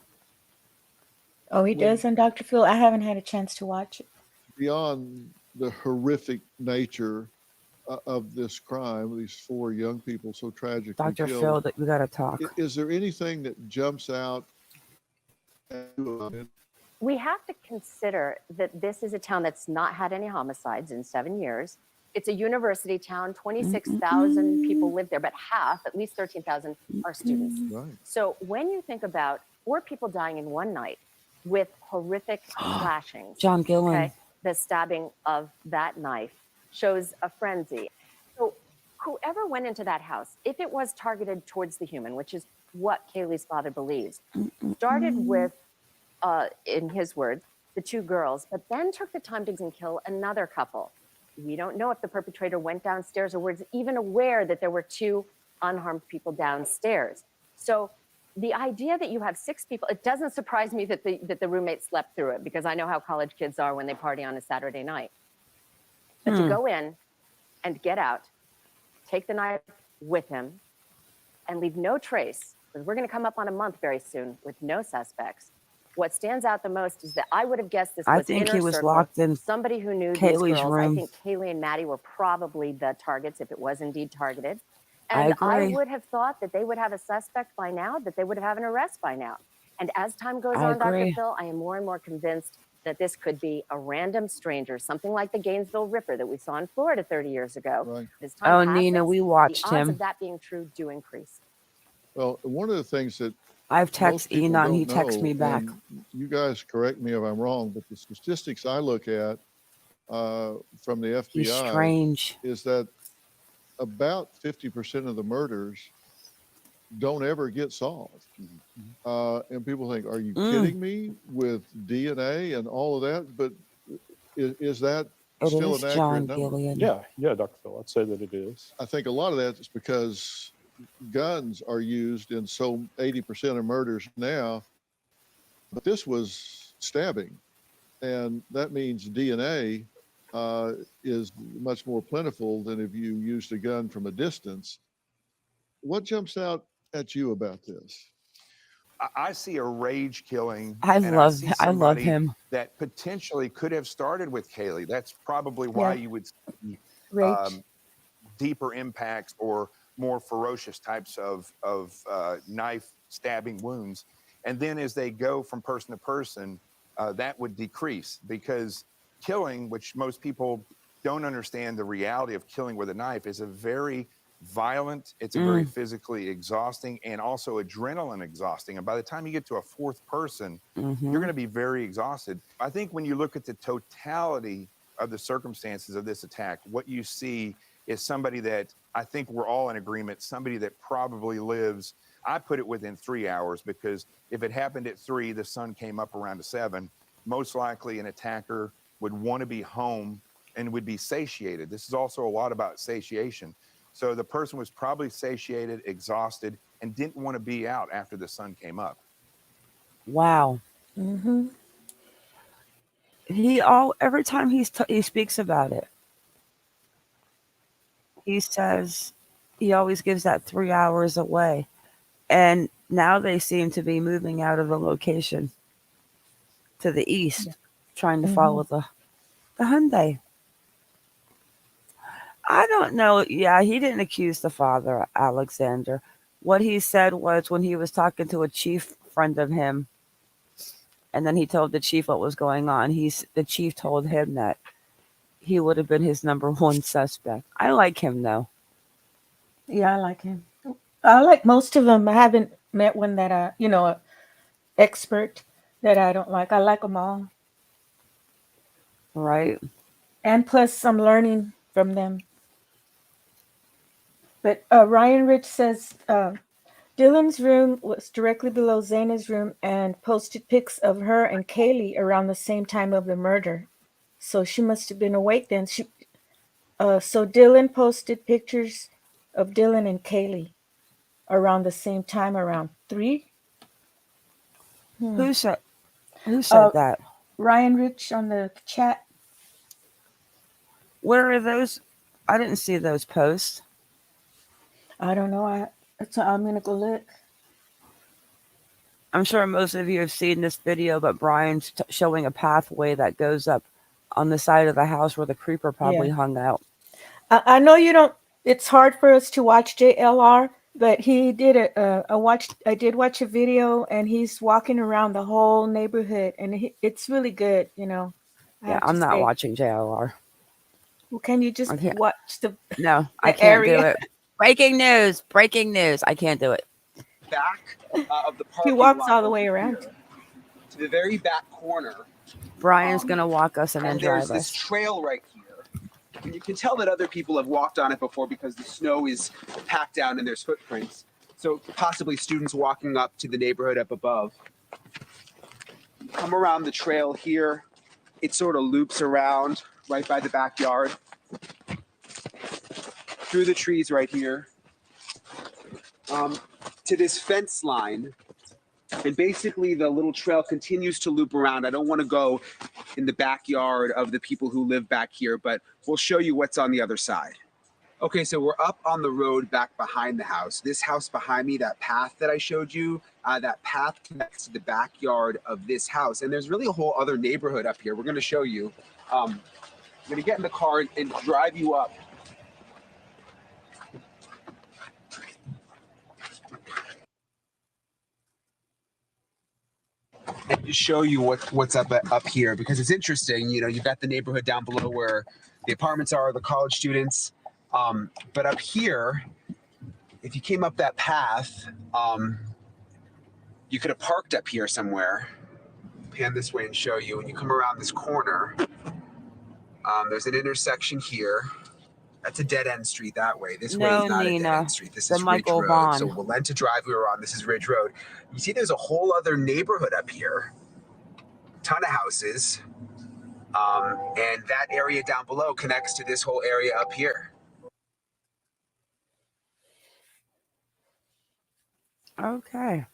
Oh, he does on Dr. Phil? I haven't had a chance to watch it. Beyond the horrific nature of this crime, these 4 young people so tragically Dr. killed, Phil, that we got to talk. Is there anything that jumps out? We have to consider that this is a town that's not had any homicides in 7 years. It's a university town, 26,000 people live there, but half, at least 13,000, are students. Right. So when you think about 4 people dying in one night with horrific slashings, John Gillen. okay, the stabbing of that knife shows a frenzy. So whoever went into that house, if it was targeted towards the human, which is what Kaylee's father believes, started with, in his words, the 2 girls, but then took the time to kill another couple. We don't know if the perpetrator went downstairs or was even aware that there were 2 unharmed people downstairs. So the idea that you have 6 people, it doesn't surprise me that the roommate slept through it, because I know how college kids are when they party on a Saturday night. But to go in and get out, take the knife with him, and leave no trace, because we're going to come up on a month very soon with no suspects. What stands out the most is that I would have guessed this was I think he was circle, locked in somebody who knew Kaylee's these girls. room. I think Kaylee and Maddie were probably the targets if it was indeed targeted. I And agree. I would have thought that they would have a suspect by now, that they would have an arrest by now. And as time goes I on, Dr. agree. Phil, I am more and more convinced that this could be a random stranger, something like the Gainesville Ripper that we saw in Florida 30 years ago. Right. As time Oh, passes, Nina, we watched the odds him. of that being true do increase. Well, one of the things that I've most texted people Inan. He don't texted know, me back. and you guys correct me if I'm wrong, but the statistics I look at from the He's FBI strange. is that about 50% of the murders don't ever get solved. And people think, are you kidding me with DNA and all of that? But is that It still is an John accurate number? Gillian. Yeah, Dr. Phil, I'd say that it is. I think a lot of that is because guns are used in 80% of murders now, but this was stabbing. And that means DNA is much more plentiful than if you used a gun from a distance. What jumps out at you about this? I see a rage killing. I and love see I love somebody him. that potentially could have started with Kaylee. That's probably why you would see Rage. deeper impacts or more ferocious types of knife stabbing wounds. And then as they go from person to person, that would decrease, because killing, which most people don't understand the reality of killing with a knife, is a very violent, it's a very physically exhausting and also adrenaline exhausting. And by the time you get to a fourth person, you're going to be very exhausted. I think when you look at the totality of the circumstances of this attack, what you see is somebody that I think we're all in agreement, somebody that probably lives, I put it within 3 hours, because if it happened at 3, the sun came up around 7, most likely an attacker would want to be home and would be satiated. This is also a lot about satiation. So the person was probably satiated, exhausted, and didn't want to be out after the sun came up. Wow. Mm-hmm. Every time he speaks about it, he says he always gives that 3 hours away. And now they seem to be moving out of the location to the east, trying to follow the Hyundai. I don't know. Yeah, he didn't accuse the father, Alexander. What he said was, when he was talking to a chief friend of him, and then he told the chief what was going on, the chief told him that he would have been his number one suspect. I like him, though. Yeah, I like him. I like most of them. I haven't met one that expert that I don't like. I like them all. Right. And plus, I'm learning from them. But Ryan Rich says Dylan's room was directly below Zaina's room and posted pics of her and Kaylee around the same time of the murder. So she must have been awake then. So Dylan posted pictures of Dylan and Kaylee around the same time, around 3. Who said that? Ryan Rich on the chat. Where are those? I didn't see those posts. I don't know. I'm going to go look. I'm sure most of you have seen this video, but Brian's showing a pathway that goes up on the side of the house where the creeper probably hung out. I know you don't. It's hard for us to watch JLR, but he did I did watch a video, and he's walking around the whole neighborhood, and it's really good. Yeah, I'm not watching JLR. Well, can you just watch No, I can't do it. Breaking news! Breaking news! I can't do it. Back of the parking He walks lot all the way around to the very back corner. Brian's gonna walk us and then drive us. There's this trail right here. And you can tell that other people have walked on it before because the snow is packed down and there's footprints. So possibly students walking up to the neighborhood up above. Come around the trail here. It sort of loops around right by the backyard. Through the trees right here. To this fence line. And basically the little trail continues to loop around. I don't want to go in the backyard of the people who live back here, but we'll show you what's on the other side. Okay, so we're up on the road back behind the house. This house behind me, that path that I showed you, that path connects to the backyard of this house. And there's really a whole other neighborhood up here. We're going to show you. I'm going to get in the car and drive you up. And just show you what's up here, because it's interesting. You've got the neighborhood down below where the apartments are, the college students. But up here, if you came up that path, you could have parked up here somewhere. Pan this way and show you. When you come around this corner, there's an intersection here. That's a dead-end street that way. This way is not a dead-end street. This is Ridge Road. So Valenta Drive we were on, this is Ridge Road. You see there's a whole other neighborhood up here. Ton of houses. And that area down below connects to this whole area up here. Okay.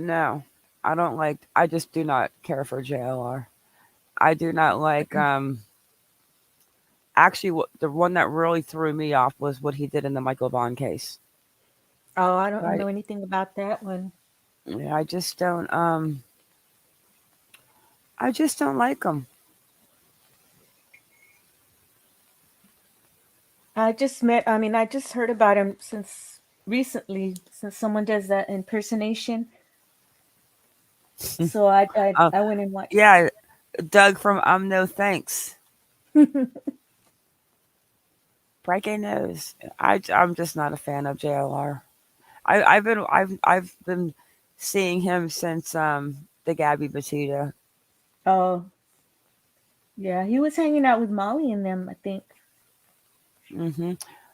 No, I don't like. I just do not care for JLR. I do not like. Actually, the one that really threw me off was what he did in the Michael Vaughn case. Oh, I don't know anything about that one. Yeah, I just don't. I just don't like him. I just heard about him since recently, since someone does that impersonation. So I went and watched. Yeah, Doug from No Thanks. Breaking news. I'm just not a fan of JLR. I've been seeing him since the Gabby Batista. Oh, yeah, he was hanging out with Molly and them, I think.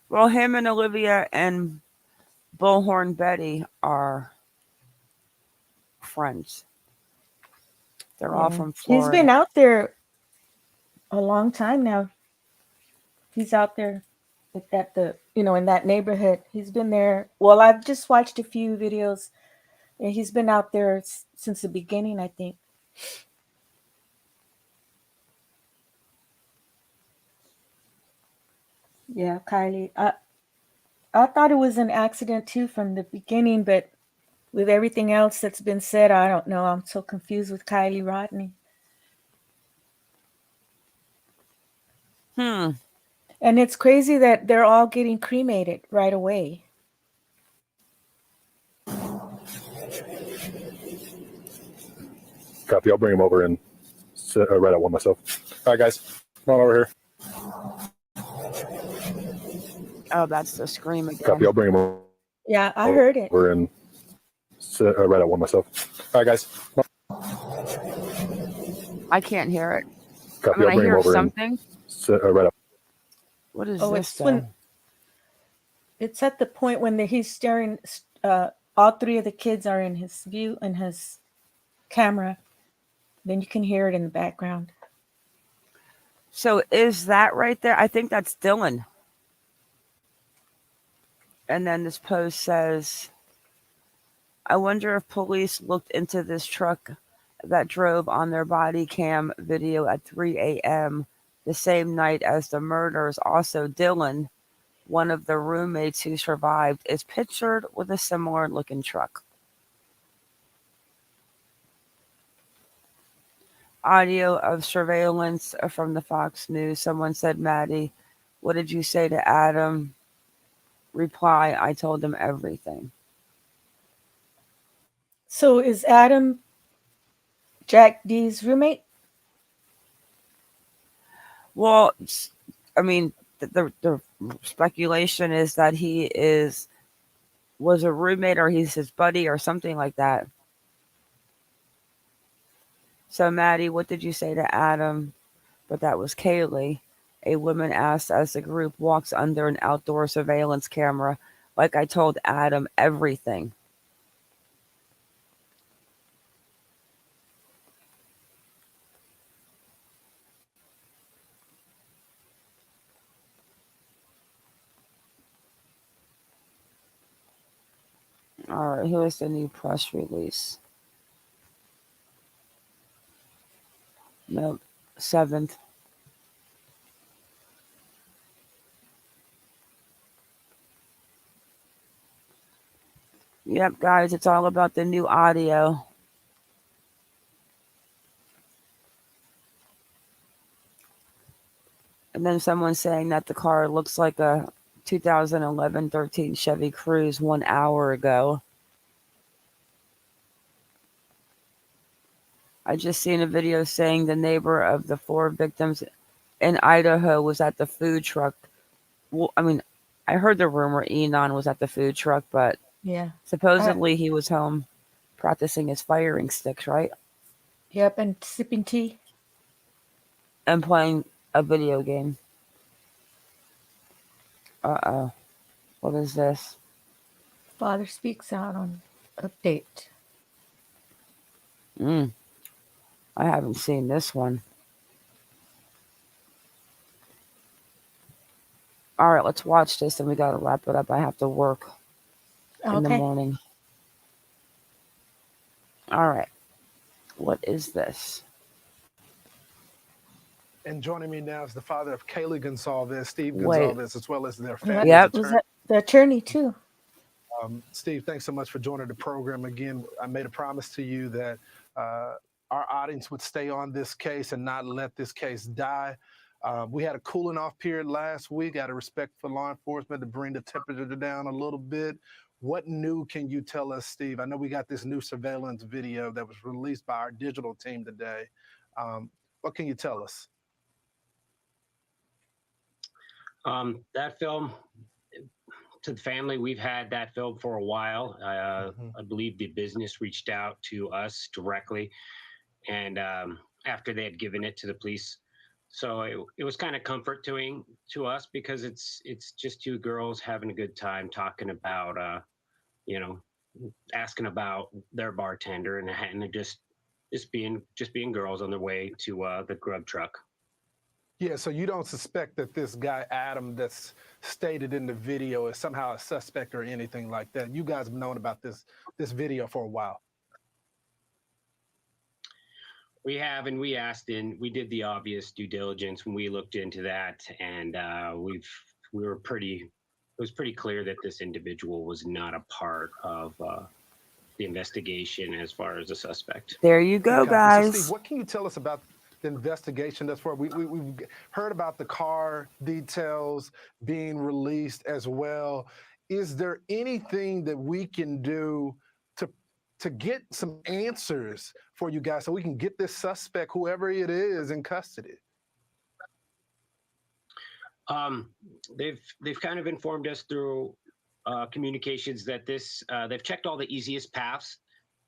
Well, him and Olivia and Bullhorn Betty are friends. They're all from Florida. He's been out there a long time now. He's out there at in that neighborhood. He's been there. Well, I've just watched a few videos. And he's been out there since the beginning, I think. Yeah, Kylie. I thought it was an accident too from the beginning, but with everything else that's been said, I don't know. I'm so confused with Kylie Rodney. And it's crazy that they're all getting cremated right away. Copy. I'll bring him over and write out one myself. All right, guys. Come on over here. Oh, that's the scream again. Copy. I'll bring him over. Yeah, I heard it. And write out one myself. All right, guys. I can't hear it. Copy. I'll bring him over something. Write out. What is this? It's when it's at the point when he's staring. All three of the kids are in his view and his camera. Then you can hear it in the background. So is that right there? I think that's Dylan. And then this post says, I wonder if police looked into this truck that drove on their body cam video at 3 a.m. the same night as the murders. Also, Dylan, one of the roommates who survived, is pictured with a similar looking truck. Audio of surveillance from the Fox News. Someone said, Maddie, what did you say to Adam? Reply, I told him everything. So is Adam Jack D's roommate? Well, I mean, the speculation is that he was a roommate or he's his buddy or something like that. So, Maddie, what did you say to Adam? But that was Kaylee. A woman asked as the group walks under an outdoor surveillance camera. Like I told Adam everything. All right, here's the new press release. Nope, 7th. Yep, guys, it's all about the new audio. And then someone saying that the car looks like a 2011-13 Chevy Cruze 1 hour ago. I just seen a video saying the neighbor of the 4 victims in Idaho was at the food truck. Well, I mean, I heard the rumor Inan was at the food truck, but yeah, supposedly he was home practicing his firing sticks, right? Yep, and sipping tea. And playing a video game. Uh-oh. What is this? Father speaks out on update. I haven't seen this one. All right, let's watch this and we got to wrap it up. I have to work in the morning. All right. What is this? And joining me now is the father of Kaylee Gonsalves, Steve Gonsalves, as well as their Yep. family's Was attorney. that the attorney too? Steve, thanks so much for joining the program. Again, I made a promise to you that our audience would stay on this case and not let this case die. We had a cooling off period last week out of respect for law enforcement to bring the temperature down a little bit. What new can you tell us, Steve? I know we got this new surveillance video that was released by our digital team today. What can you tell us? That film, to the family, we've had that film for a while. I believe the business reached out to us directly, and after they had given it to the police. So it was kind of comforting to us because it's just two girls having a good time talking about, asking about their bartender and just being girls on their way to the grub truck. Yeah, so you don't suspect that this guy, Adam, that's stated in the video is somehow a suspect or anything like that. You guys have known about this video for a while. We have, and we asked, and we did the obvious due diligence when we looked into that, and it was pretty clear that this individual was not a part of the investigation as far as a suspect. There you go, guys. So Steve, what can you tell us about the investigation thus far? We've heard about the car details being released as well. Is there anything that we can do to get some answers for you guys so we can get this suspect, whoever it is, in custody? They've kind of informed us through communications that they've checked all the easiest paths.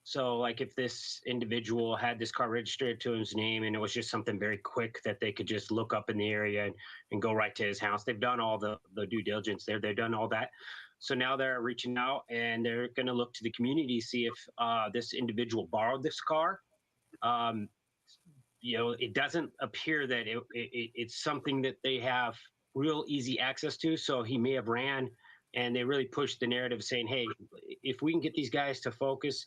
So like if this individual had this car registered to his name and it was just something very quick that they could just look up in the area and go right to his house, they've done all the due diligence there. They've done all that. So now they're reaching out and they're going to look to the community to see if this individual borrowed this car. It doesn't appear that it's something that they have real easy access to. So he may have ran, and they really pushed the narrative saying, hey, if we can get these guys to focus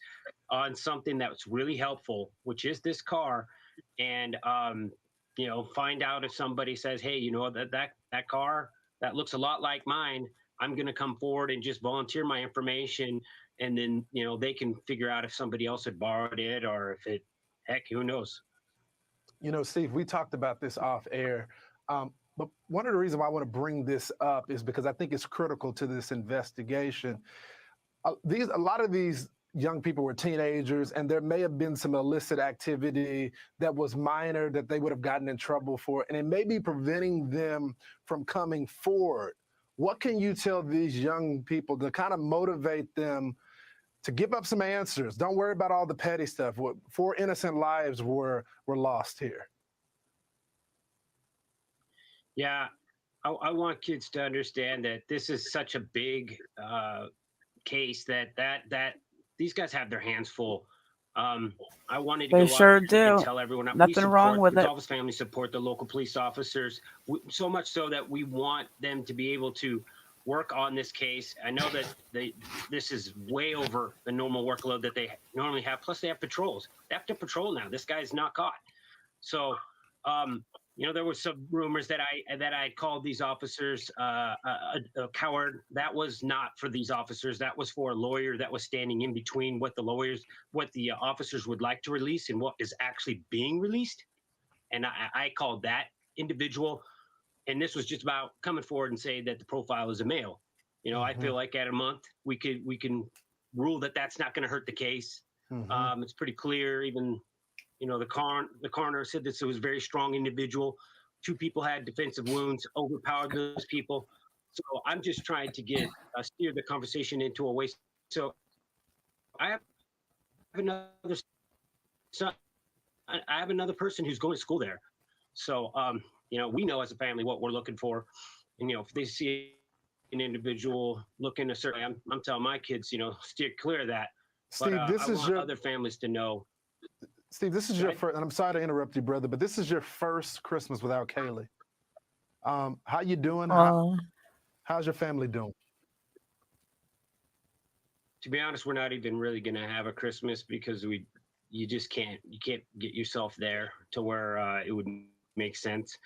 on something that's really helpful, which is this car, and find out if somebody says, hey, that car that looks a lot like mine, I'm going to come forward and just volunteer my information, and then they can figure out if somebody else had borrowed it or if heck, who knows. Steve, we talked about this off air, but one of the reasons why I want to bring this up is because I think it's critical to this investigation. A lot of these young people were teenagers, and there may have been some illicit activity that was minor that they would have gotten in trouble for, and it may be preventing them from coming forward. What can you tell these young people to kind of motivate them to give up some answers? Don't worry about all the petty stuff. 4 innocent lives were lost here. Yeah, I want kids to understand that this is such a big case that these guys have their hands full. I wanted to They go sure out do. and tell everyone that Nothing wrong with it. Gonsalves family support the local police officers, so much so that we want them to be able to work on this case. I know that this is way over the normal workload that they normally have. Plus, they have patrols. They have to patrol now. This guy's not caught. So, there was some rumors that I called these officers a coward. That was not for these officers. That was for a lawyer that was standing in between what the officers would like to release and what is actually being released. And I called that individual. And this was just about coming forward and saying that the profile is a male. I feel like at a month we can rule that that's not going to hurt the case. It's pretty clear. Even the coroner said this was a very strong individual. 2 people had defensive wounds, overpowered those people. So I'm just trying to steer the conversation into a way. So I have another son. I have another person who's going to school there. So we know as a family what we're looking for, and if they see an individual looking a certain way, I'm telling my kids, steer clear of that. Steve, but I want other families to know. Steve, this is your first, and I'm sorry to interrupt you, brother, but this is your first Christmas without Kaylee. How you doing? How's your family doing? To be honest, we're not even really going to have a Christmas because we you just can't get yourself there to where it would make sense.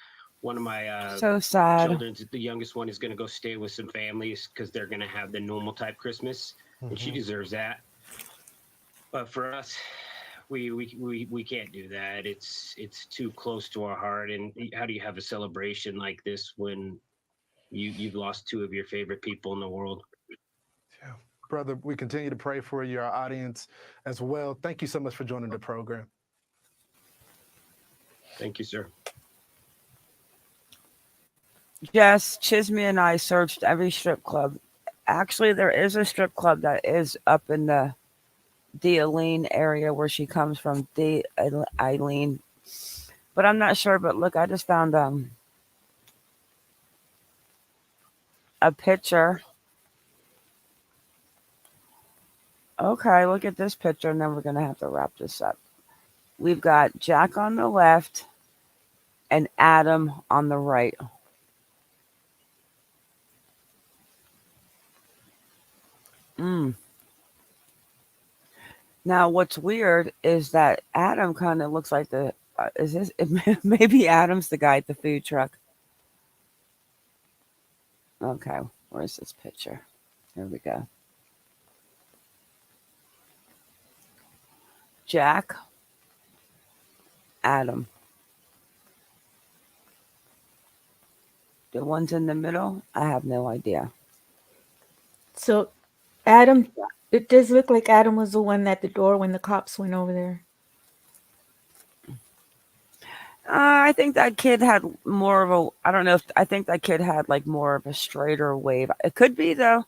One of my so sad. children, the youngest one, is going to go stay with some families because they're going to have the normal type Christmas, and she deserves that. But for us, we can't do that. It's too close to our heart. And how do you have a celebration like this when you've lost two of your favorite people in the world? Yeah, brother, we continue to pray for you, our audience as well. Thank you so much for joining the program. Thank you, sir. Jess, Chisme and I searched every strip club. Actually, there is a strip club that is up in the Eileen area where she comes from, Eileen. But I'm not sure. But look, I just found a picture. Okay, look at this picture, and then we're going to have to wrap this up. We've got Jack on the left and Adam on the right. Now, what's weird is that Adam kind of looks like maybe Adam's the guy at the food truck. Okay, where's this picture? Here we go. Jack, Adam. The ones in the middle, I have no idea. So, Adam, it does look like Adam was the one at the door when the cops went over there. I think that kid had more of a, I don't know if, I think that kid had like more of a straighter wave. It could be though,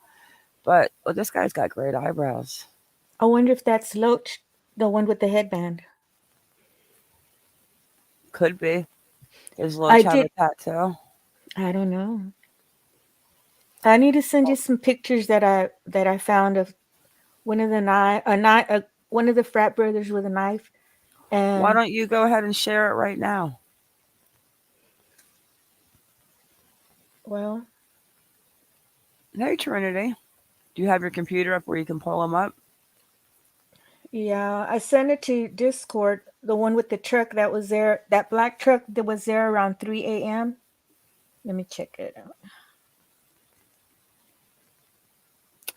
but this guy's got great eyebrows. I wonder if that's Loach, the one with the headband. Could be. Does Loach have a tattoo? I don't know. I need to send you some pictures that I found of one of the one of the frat brothers with a knife. And why don't you go ahead and share it right now? Well, hey Trinity, do you have your computer up where you can pull them up? Yeah, I sent it to Discord. The one with the truck that was there, that black truck that was there around 3 a.m. Let me check it out.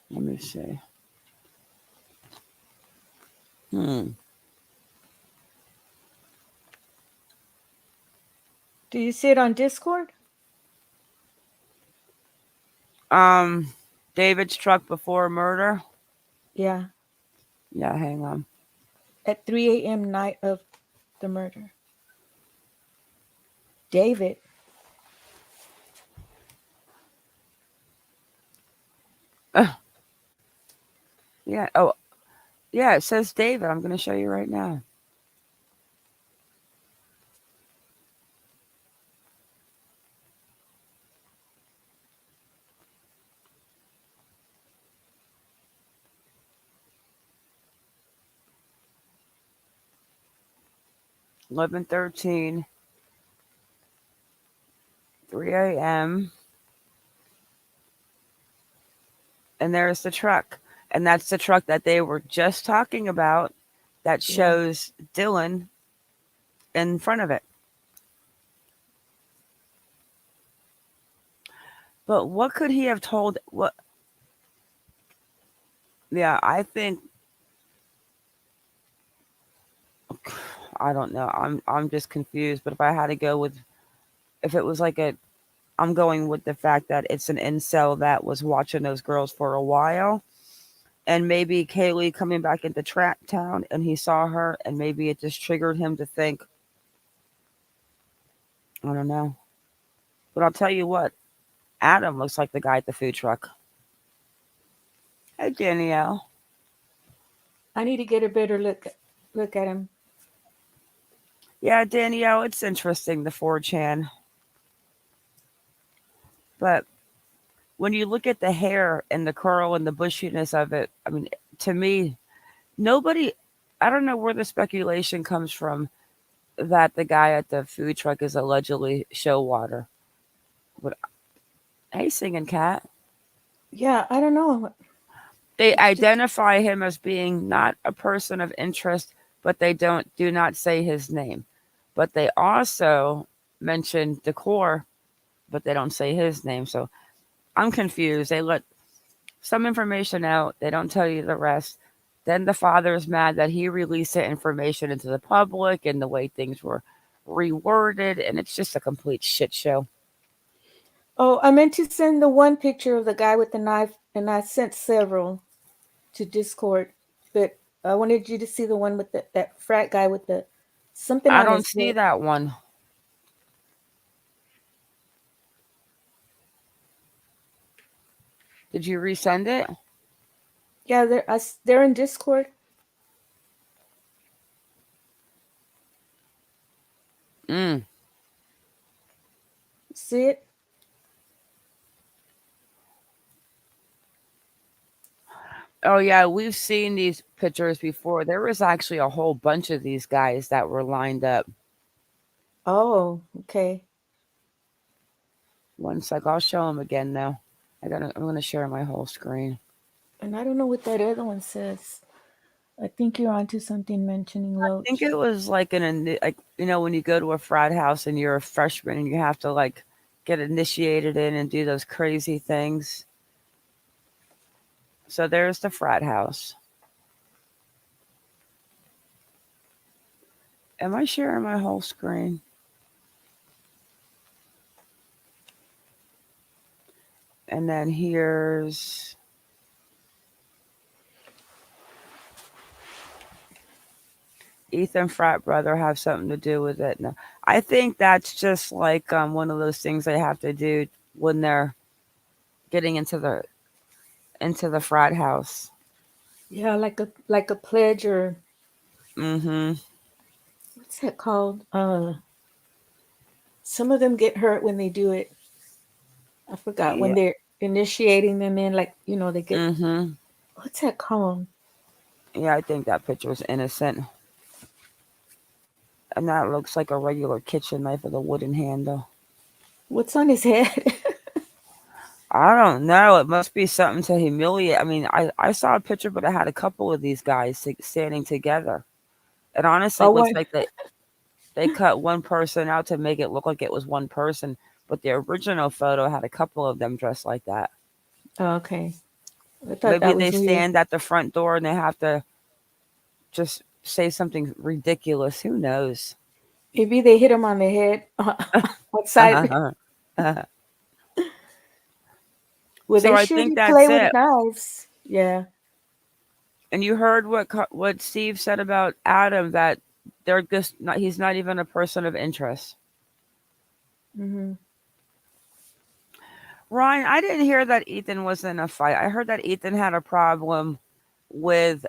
Let me see. Do you see it on Discord? David's truck before murder. Yeah. Yeah, hang on. At 3 a.m. night of the murder. David. Yeah. Oh, yeah. It says David. I'm going to show you right now. $11:13, 3 a.m. And there's the truck. And that's the truck that they were just talking about that shows Dylan in front of it. But what could he have told? What? Yeah, I think. I don't know. I'm just confused. But if I had to go with, if it was like I'm going with the fact that it's an incel that was watching those girls for a while. And maybe Kaylee coming back into Trap Town and he saw her and maybe it just triggered him to think, I don't know. But I'll tell you what, Adam looks like the guy at the food truck. Hey, Danielle. I need to get a better look at him. Yeah, Danielle, it's interesting, the 4chan. But when you look at the hair and the curl and the bushiness of it, I mean, to me, I don't know where the speculation comes from that the guy at the food truck is allegedly Showwater. But hey, singing cat. Yeah, I don't know. They identify him as being not a person of interest but they do not say his name. But they also mention Decor, but they don't say his name. So I'm confused. They let some information out. They don't tell you the rest. Then the father is mad that he released the information into the public and the way things were reworded, and it's just a complete shit show. Oh, I meant to send the one picture of the guy with the knife, and I sent several to Discord, but I wanted you to see the one with that frat guy with the something I on don't his see head. that one. Did you resend it? Yeah, they're in Discord. See it? Oh yeah, we've seen these pictures before. There was actually a whole bunch of these guys that were lined up. Oh, okay. One sec, I'll show them again now. I'm gonna share my whole screen. And I don't know what that other one says. I think you're onto something mentioning I Loach. think it was like like when you go to a frat house and you're a freshman and you have to like get initiated in and do those crazy things. So there's the frat house. Am I sharing my whole screen? And then here's Ethan frat brother have something to do with it. No, I think that's just like one of those things they have to do when they're getting into the frat house. Yeah, like a pledge or Mm-hmm. what's that called? Some of them get hurt when they do it. I forgot when Yeah. they're initiating them in, like they get. Mm-hmm. What's that called? Yeah, I think that picture was innocent. And that looks like a regular kitchen knife with a wooden handle. What's on his head? I don't know. It must be something to humiliate. I mean, I saw a picture, but it had a couple of these guys standing together. It honestly looks like they cut one person out to make it look like it was one person, but the original photo had a couple of them dressed like that. Oh, okay. I thought Maybe that they was weird. stand at the front door and they have to just say something ridiculous. Who knows? Maybe they hit him on the head. What side? Well, So they I sure think do that's play with it. knives. Yeah. And you heard what Steve said about Adam, that they're just not. He's not even a person of interest. Mm-hmm. Ryan, I didn't hear that Ethan was in a fight. I heard that Ethan had a problem with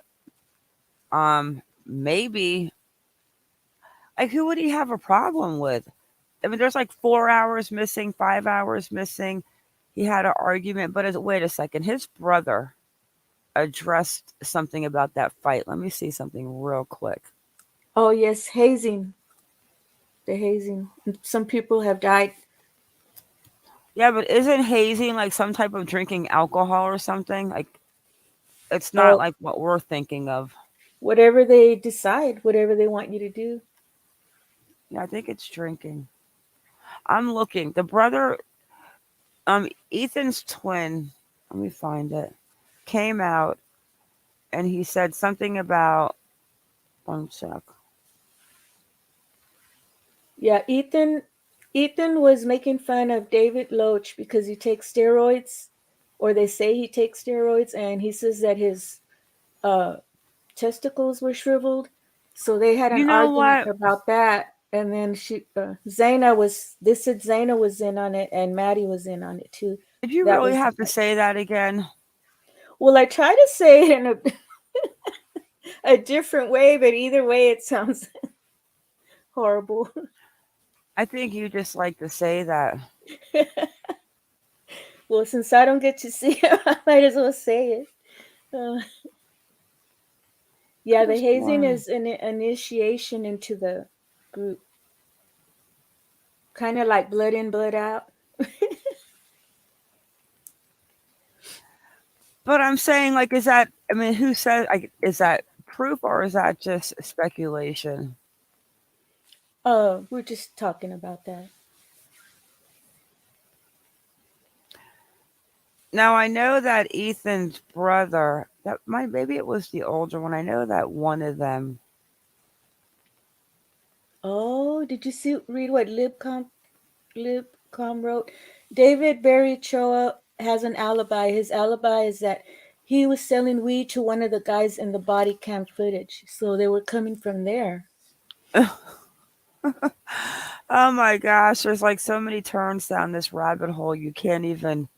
maybe, like, who would he have a problem with? I mean, there's like 4 hours missing, 5 hours missing. He had an argument, but wait a second, his brother addressed something about that fight. Let me see something real quick. Oh yes, hazing. The hazing. Some people have died. Yeah, but isn't hazing like some type of drinking alcohol or something? Like, it's not like what we're thinking of. Whatever they decide, whatever they want you to do. Yeah, I think it's drinking. I'm looking. The brother, Ethan's twin, let me find it, came out and he said something about, one sec. Yeah, Ethan was making fun of David Loach because he takes steroids, or they say he takes steroids, and he says that his testicles were shriveled. So they had an You know argument what? about that, and then Zaina was. They said Zaina was in on it, and Maddie was in on it too. Did you That really was have to say that again? well. I try to say it in a different way, but either way, it sounds horrible. I think you just like to say that. Well, since I don't get to see it, I might as well say it. Yeah, the hazing is an initiation into the group. Kind of like blood in, blood out. But I'm saying, like, is that, I mean, who said, like, is that proof or is that just speculation? We're just talking about that. Now I know that Ethan's brother, maybe it was the older one. I know that one of them. Oh, did you read what Libcom wrote? David Barry Choa has an alibi. His alibi is that he was selling weed to one of the guys in the body cam footage. So they were coming from there. Oh my gosh, there's like so many turns down this rabbit hole you can't even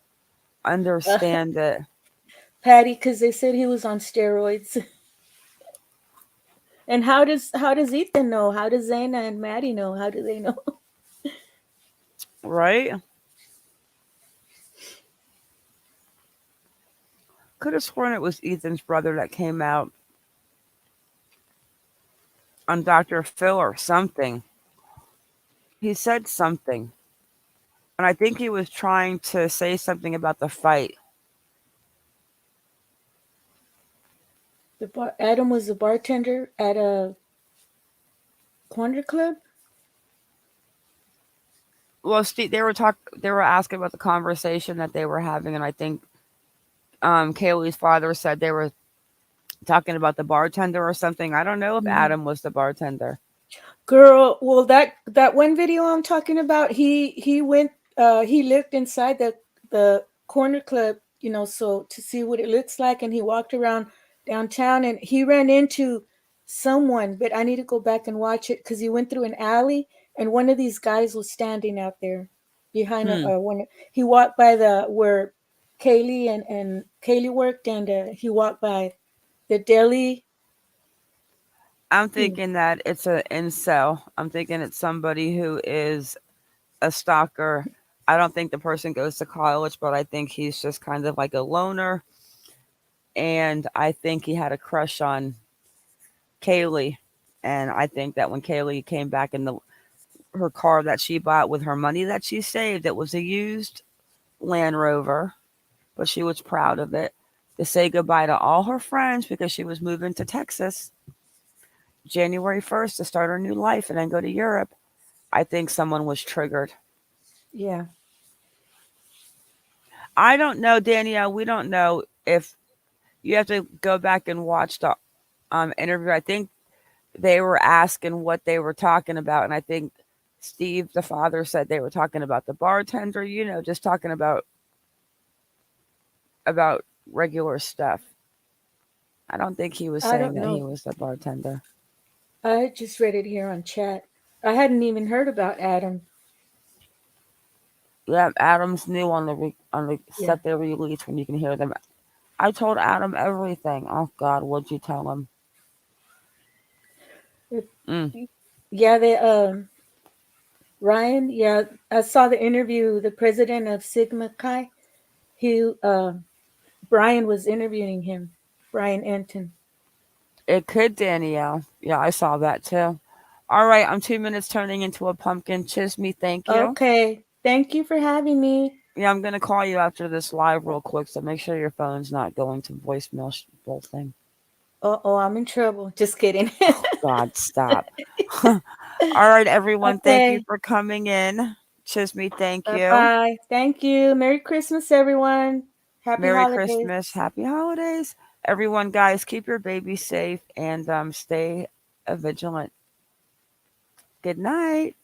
understand it. Patty, because they said he was on steroids. And how does Ethan know? How does Zayna and Maddie know? How do they know? Right? Could have sworn it was Ethan's brother that came out on Dr. Phil or something. He said something. And I think he was trying to say something about the fight. Adam was the bartender at a corner club. Well, Steve, they were asking about the conversation that they were having, and I think Kaylee's father said they were talking about the bartender or something. I don't know if Adam was the bartender. Girl, well that one video I'm talking about, he went he looked inside the corner club, so to see what it looks like, and he walked around downtown and he ran into someone, but I need to go back and watch it because he went through an alley and one of these guys was standing out there behind one. He walked by where Kaylee and Kaylee worked, and he walked by the deli. I'm thinking that it's an incel. I'm thinking it's somebody who is a stalker. I don't think the person goes to college, but I think he's just kind of like a loner. And I think he had a crush on Kaylee. And I think that when Kaylee came back in her car that she bought with her money that she saved, it was a used Land Rover, but she was proud of it, to say goodbye to all her friends because she was moving to Texas January 1st to start her new life and then go to Europe. I think someone was triggered. Yeah. I don't know, Danielle. We don't know if you have to go back and watch the interview. I think they were asking what they were talking about, and I think Steve, the father, said they were talking about the bartender. Just talking about regular stuff. I don't think he was saying that he was the bartender. I just read it here on chat. I hadn't even heard about Adam. Yeah, Adam's new on the set they released when you can hear them. I told Adam everything. Oh God, what'd you tell him? Yeah, they Ryan. Yeah, I saw the interview. The president of Sigma Chi. Brian was interviewing him. Brian Enton. It could, Danielle. Yeah, I saw that too. All right, I'm 2 minutes turning into a pumpkin. Chisme, thank you. Okay, thank you for having me. Yeah, I'm gonna call you after this live real quick, so make sure your phone's not going to voicemail whole thing. Oh, I'm in trouble. Just kidding. Oh, God, stop. All right, everyone. Thank you for coming in. Chisme, thank you. Bye. Thank you. Merry Christmas, everyone. Merry Christmas. Happy holidays. Everyone, guys, keep your baby safe and stay vigilant. Good night.